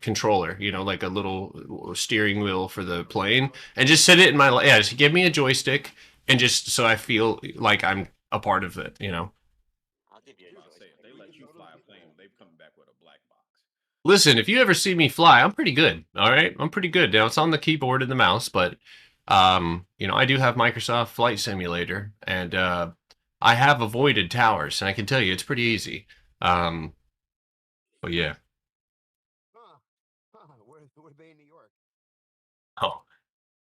controller, you know, like a little steering wheel for the plane, and just sit it in my just give me a joystick, and just so I feel like I'm a part of it, you know. I'll say if they let you fly a plane, they come back with a black box. Listen, if you ever see me fly, I'm pretty good. All right, I'm pretty good. Now it's on the keyboard and the mouse, but you know, I do have Microsoft Flight Simulator, and I have avoided towers, and I can tell you it's pretty easy. But yeah. Where they in New York? Oh,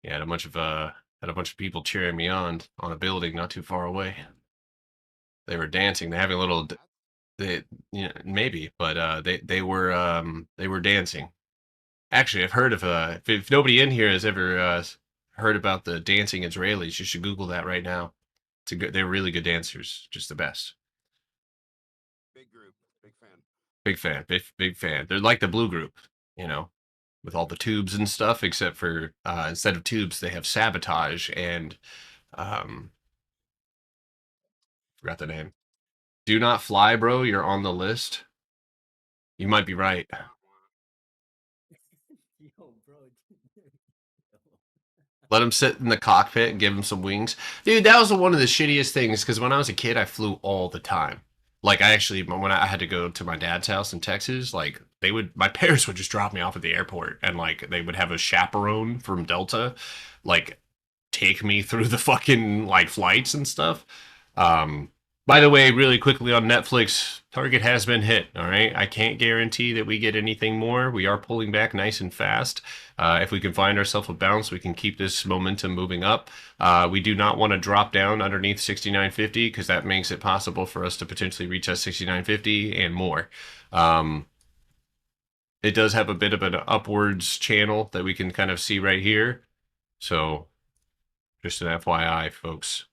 yeah, had a bunch of people cheering me on a building not too far away. They were dancing. They're having a little. They, you know, maybe, but they were dancing. Actually, I've heard of if nobody in here has ever heard about the dancing Israelis, you should Google that right now. They're really good dancers, just the best. Big group, big fan. Big fan, big fan. They're like the Blue Group, you know, with all the tubes and stuff, except for instead of tubes, they have sabotage and forgot the name. Do Not Fly, bro. You're on the list. You might be right. Yo, bro. Let him sit in the cockpit and give him some wings. Dude, that was one of the shittiest things, because when I was a kid, I flew all the time. Like, when I had to go to my dad's house in Texas, like, my parents would just drop me off at the airport, and, like, they would have a chaperone from Delta, like, take me through the fucking, like, flights and stuff. By the way, really quickly on Netflix, target has been hit, all right? I can't guarantee that we get anything more. We are pulling back nice and fast. If we can find ourselves a bounce, we can keep this momentum moving up. We do not want to drop down underneath 6950, because that makes it possible for us to potentially retest 6950 and more. It does have a bit of an upwards channel that we can kind of see right here. So just an FYI, folks.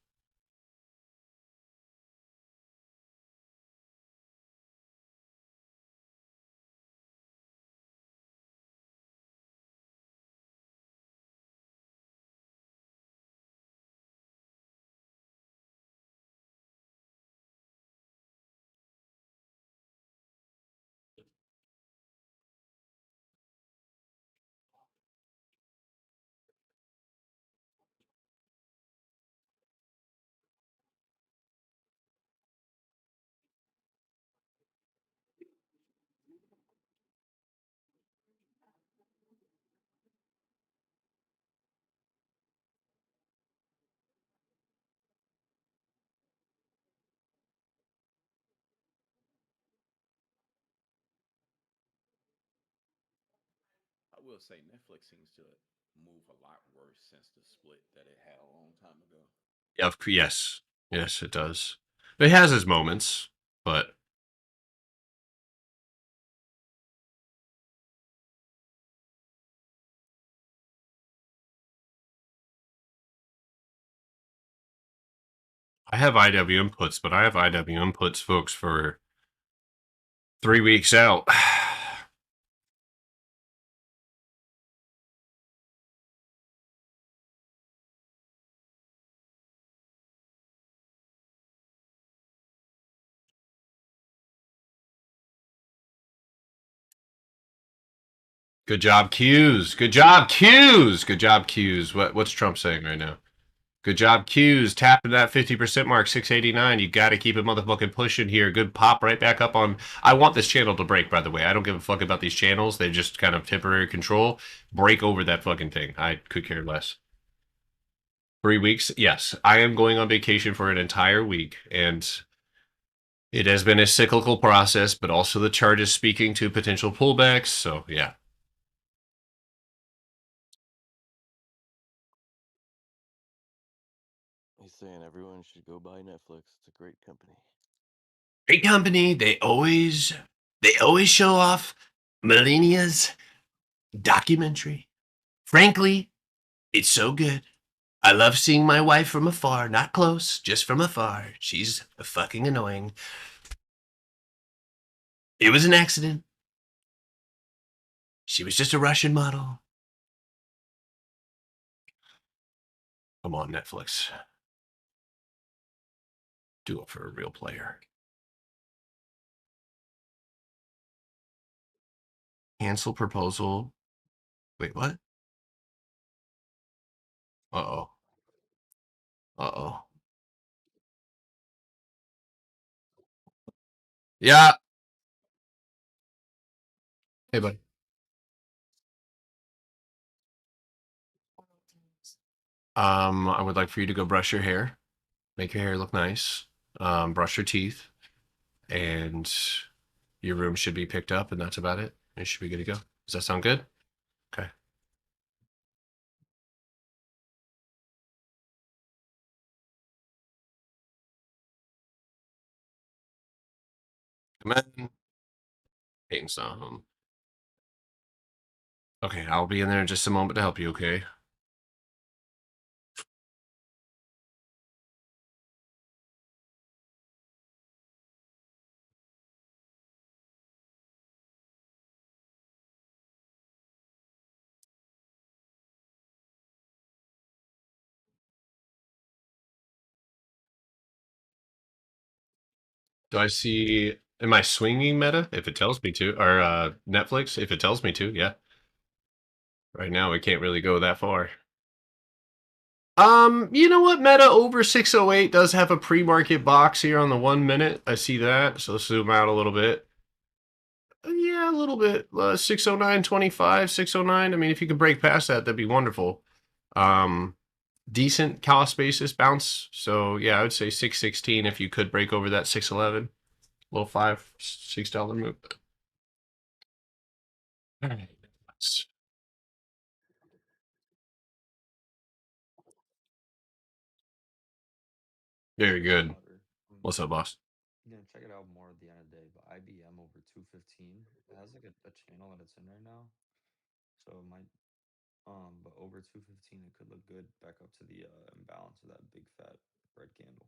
I will say Netflix seems to move a lot worse since the split that it had a long time ago. Yes. Yes, it does. It has its moments, but I have IW inputs, but I have IW inputs, folks, for 3 weeks out. Good job, Q's. Good job, Q's. Good job, Q's. What's Trump saying right now? Good job, Q's. Tapping that 50% mark, 689. You got to keep it motherfucking pushing here. Good pop right back up on. I want this channel to break, by the way. I don't give a fuck about these channels. They just kind of temporary control. Break over that fucking thing. I could care less. 3 weeks? Yes. I am going on vacation for an entire week, and it has been a cyclical process, but also the chart is speaking to potential pullbacks, so yeah. He's saying everyone should go buy Netflix. It's a great company. Great company. They always show off Melania's documentary. Frankly, it's so good. I love seeing my wife from afar, not close, just from afar. She's fucking annoying. It was an accident. She was just a Russian model. Come on, Netflix. Do it for a real player. Cancel proposal. Wait, what? Uh-oh. Uh-oh. Yeah. Hey, buddy. I would like for you to go brush your hair, make your hair look nice, brush your teeth, and your room should be picked up, and that's about it. You should be good to go. Does that sound good? Okay. Come in. Peyton's not home. Okay, I'll be in there in just a moment to help you, okay? Do I see, am I swinging meta? If it tells me to, or Netflix, if it tells me to, yeah. Right now, we can't really go that far. You know what? Meta over 608 does have a pre-market box here on the 1 minute. I see that. So let's zoom out a little bit. Yeah, a little bit. 609.25, 609. I mean, if you could break past that, that'd be wonderful. Decent cost basis bounce. So yeah, I would say 616 if you could break over that 611. Little $5-6 move. All right. Very good. What's up, boss? Yeah, check it out more at the end of the day. But IBM over 215. It has like a channel that it's in right now. So it might but over 215 it could look good back up to the imbalance of that big fat red candle.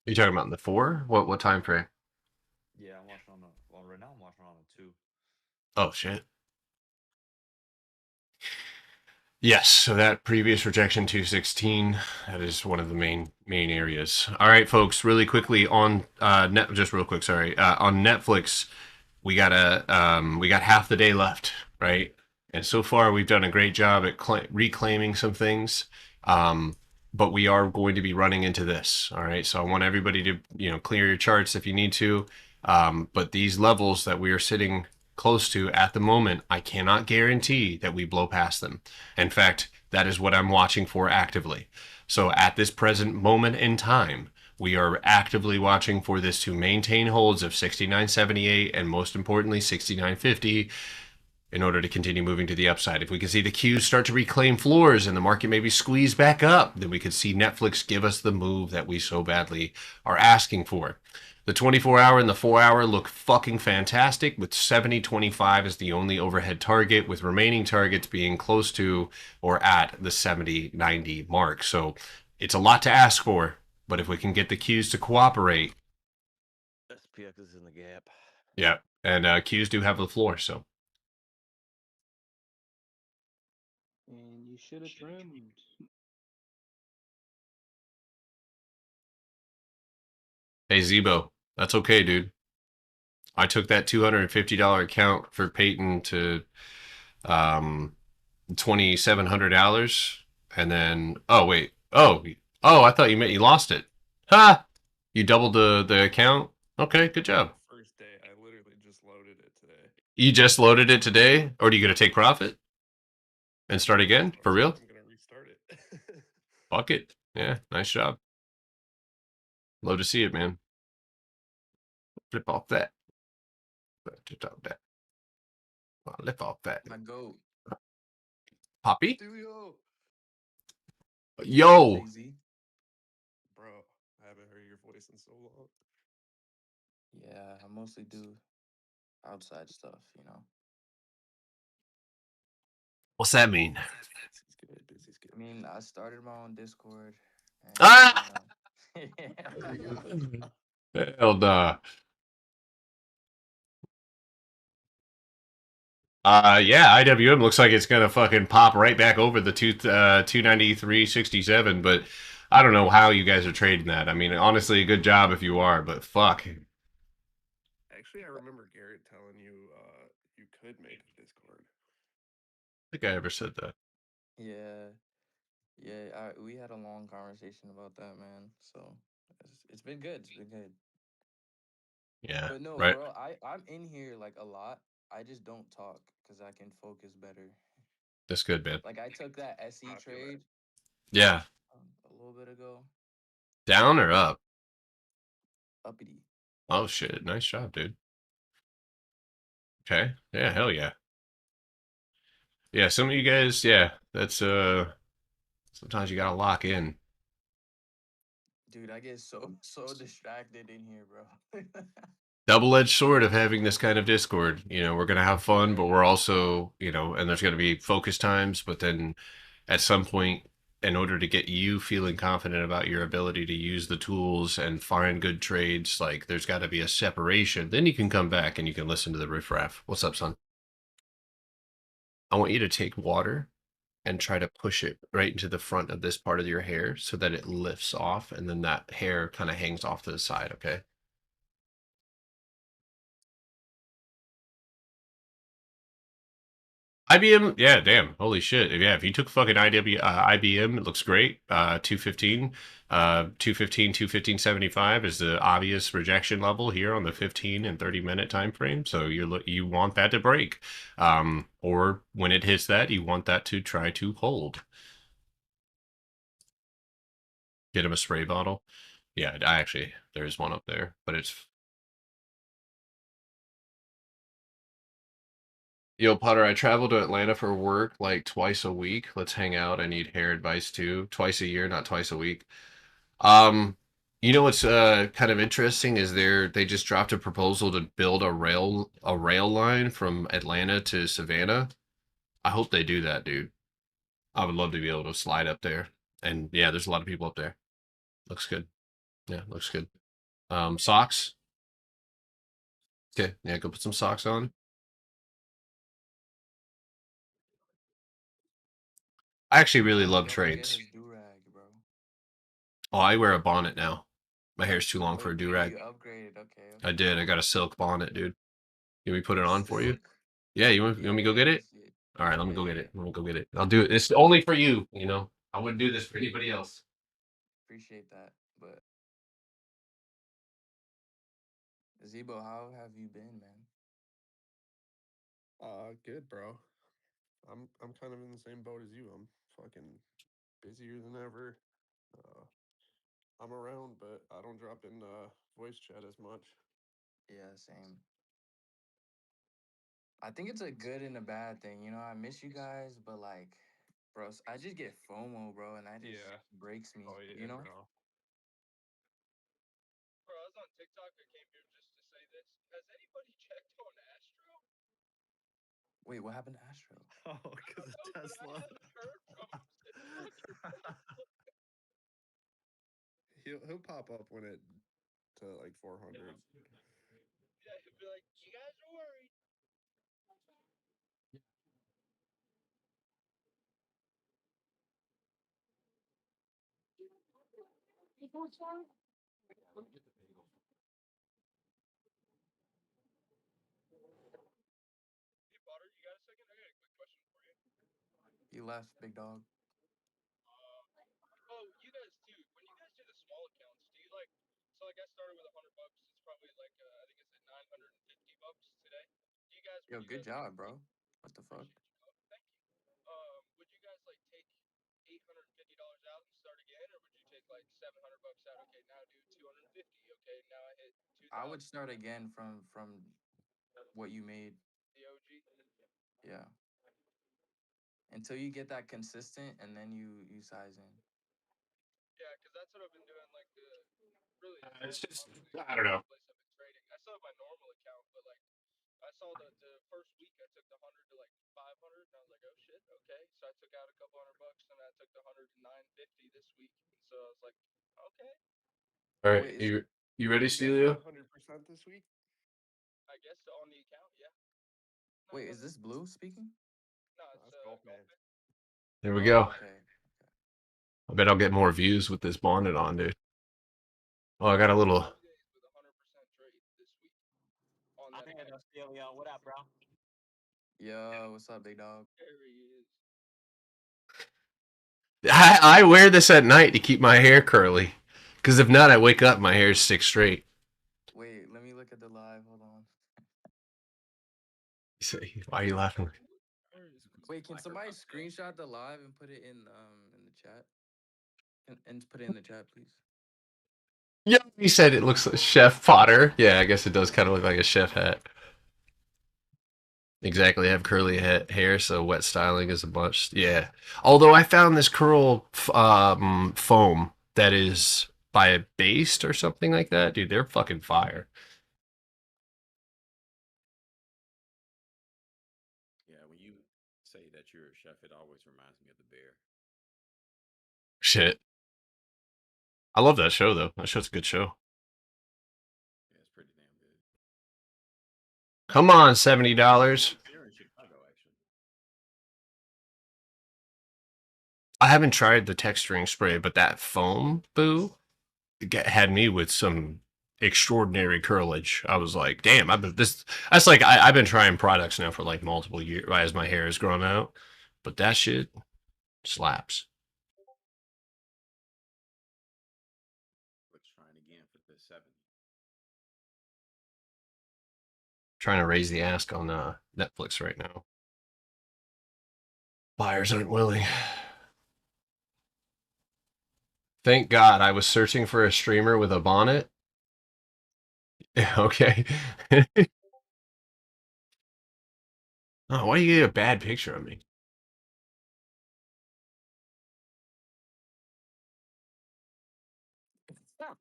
Are you talking about in the 4? What time frame? Yeah, I'm watching on a well right now I'm watching on a 2. Oh shit. Yes, so that previous rejection 216, that is one of the main areas. All right, folks, really quickly on just real quick, sorry. On Netflix, we got half the day left, right? And so far we've done a great job at reclaiming some things. But we are going to be running into this, all right? So I want everybody to, clear your charts if you need to. But these levels that we are sitting close to at the moment, I cannot guarantee that we blow past them. In fact, that is what I'm watching for actively. So at this present moment in time, we are actively watching for this to maintain holds of 69.78 and most importantly 69.50 in order to continue moving to the upside. If we can see the Qs start to reclaim floors and the market maybe squeeze back up, then we could see Netflix give us the move that we so badly are asking for. The 24-hour and the 4-hour look fucking fantastic, with 70.25 as the only overhead target, with remaining targets being close to or at the 70.90 mark. So it's a lot to ask for, but if we can get the Qs to cooperate. SPX is in the gap. Yeah, and Qs do have the floor, so. And you should have trimmed. Hey, Zebo, that's okay, dude. I took that $250 account for Peyton to $2,700, and then I thought you meant you lost it. Ha! You doubled the account. Okay, good job. First day, I literally just loaded it today. You just loaded it today, or are you gonna take profit and start again for real? I'm gonna restart it. Fuck it. Yeah, nice job. Love to see it, man. Flip off that. Flip off that. Flip off that. My goat. Poppy? Studio. Yo. Jay-Z. Bro, I haven't heard your voice in so long. Yeah, I mostly do outside stuff, What's that mean? I mean, I started my own Discord. And, Ah! you Hell nah. Yeah, IWM looks like it's gonna fucking pop right back over the 293.67, but I don't know how you guys are trading that. I mean, honestly, good job if you are, but fuck. Actually, I remember Garrett telling you you could make a Discord. I think I ever said that. Yeah, yeah. We had a long conversation about that, man. So it's been good. It's been good. Yeah, But no, right. bro, I'm in here like a lot. I just don't talk because I can focus better. That's good, man. Like I took that SE trade Yeah. a little bit ago. Down or up? Uppity. Oh shit! Nice job, dude. Okay. Yeah. Hell yeah. Yeah. Some of you guys. Yeah. That's Sometimes you gotta lock in. Dude, I get so distracted in here, bro. Double-edged sword of having this kind of Discord. You know, we're gonna have fun, but we're also, and there's gonna be focus times. But then, at some point, in order to get you feeling confident about your ability to use the tools and find good trades, like there's got to be a separation. Then you can come back and you can listen to the riffraff. What's up, son? I want you to take water and try to push it right into the front of this part of your hair so that it lifts off, and then that hair kind of hangs off to the side. Okay. IBM, yeah, damn, holy shit, yeah. If you took fucking IBM, it looks great. 215, 215.75 is the obvious rejection level here on the 15 and 30-minute time frame. So you want that to break, or when it hits that, you want that to try to hold. Get him a spray bottle. Yeah, there's one up there, but it's. Yo, Potter, I travel to Atlanta for work like twice a week. Let's hang out. I need hair advice too. Twice a year, not twice a week. Um, what's kind of interesting is they just dropped a proposal to build a rail line from Atlanta to Savannah. I hope they do that, dude. I would love to be able to slide up there. And yeah, there's a lot of people up there. Looks good. Yeah, looks good. Socks. Okay, yeah, go put some socks on. I actually really love trades. Oh, I wear a bonnet now. My hair's too long for a do-rag. You upgraded, okay. I did. I got a silk bonnet, dude. Can we put it on for you? Silk? Yeah, you want me to go get it? All right, let me go get it. Let me go get it. I'll do it. It's only for you, I wouldn't do this for anybody else. Appreciate that, but Zebo, how have you been, man? Good, bro. I'm kind of in the same boat as you. I'm fucking busier than ever. I'm around, but I don't drop in voice chat as much. Yeah, same. I think it's a good and a bad thing. I miss you guys, but like, bro, I just get FOMO, bro, and that just breaks me. Oh yeah, you know? bro. Bro, I was on TikTok. I came here just to say this. Has anybody checked on Astro? Wait, what happened to Astro? Oh, because of Tesla. He'll pop up when it to like 400. Yeah, he'll be like, "You guys are worried." Hey Potter, you got a second? I got a quick question for you. You left, big dog. Oh, you guys too. When you guys do the small accounts, do you like? So like I started with $100. It's probably like I think it's at $950 today. Do you guys? Yo, good job, bro. What the fuck? Thank you. Would you guys like take $850 out and start again, or would you take like $700 out? Okay, now do 250. Okay, now I hit 2,000. I would start again from what you made. The OG. Yeah. Until you get that consistent, and then you size in. Yeah, because that's what I've been doing. Like really, It's just I don't know. place I've been trading. I still have my normal account, but like I saw the first week I took the 100 to like 500, and I was like, oh shit, okay. So I took out a couple $100, and I took the 100 to 950 this week, and so I was like, okay. All right, Wait, is you ready, You got Stelio? 100% this week? I guess on the account, yeah. wait, is this Blue speaking? No, it's That's golf man. There we Oh, go. okay. I bet I'll get more views with this bonnet on, dude. Oh, I got a little. 2 days with a 100% trade this week on that account. What up, bro? Yo, what's up, big dog? There he is. I wear this at night to keep my hair curly, because if not, I wake up my hair's 6 straight. Wait, let me look at the live. Hold on. Why are you laughing? Wait, can somebody screenshot the live and put it in the chat? And put it in the chat, please. Yeah, he said it looks like Chef Potter. Yeah, I guess it does kind of look like a chef hat. Exactly, I have curly hair, so wet styling is a bunch. Yeah. Although I found this curl foam that is by Based or something like that. Dude, they're fucking fire. Yeah, when you say that you're a chef, it always reminds me of The Bear. Shit. I love that show, though. That show's a good show. Yeah, it's pretty damn good. Come on, $70. Here in Chicago, actually. I haven't tried the texturing spray, but that foam, boo, had me with some extraordinary curlage. I was like, damn, I've been trying products now for like multiple years as my hair has grown out, but that shit slaps. Let's try it again for the 70. Trying to raise the ask on Netflix right now. Buyers aren't willing. Thank God I was searching for a streamer with a bonnet. Okay. Oh, why do you get a bad picture of me? Stop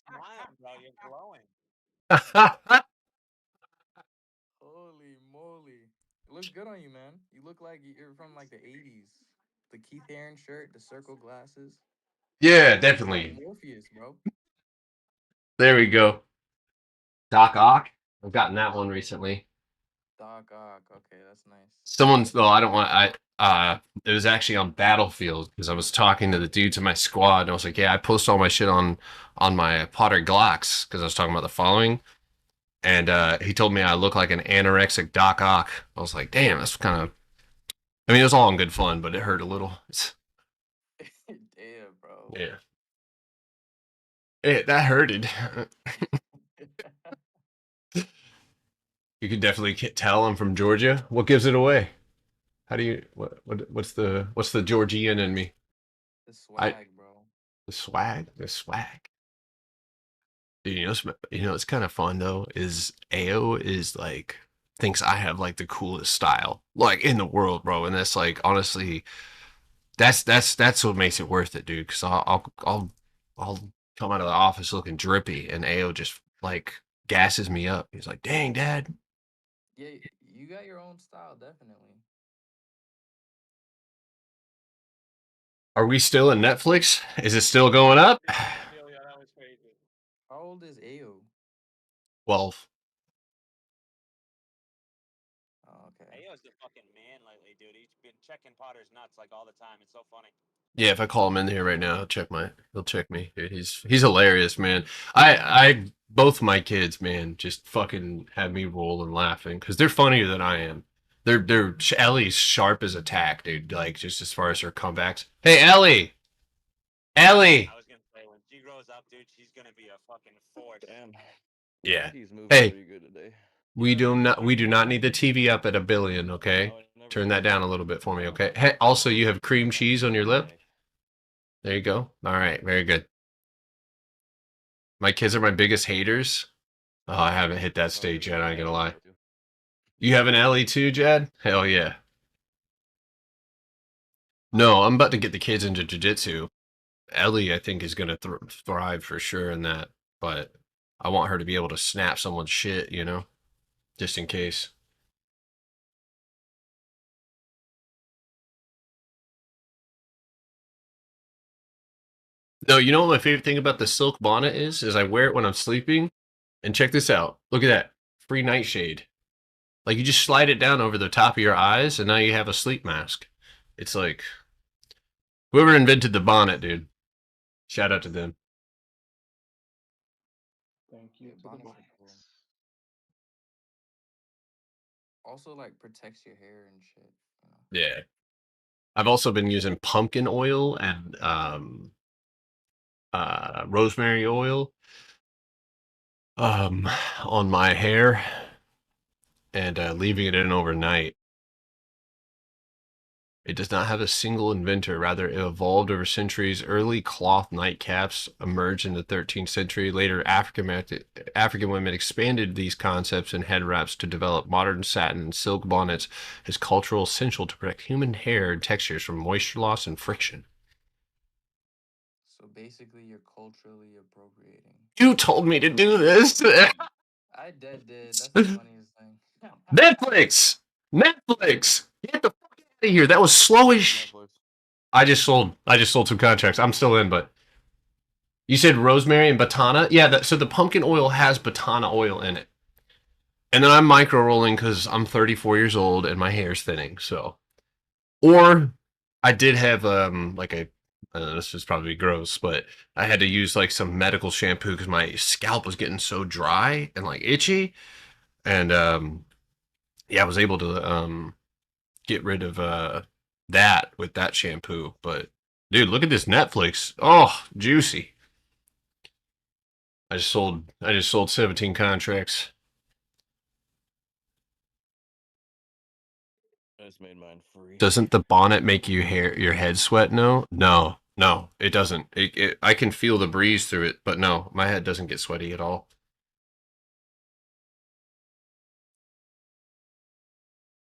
smiling, bro. You're glowing. Holy moly. It looks good on you, man. You look like you're from like the 80s. The Keith Haring shirt, the circle glasses. Yeah, definitely. Morpheus, bro. There we go. Doc Ock. I've gotten that one recently. Doc Ock. Okay, that's nice. Someone's though. I don't want. It was actually on Battlefield because I was talking to the dudes in my squad, and I was like, "Yeah, I post all my shit on my Potter Glocks because I was talking about the following." And he told me I look like an anorexic Doc Ock. I was like, "Damn, that's kind of." I mean, it was all in good fun, but it hurt a little. Damn, bro. Yeah. That hurted. You can definitely tell I'm from Georgia. What gives it away? How do you what's the Georgian in me? The swag, bro. The swag? The swag. Dude, you know it's kind of fun though, is AO is like thinks I have like the coolest style like in the world, bro. And that's like honestly that's what makes it worth it, dude, cuz I'll come out of the office looking drippy and AO just like gasses me up. He's like, "Dang, dad." Yeah, you got your own style, definitely. Are we still in Netflix? Is it still going up? That was crazy. How old is AO? 12. Oh, okay. Ayo's the fucking man lately, dude. He's been checking Potter's nuts like all the time. It's so funny. Yeah, if I call him in here right now, he'll check me. Dude, he's hilarious, man. I both my kids, man, just fucking have me rolling laughing because they're funnier than I am. Ellie's sharp as a tack, dude. Like just as far as her comebacks. Hey, Ellie. I was gonna say when she grows up, dude, she's gonna be a fucking force. Damn. Yeah. He's moving Hey, pretty good today. we do not need the TV up at 1 billion, okay? Turn that down a little bit for me, okay? Hey, also you have cream cheese on your lip. There you go. All right, very good. My kids are my biggest haters. Oh, I haven't hit that stage yet, I ain't gonna lie. You have an Ellie too, Jad? Hell yeah. No, I'm about to get the kids into jiu-jitsu. Ellie, I think, is gonna thrive for sure in that, but I want her to be able to snap someone's shit, you know? just in case. No, you know what my favorite thing about the silk bonnet is I wear it when I'm sleeping. And check this out. Look at that. Free nightshade. Like you just slide it down over the top of your eyes and now you have a sleep mask. It's like whoever invented the bonnet, dude. Shout out to them. Thank you. Yeah, To the bonnets book. are cool. Also, like protects your hair and shit. You know? Yeah. I've also been using pumpkin oil and rosemary oil on my hair and leaving it in overnight. It does not have a single inventor. Rather, it evolved over centuries. Early cloth nightcaps emerged in the 13th century. Later, African women expanded these concepts and head wraps to develop modern satin and silk bonnets as cultural essential to protect human hair and textures from moisture loss and friction. So basically, you're culturally appropriating. You told me to do this. I did. That's the funniest thing. Netflix! Get the fuck out of here. That was slow as I just sold some contracts. I'm still in, but you said rosemary and batana? Yeah, so the pumpkin oil has batana oil in it. And then I'm micro rolling because I'm 34 years old and my hair's thinning, so. Or I did have like a this is probably gross, but I had to use like some medical shampoo because my scalp was getting so dry and like itchy. And yeah, I was able to get rid of that with that shampoo. But dude, look at this Netflix. Oh, juicy. I just sold 17 contracts. I just made mine free. Doesn't the bonnet make your head sweat? No, it doesn't. I can feel the breeze through it, but no, my head doesn't get sweaty at all.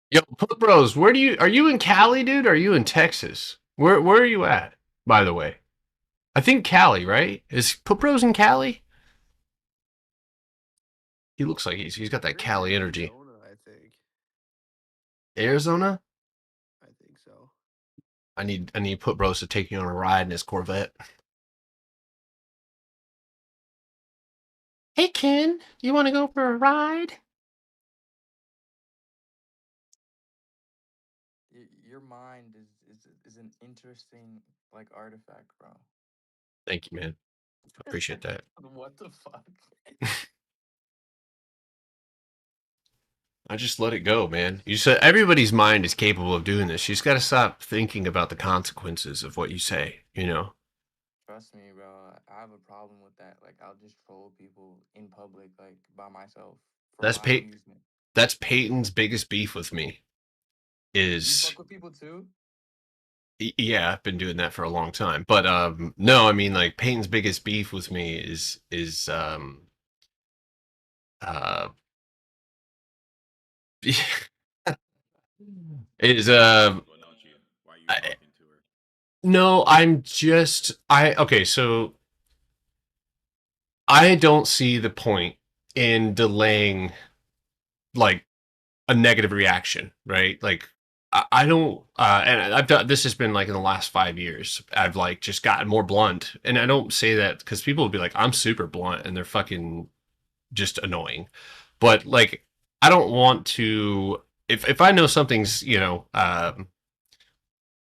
Yo, Put Bros, are you in Cali, dude? Or are you in Texas? Where are you at, by the way? I think Cali, right? Is Put Bros in Cali? He looks like he's got that Cali energy. Arizona, I think. Arizona? I think so. I need Put Bros to take you on a ride in his Corvette. Hey Ken, you want to go for a ride? Your mind is an interesting like artifact, bro. Thank you, man. I appreciate that. What the fuck? I just let it go, man. You said everybody's mind is capable of doing this. You just got to stop thinking about the consequences of what you say, you know? Trust me, bro. I have a problem with that. Like, I'll just troll people in public, like by myself. For That's my amusement. That's Peyton's biggest beef with me. You fuck with people too? Yeah, I've been doing that for a long time. But no, I mean like Peyton's biggest beef with me is no, okay, so I don't see the point in delaying like a negative reaction, right? Like I don't and I've done this has been like in the last 5 years. I've like just gotten more blunt. And I don't say that because people will be like, I'm super blunt and they're fucking just annoying. But like I don't want to if I know something's, you know,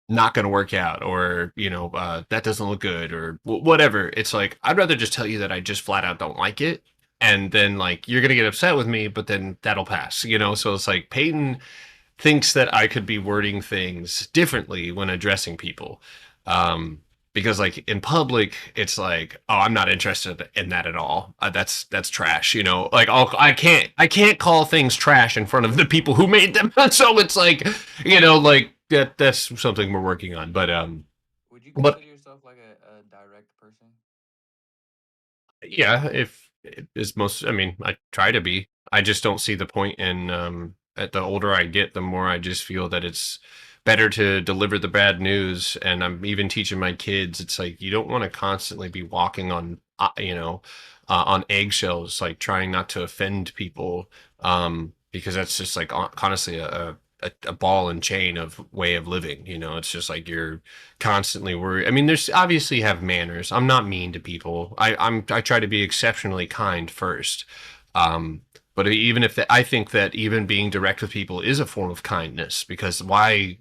not going to work out or, you know, that doesn't look good or whatever. It's like, I'd rather just tell you that I just flat out don't like it. And then like, you're going to get upset with me, but then that'll pass, you know? So it's like Peyton thinks that I could be wording things differently when addressing people. Because like in public, it's like, oh, I'm not interested in that at all. That's trash, you know. Like I can't call things trash in front of the people who made them. So it's like, you know, like that's something we're working on. But would you consider yourself like a direct person? Yeah, if it is most. I mean, I try to be. I just don't see the point in. At the older I get, the more I just feel that it's better to deliver the bad news. And I'm even teaching my kids. It's like you don't want to constantly be walking on, on eggshells, like trying not to offend people. because that's just like honestly a ball and chain of way of living. You know, it's just like you're constantly worried. I mean, there's obviously have manners. I'm not mean to people. I try to be exceptionally kind first. But even if I think that even being direct with people is a form of kindness, because why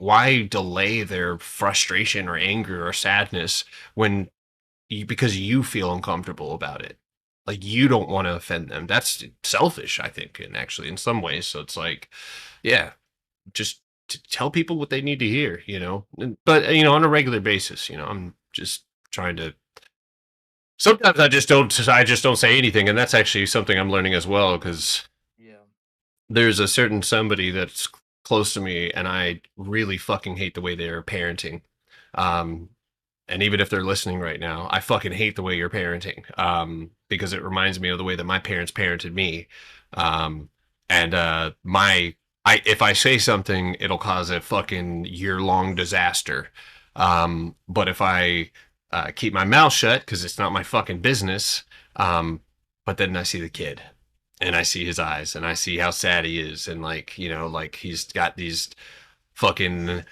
delay their frustration or anger or sadness when because you feel uncomfortable about it? Like you don't want to offend them. That's selfish, I think, and actually in some ways. So it's like, yeah, just to tell people what they need to hear, you know. But you know, on a regular basis, you know, I'm just trying to. Sometimes I just don't say anything, and that's actually something I'm learning as well because there's a certain somebody that's close to me, and I really fucking hate the way they're parenting. And even if they're listening right now, I fucking hate the way you're parenting because it reminds me of the way that my parents parented me. If I say something, it'll cause a fucking year-long disaster. But if I keep my mouth shut because it's not my fucking business, but then I see the kid and I see his eyes and I see how sad he is and like, you know, like he's got these fucking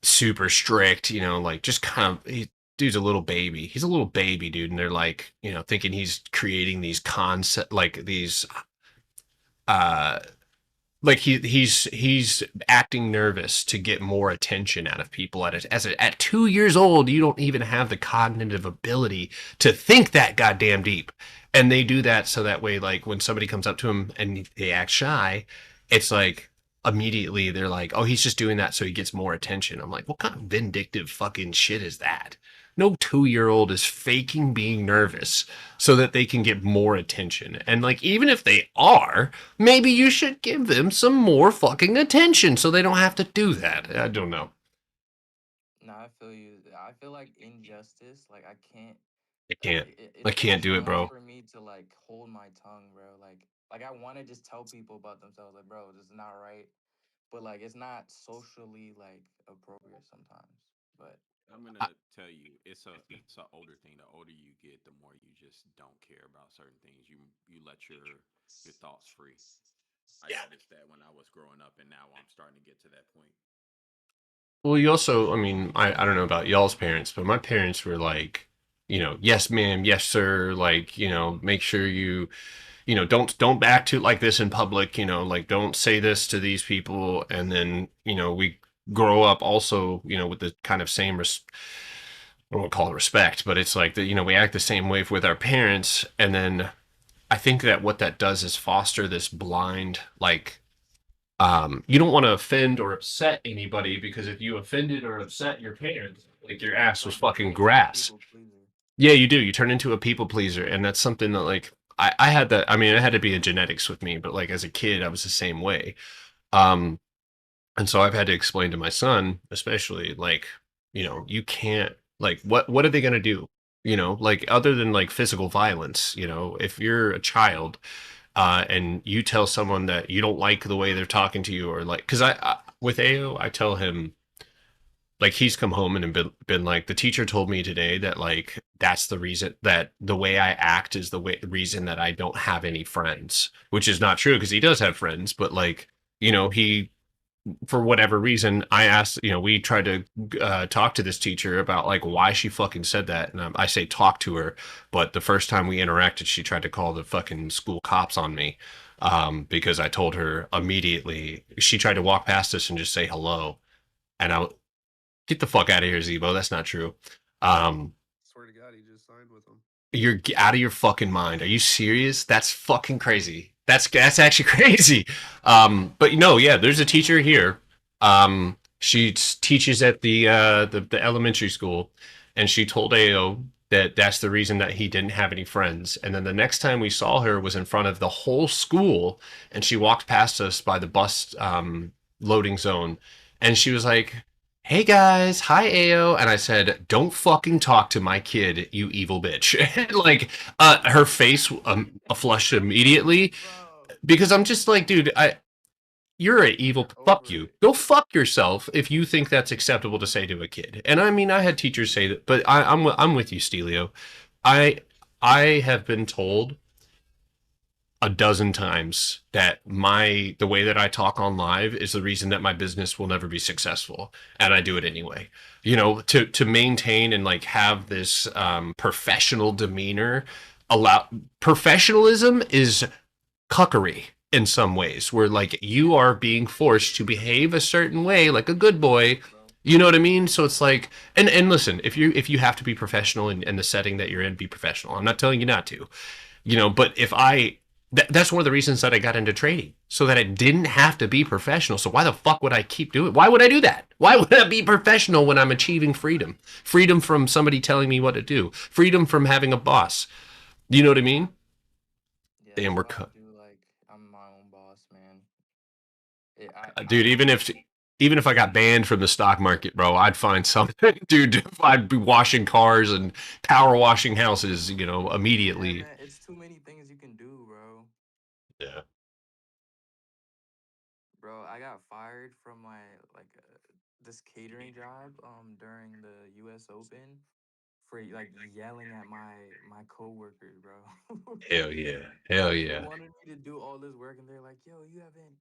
super strict, you know, like just kind of dude's a little baby. He's a little baby, dude, and they're like, you know, thinking he's creating these concept like these like he's acting nervous to get more attention out of people at 2 years old. You don't even have the cognitive ability to think that goddamn deep, and they do that so that way, like when somebody comes up to him and they act shy, it's like immediately they're like, oh, he's just doing that so he gets more attention. I'm like, what kind of vindictive fucking shit is that? No 2-year-old is faking being nervous so that they can get more attention. And like, even if they are, maybe you should give them some more fucking attention so they don't have to do that. I don't know. No, I feel you. I feel like injustice, like I can't I can't do it, bro. for me to like hold my tongue, bro. Like I want to just tell people about themselves, like, bro, this is not right. But like it's not socially like appropriate sometimes. But I'm gonna tell you, it's a older thing. The older you get, the more you just don't care about certain things. You let your thoughts free. I noticed that when I was growing up, and now I'm starting to get to that point. Well, you also, I mean, I don't know about y'all's parents, but my parents were like, you know, yes, ma'am, yes, sir. Like, you know, make sure you know, don't act to like this in public, you know, like don't say this to these people. And then, you know, we grow up also, you know, with the kind of same, I don't want to call it respect, but it's like that, you know, we act the same way with our parents. And then I think that what that does is foster this blind, like, you don't want to offend or upset anybody because if you offended or upset your parents, like your ass was fucking grass. Yeah, you do. You turn into a people pleaser. And that's something that like, I had that. I mean, it had to be a genetics with me, but like as a kid, I was the same way. And so I've had to explain to my son, especially like, you know, you can't like, what are they going to do? You know, like other than like physical violence, you know, if you're a child, and you tell someone that you don't like the way they're talking to you or like, cause with Ao, I tell him, like he's come home and been like, the teacher told me today that like that's the reason that the way I act is the reason that I don't have any friends, which is not true because he does have friends, but like, you know, he for whatever reason I asked, you know, we tried to talk to this teacher about like why she fucking said that, and I say talk to her, but the first time we interacted she tried to call the fucking school cops on me because I told her immediately. She tried to walk past us and just say hello, and I get the fuck out of here, Zebo. That's not true. Swear to God, he just signed with them. You're out of your fucking mind. Are you serious? That's fucking crazy. That's actually crazy. But no, yeah, there's a teacher here. She teaches at the elementary school, and she told Ao that that's the reason that he didn't have any friends. And then the next time we saw her was in front of the whole school, and she walked past us by the bus loading zone, and she was like, hey guys, hi Ao. And I said, don't fucking talk to my kid, you evil bitch. Like her face flushed immediately because I'm just like, dude, you're an evil, fuck you. Go fuck yourself if you think that's acceptable to say to a kid. And I mean, I had teachers say that, but I'm with you, Stelio. I have been told a dozen times that the way that I talk on live is the reason that my business will never be successful, and I do it anyway. You know, to maintain and like have this professional demeanor. Professionalism is cuckery in some ways, where like you are being forced to behave a certain way like a good boy. You know what I mean? So it's like, and listen, if you have to be professional in the setting that you're in, be professional. I'm not telling you not to, you know, but if that's one of the reasons that I got into trading, so that I didn't have to be professional. So why the fuck would I keep doing it? Why would I do that? Why would I be professional when I'm achieving freedom? Freedom from somebody telling me what to do. Freedom from having a boss. You know what I mean? Yeah, Damn, we're that's why cut. I do like I'm my own boss, man. Dude, even if I got banned from the stock market, bro, I'd find something. Dude, I'd be washing cars and power washing houses, you know, Yeah, immediately. man, it's too many things you can do, bro. Yeah. Bro, I got fired from my this catering job during the U.S. Open for like yelling at my coworkers, bro. Hell yeah. Hell They yeah. wanted me to do all this work, and they're like, "Yo, you haven't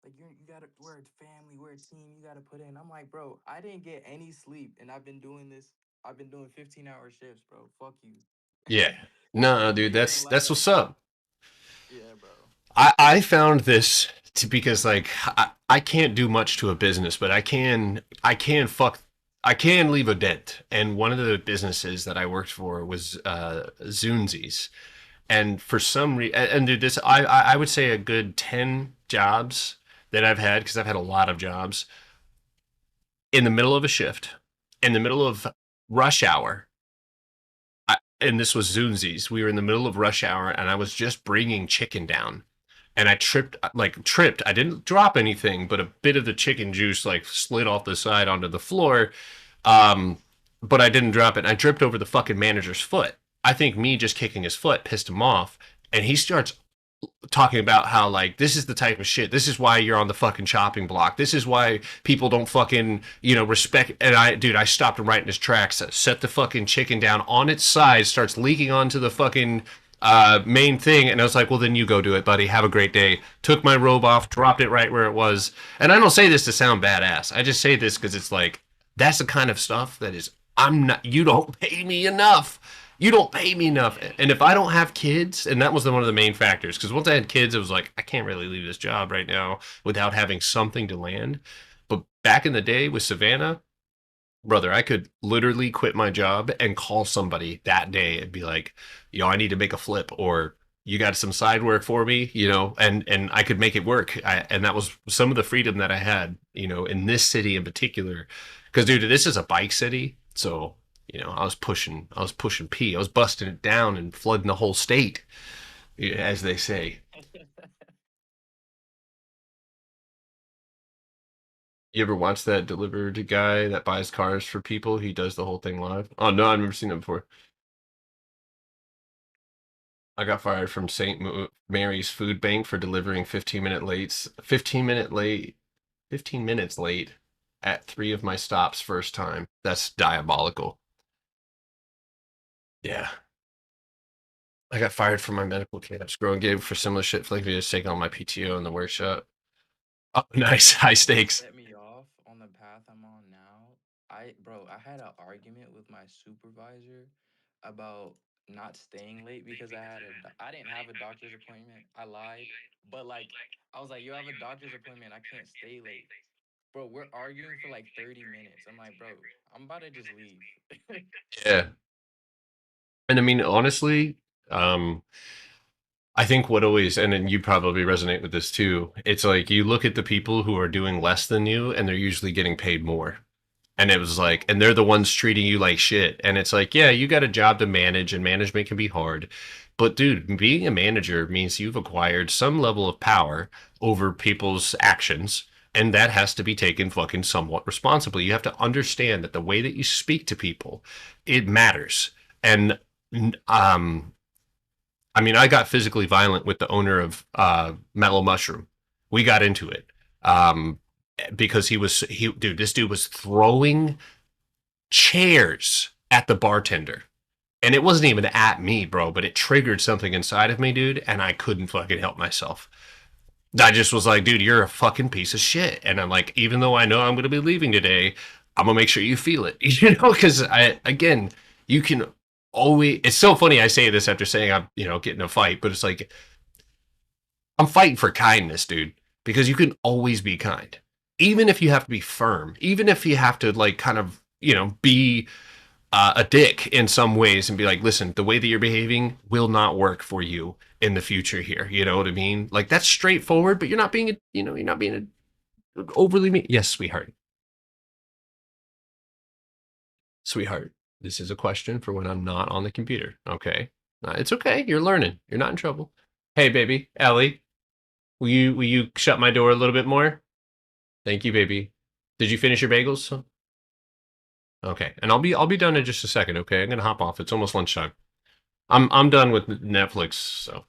like you gotta we're a family, we're a team. You gotta put in." I'm like, "Bro, I didn't get any sleep, and I've been doing this. I've been doing 15-hour shifts, bro. Fuck you." Yeah. No, dude, You gonna that's laugh? what's up. Yeah, bro. I found this because like I can't do much to a business, but I can leave a dent. And one of the businesses that I worked for was Zunzi's. And for some reason, and dude, this I would say a good 10 jobs that I've had, because I've had a lot of jobs, in the middle of a shift, in the middle of rush hour. And this was Zunzi's. We were in the middle of rush hour, and I was just bringing chicken down, and I tripped. I didn't drop anything, but a bit of the chicken juice like slid off the side onto the floor. But I didn't drop it. I tripped over the fucking manager's foot. I think me just kicking his foot pissed him off, and he starts talking about how like this is the type of shit. This is why you're on the fucking chopping block. This is why people don't fucking, you know, respect. And I stopped him right in his tracks. Set the fucking chicken down on its side, starts leaking onto the fucking main thing, and I was like, well, then you go do it, buddy. Have a great day. Took my robe off, dropped it right where it was. And I don't say this to sound badass. I just say this because it's like that's the kind of stuff that is you don't pay me enough. You don't pay me enough. And if I don't have kids, and that was one of the main factors, because once I had kids, it was like, I can't really leave this job right now without having something to land. But back in the day with Savannah, brother, I could literally quit my job and call somebody that day and be like, yo, I need to make a flip, or you got some side work for me, you know, and I could make it work. And that was some of the freedom that I had, you know, in this city in particular. Because, dude, this is a bike city. So, you know, I was pushing P. I was busting it down and flooding the whole state, as they say. You ever watch that delivered guy that buys cars for people? He does the whole thing live. Oh no, I've never seen it before. I got fired from St. Mary's Food Bank for delivering 15 minutes late at 3 of my stops first time. That's diabolical. Yeah. I got fired from my medical camps. Growing gig for similar shit, flaking me to take on my PTO in the workshop. Oh, nice. High stakes. Set me off on the path I'm on now. Bro, I had an argument with my supervisor about not staying late because I didn't have a doctor's appointment. I lied, but like I was like, you have a doctor's appointment. I can't stay late. Bro, we're arguing for like 30 minutes. I'm like, bro, I'm about to just leave. Yeah. And I mean, honestly, I think what always, and then you probably resonate with this too, it's like you look at the people who are doing less than you and they're usually getting paid more. And it was like, and they're the ones treating you like shit. And it's like, yeah, you got a job to manage, and management can be hard. But dude, being a manager means you've acquired some level of power over people's actions. And that has to be taken fucking somewhat responsibly. You have to understand that the way that you speak to people, it matters. And I mean, I got physically violent with the owner of Mellow Mushroom. We got into it because this dude was throwing chairs at the bartender. And it wasn't even at me, bro, but it triggered something inside of me, dude, and I couldn't fucking help myself. I just was like, dude, you're a fucking piece of shit. And I'm like, even though I know I'm going to be leaving today, I'm going to make sure you feel it. Because again, you can always, it's so funny. I say this after saying I'm, getting a fight, but it's like, I'm fighting for kindness, dude, because you can always be kind. Even if you have to be firm, even if you have to like kind of, be a dick in some ways and be like, listen, the way that you're behaving will not work for you in the future here. You know what I mean? Like that's straightforward, but you're not being, you're not being overly mean. Yes, sweetheart. Sweetheart, this is a question for when I'm not on the computer. Okay. It's okay. You're learning. You're not in trouble. Hey, baby, Ellie, will you shut my door a little bit more? Thank you, baby. Did you finish your bagels? Okay, and I'll be done in just a second. Okay, I'm gonna hop off. It's almost lunchtime. I'm done with Netflix. So,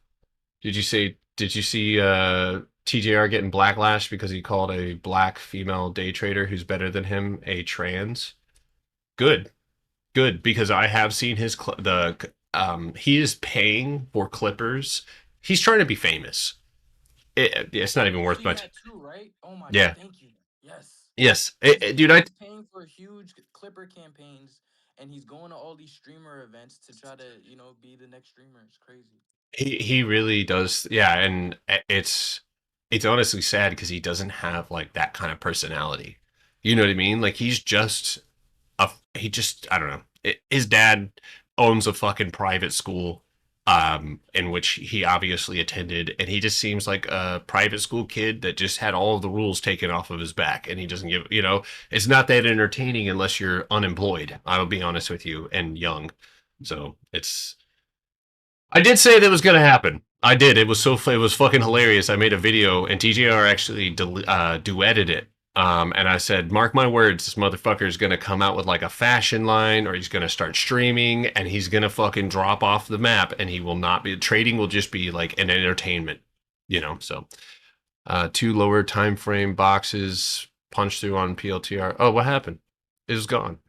did you see TJR getting backlash because he called a black female day trader who's better than him a trans? Good, because I have seen his he is paying for clippers. He's trying to be famous. It's not even worth much. Too, right? Oh my Yeah. God, thank you. Yes. Yes, dude. He's paying for huge clipper campaigns, and he's going to all these streamer events to try to, be the next streamer. It's crazy. He really does. Yeah, and it's honestly sad because he doesn't have like that kind of personality. You know what I mean? Like he's just I don't know. His dad owns a fucking private school in which he obviously attended, and he just seems like a private school kid that just had all of the rules taken off of his back, and he doesn't give, it's not that entertaining unless you're unemployed. I will be honest with you, and young. So I did say that was going to happen. I did. It was fucking hilarious. I made a video, and TJR actually duetted it. And I said, mark my words, this motherfucker is going to come out with like a fashion line, or he's going to start streaming, and he's going to fucking drop off the map, and he will not be, trading will just be like an entertainment, so 2 lower time frame boxes punched through on PLTR. Oh, what happened? It was gone.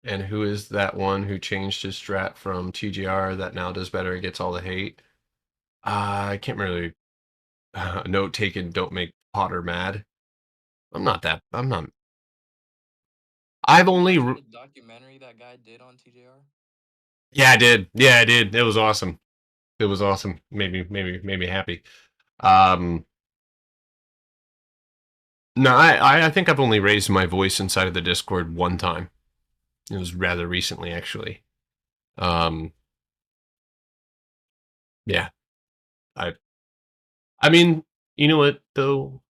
And who is that one who changed his strat from TGR that now does better and gets all the hate? I can't really. Note taken, don't make Potter mad. I'm not. I've only. The documentary that guy did on TJR? Yeah, I did. It was awesome. Made me happy. No, I think I've only raised my voice inside of the Discord one time. It was rather recently, actually. Yeah. I mean, you know what though?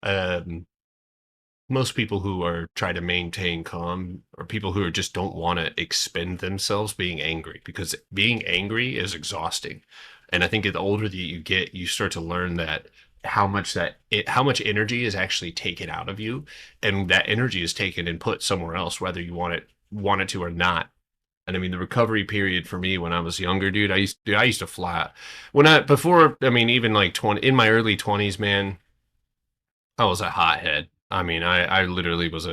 Most people who are trying to maintain calm are people who just don't want to expend themselves being angry, because being angry is exhausting. And I think the older that you get, you start to learn that how much energy is actually taken out of you, and that energy is taken and put somewhere else, whether you want it to or not. And I mean, the recovery period for me when I was younger, dude, I used to fly. Even like 20, in my early 20s, man, I was a hothead. I mean, I literally was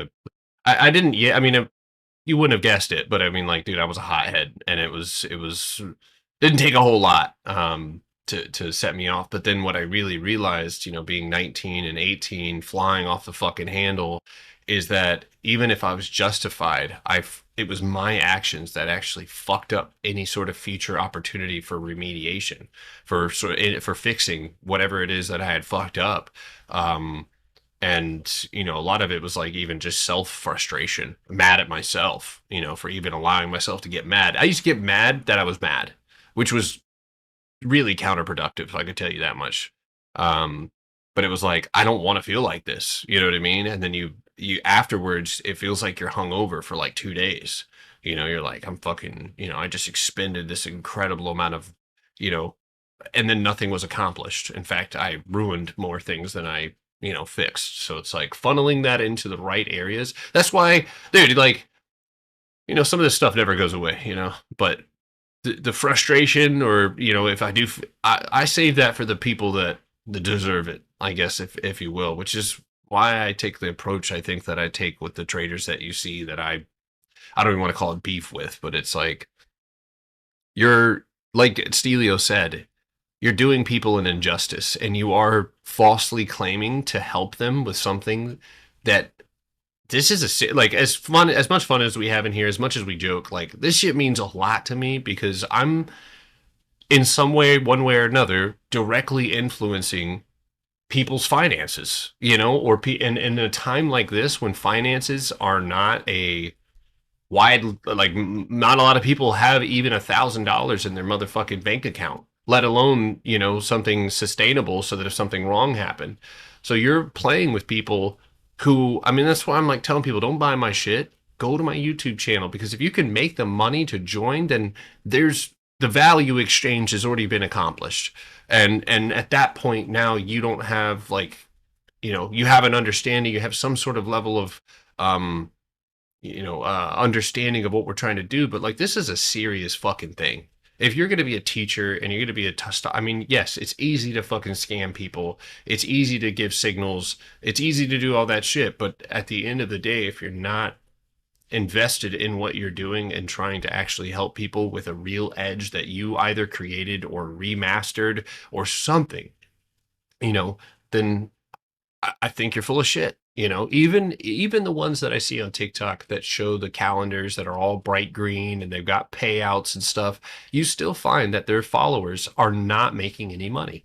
I didn't, yeah, I mean, you wouldn't have guessed it, but I mean, like, dude, I was a hothead, and it didn't take a whole lot, to set me off. But then what I really realized, being 19 and 18, flying off the fucking handle, is that even if I was justified, it was my actions that actually fucked up any sort of future opportunity for remediation, for fixing whatever it is that I had fucked up. And a lot of it was like even just self-frustration, mad at myself, for even allowing myself to get mad. I used to get mad that I was mad, which was really counterproductive, I could tell you that much. But it was like, I don't want to feel like this, you know what I mean? And then you afterwards, it feels like you're hungover for like 2 days. You're like, I'm fucking, I just expended this incredible amount of, and then nothing was accomplished. In fact, I ruined more things than I, fixed. So it's like funneling that into the right areas. That's why, dude, like, some of this stuff never goes away, but the frustration, or, if I do, I save that for the people that deserve it, I guess, if you will, which is why I take the approach I think that I take with the traders that you see that I don't even want to call it beef with, but it's like you're like Stelio said, you're doing people an injustice and you are falsely claiming to help them with something that this is like as much fun as we have in here, as much as we joke, like this shit means a lot to me because I'm in some way, one way or another, directly influencing people's finances, you know, or and in a time like this when finances are not a wide, like not a lot of people have even $1,000 in their motherfucking bank account, let alone, you know, something sustainable so that if something wrong happened. So you're playing with people who, I mean, that's why I'm like telling people, don't buy my shit. Go to my YouTube channel, because if you can make the money to join, then there's the value exchange has already been accomplished. And at that point now you don't have like, you know, you have an understanding, you have some sort of level of understanding of what we're trying to do. But like, this is a serious fucking thing. If you're going to be a teacher and you're going to be I mean, yes, it's easy to fucking scam people. It's easy to give signals. It's easy to do all that shit. But at the end of the day, if you're not invested in what you're doing and trying to actually help people with a real edge that you either created or remastered or something, you know, then I think you're full of shit. You know, even the ones that I see on TikTok that show the calendars that are all bright green and they've got payouts and stuff, you still find that their followers are not making any money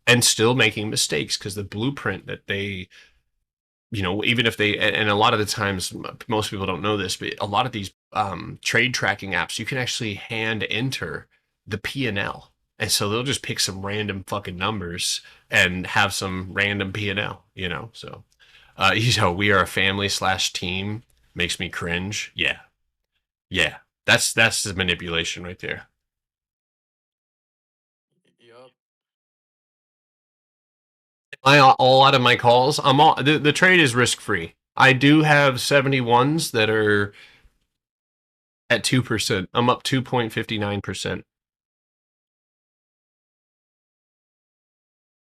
and still making mistakes because the blueprint that they, you know, even if they, and a lot of the times, most people don't know this, but a lot of these trade tracking apps, you can actually hand enter the P&L. And so they'll just pick some random fucking numbers and have some random P&L, you know? So, you know, we are a family / team makes me cringe. Yeah. Yeah. That's the manipulation right there. Yup. I all out of my calls. I'm all the trade is risk free. I do have 71s that are at 2%. I'm up 2.59%.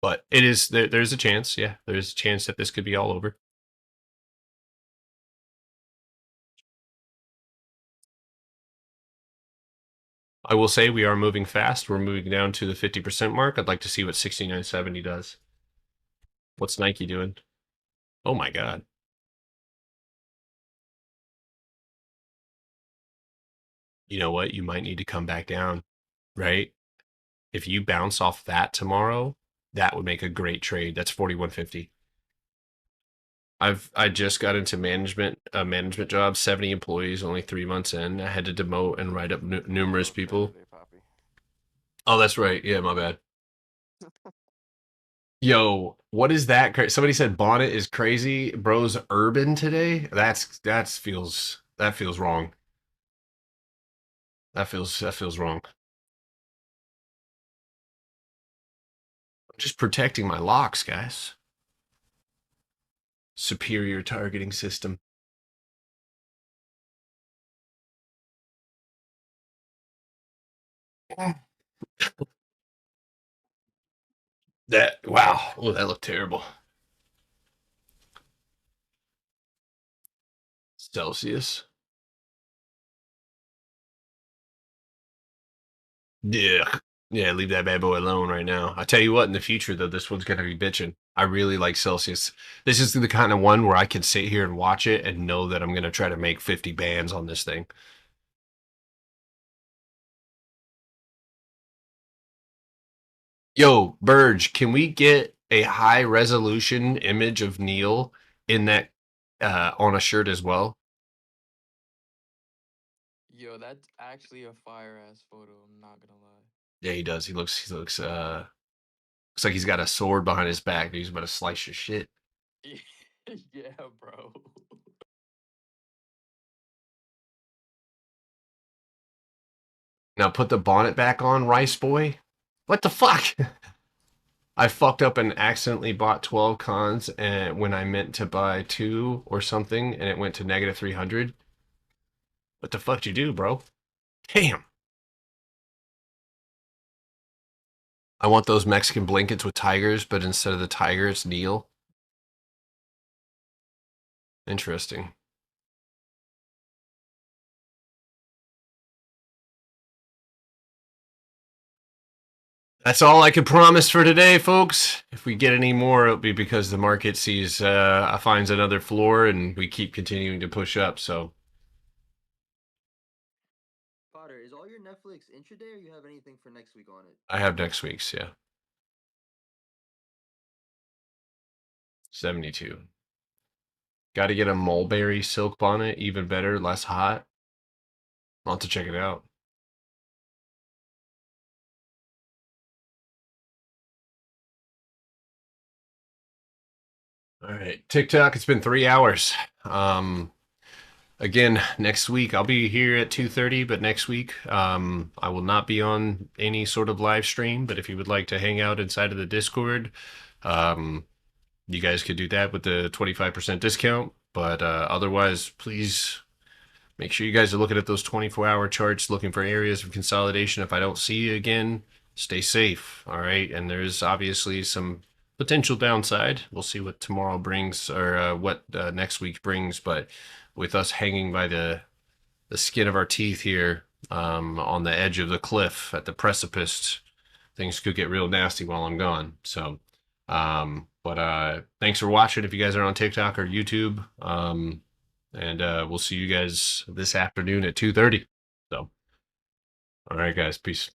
But it is there's a chance, yeah. There's a chance that this could be all over. I will say we are moving fast. We're moving down to the 50% mark. I'd like to see what 69.70 does. What's Nike doing? Oh my god. You know what? You might need to come back down, right? If you bounce off that tomorrow, that would make a great trade. That's 41.50. I just got into management job, 70 employees, only 3 months in. I had to demote and write up numerous people. Oh, that's right. Yeah, my bad. Yo, what is that? Somebody said Bonnet is crazy. Bro's urban today. That feels wrong. That feels wrong. I'm just protecting my locks, guys. Superior targeting system. Wow. Oh, that looked terrible. Celsius. Yeah. Yeah, leave that bad boy alone right now. I tell you what, in the future though, this one's gonna be bitching. I really like Celsius. This is the kind of one where I can sit here and watch it and know that I'm gonna try to make 50 bands on this thing. Yo, Burge, can we get a high resolution image of Neil in that on a shirt as well? Yo, that's actually a fire ass photo. I'm not gonna lie. Yeah, he does. He looks looks like he's got a sword behind his back. He's about to slice your shit. Yeah, bro. Now put the bonnet back on, Rice Boy. What the fuck? I fucked up and accidentally bought 12 cons and when I meant to buy 2 or something and it went to negative 300. What the fuck did you do, bro? Damn. I want those Mexican blankets with tigers, but instead of the tiger, it's Neil. Interesting. That's all I can promise for today, folks. If we get any more, it'll be because the market sees finds another floor and we keep continuing to push up. So Potter, is all your Netflix intraday, or you have anything for next week on it? I have next week's, yeah. 72. Got to get a mulberry silk bonnet, even better, less hot. I'll have to check it out. All right, TikTok. It's been 3 hours. Again, next week I'll be here at 2:30, but next week I will not be on any sort of live stream. But if you would like to hang out inside of the Discord, you guys could do that with the 25% discount. But otherwise, please make sure you guys are looking at those 24-hour charts, looking for areas of consolidation. If I don't see you again, stay safe. All right, and there's obviously some potential downside. We'll see what tomorrow brings, or what next week brings. But with us hanging by the skin of our teeth here, on the edge of the cliff at the precipice, things could get real nasty while I'm gone. So, but thanks for watching. If you guys are on TikTok or YouTube, and we'll see you guys this afternoon at 2:30. So, all right, guys, peace.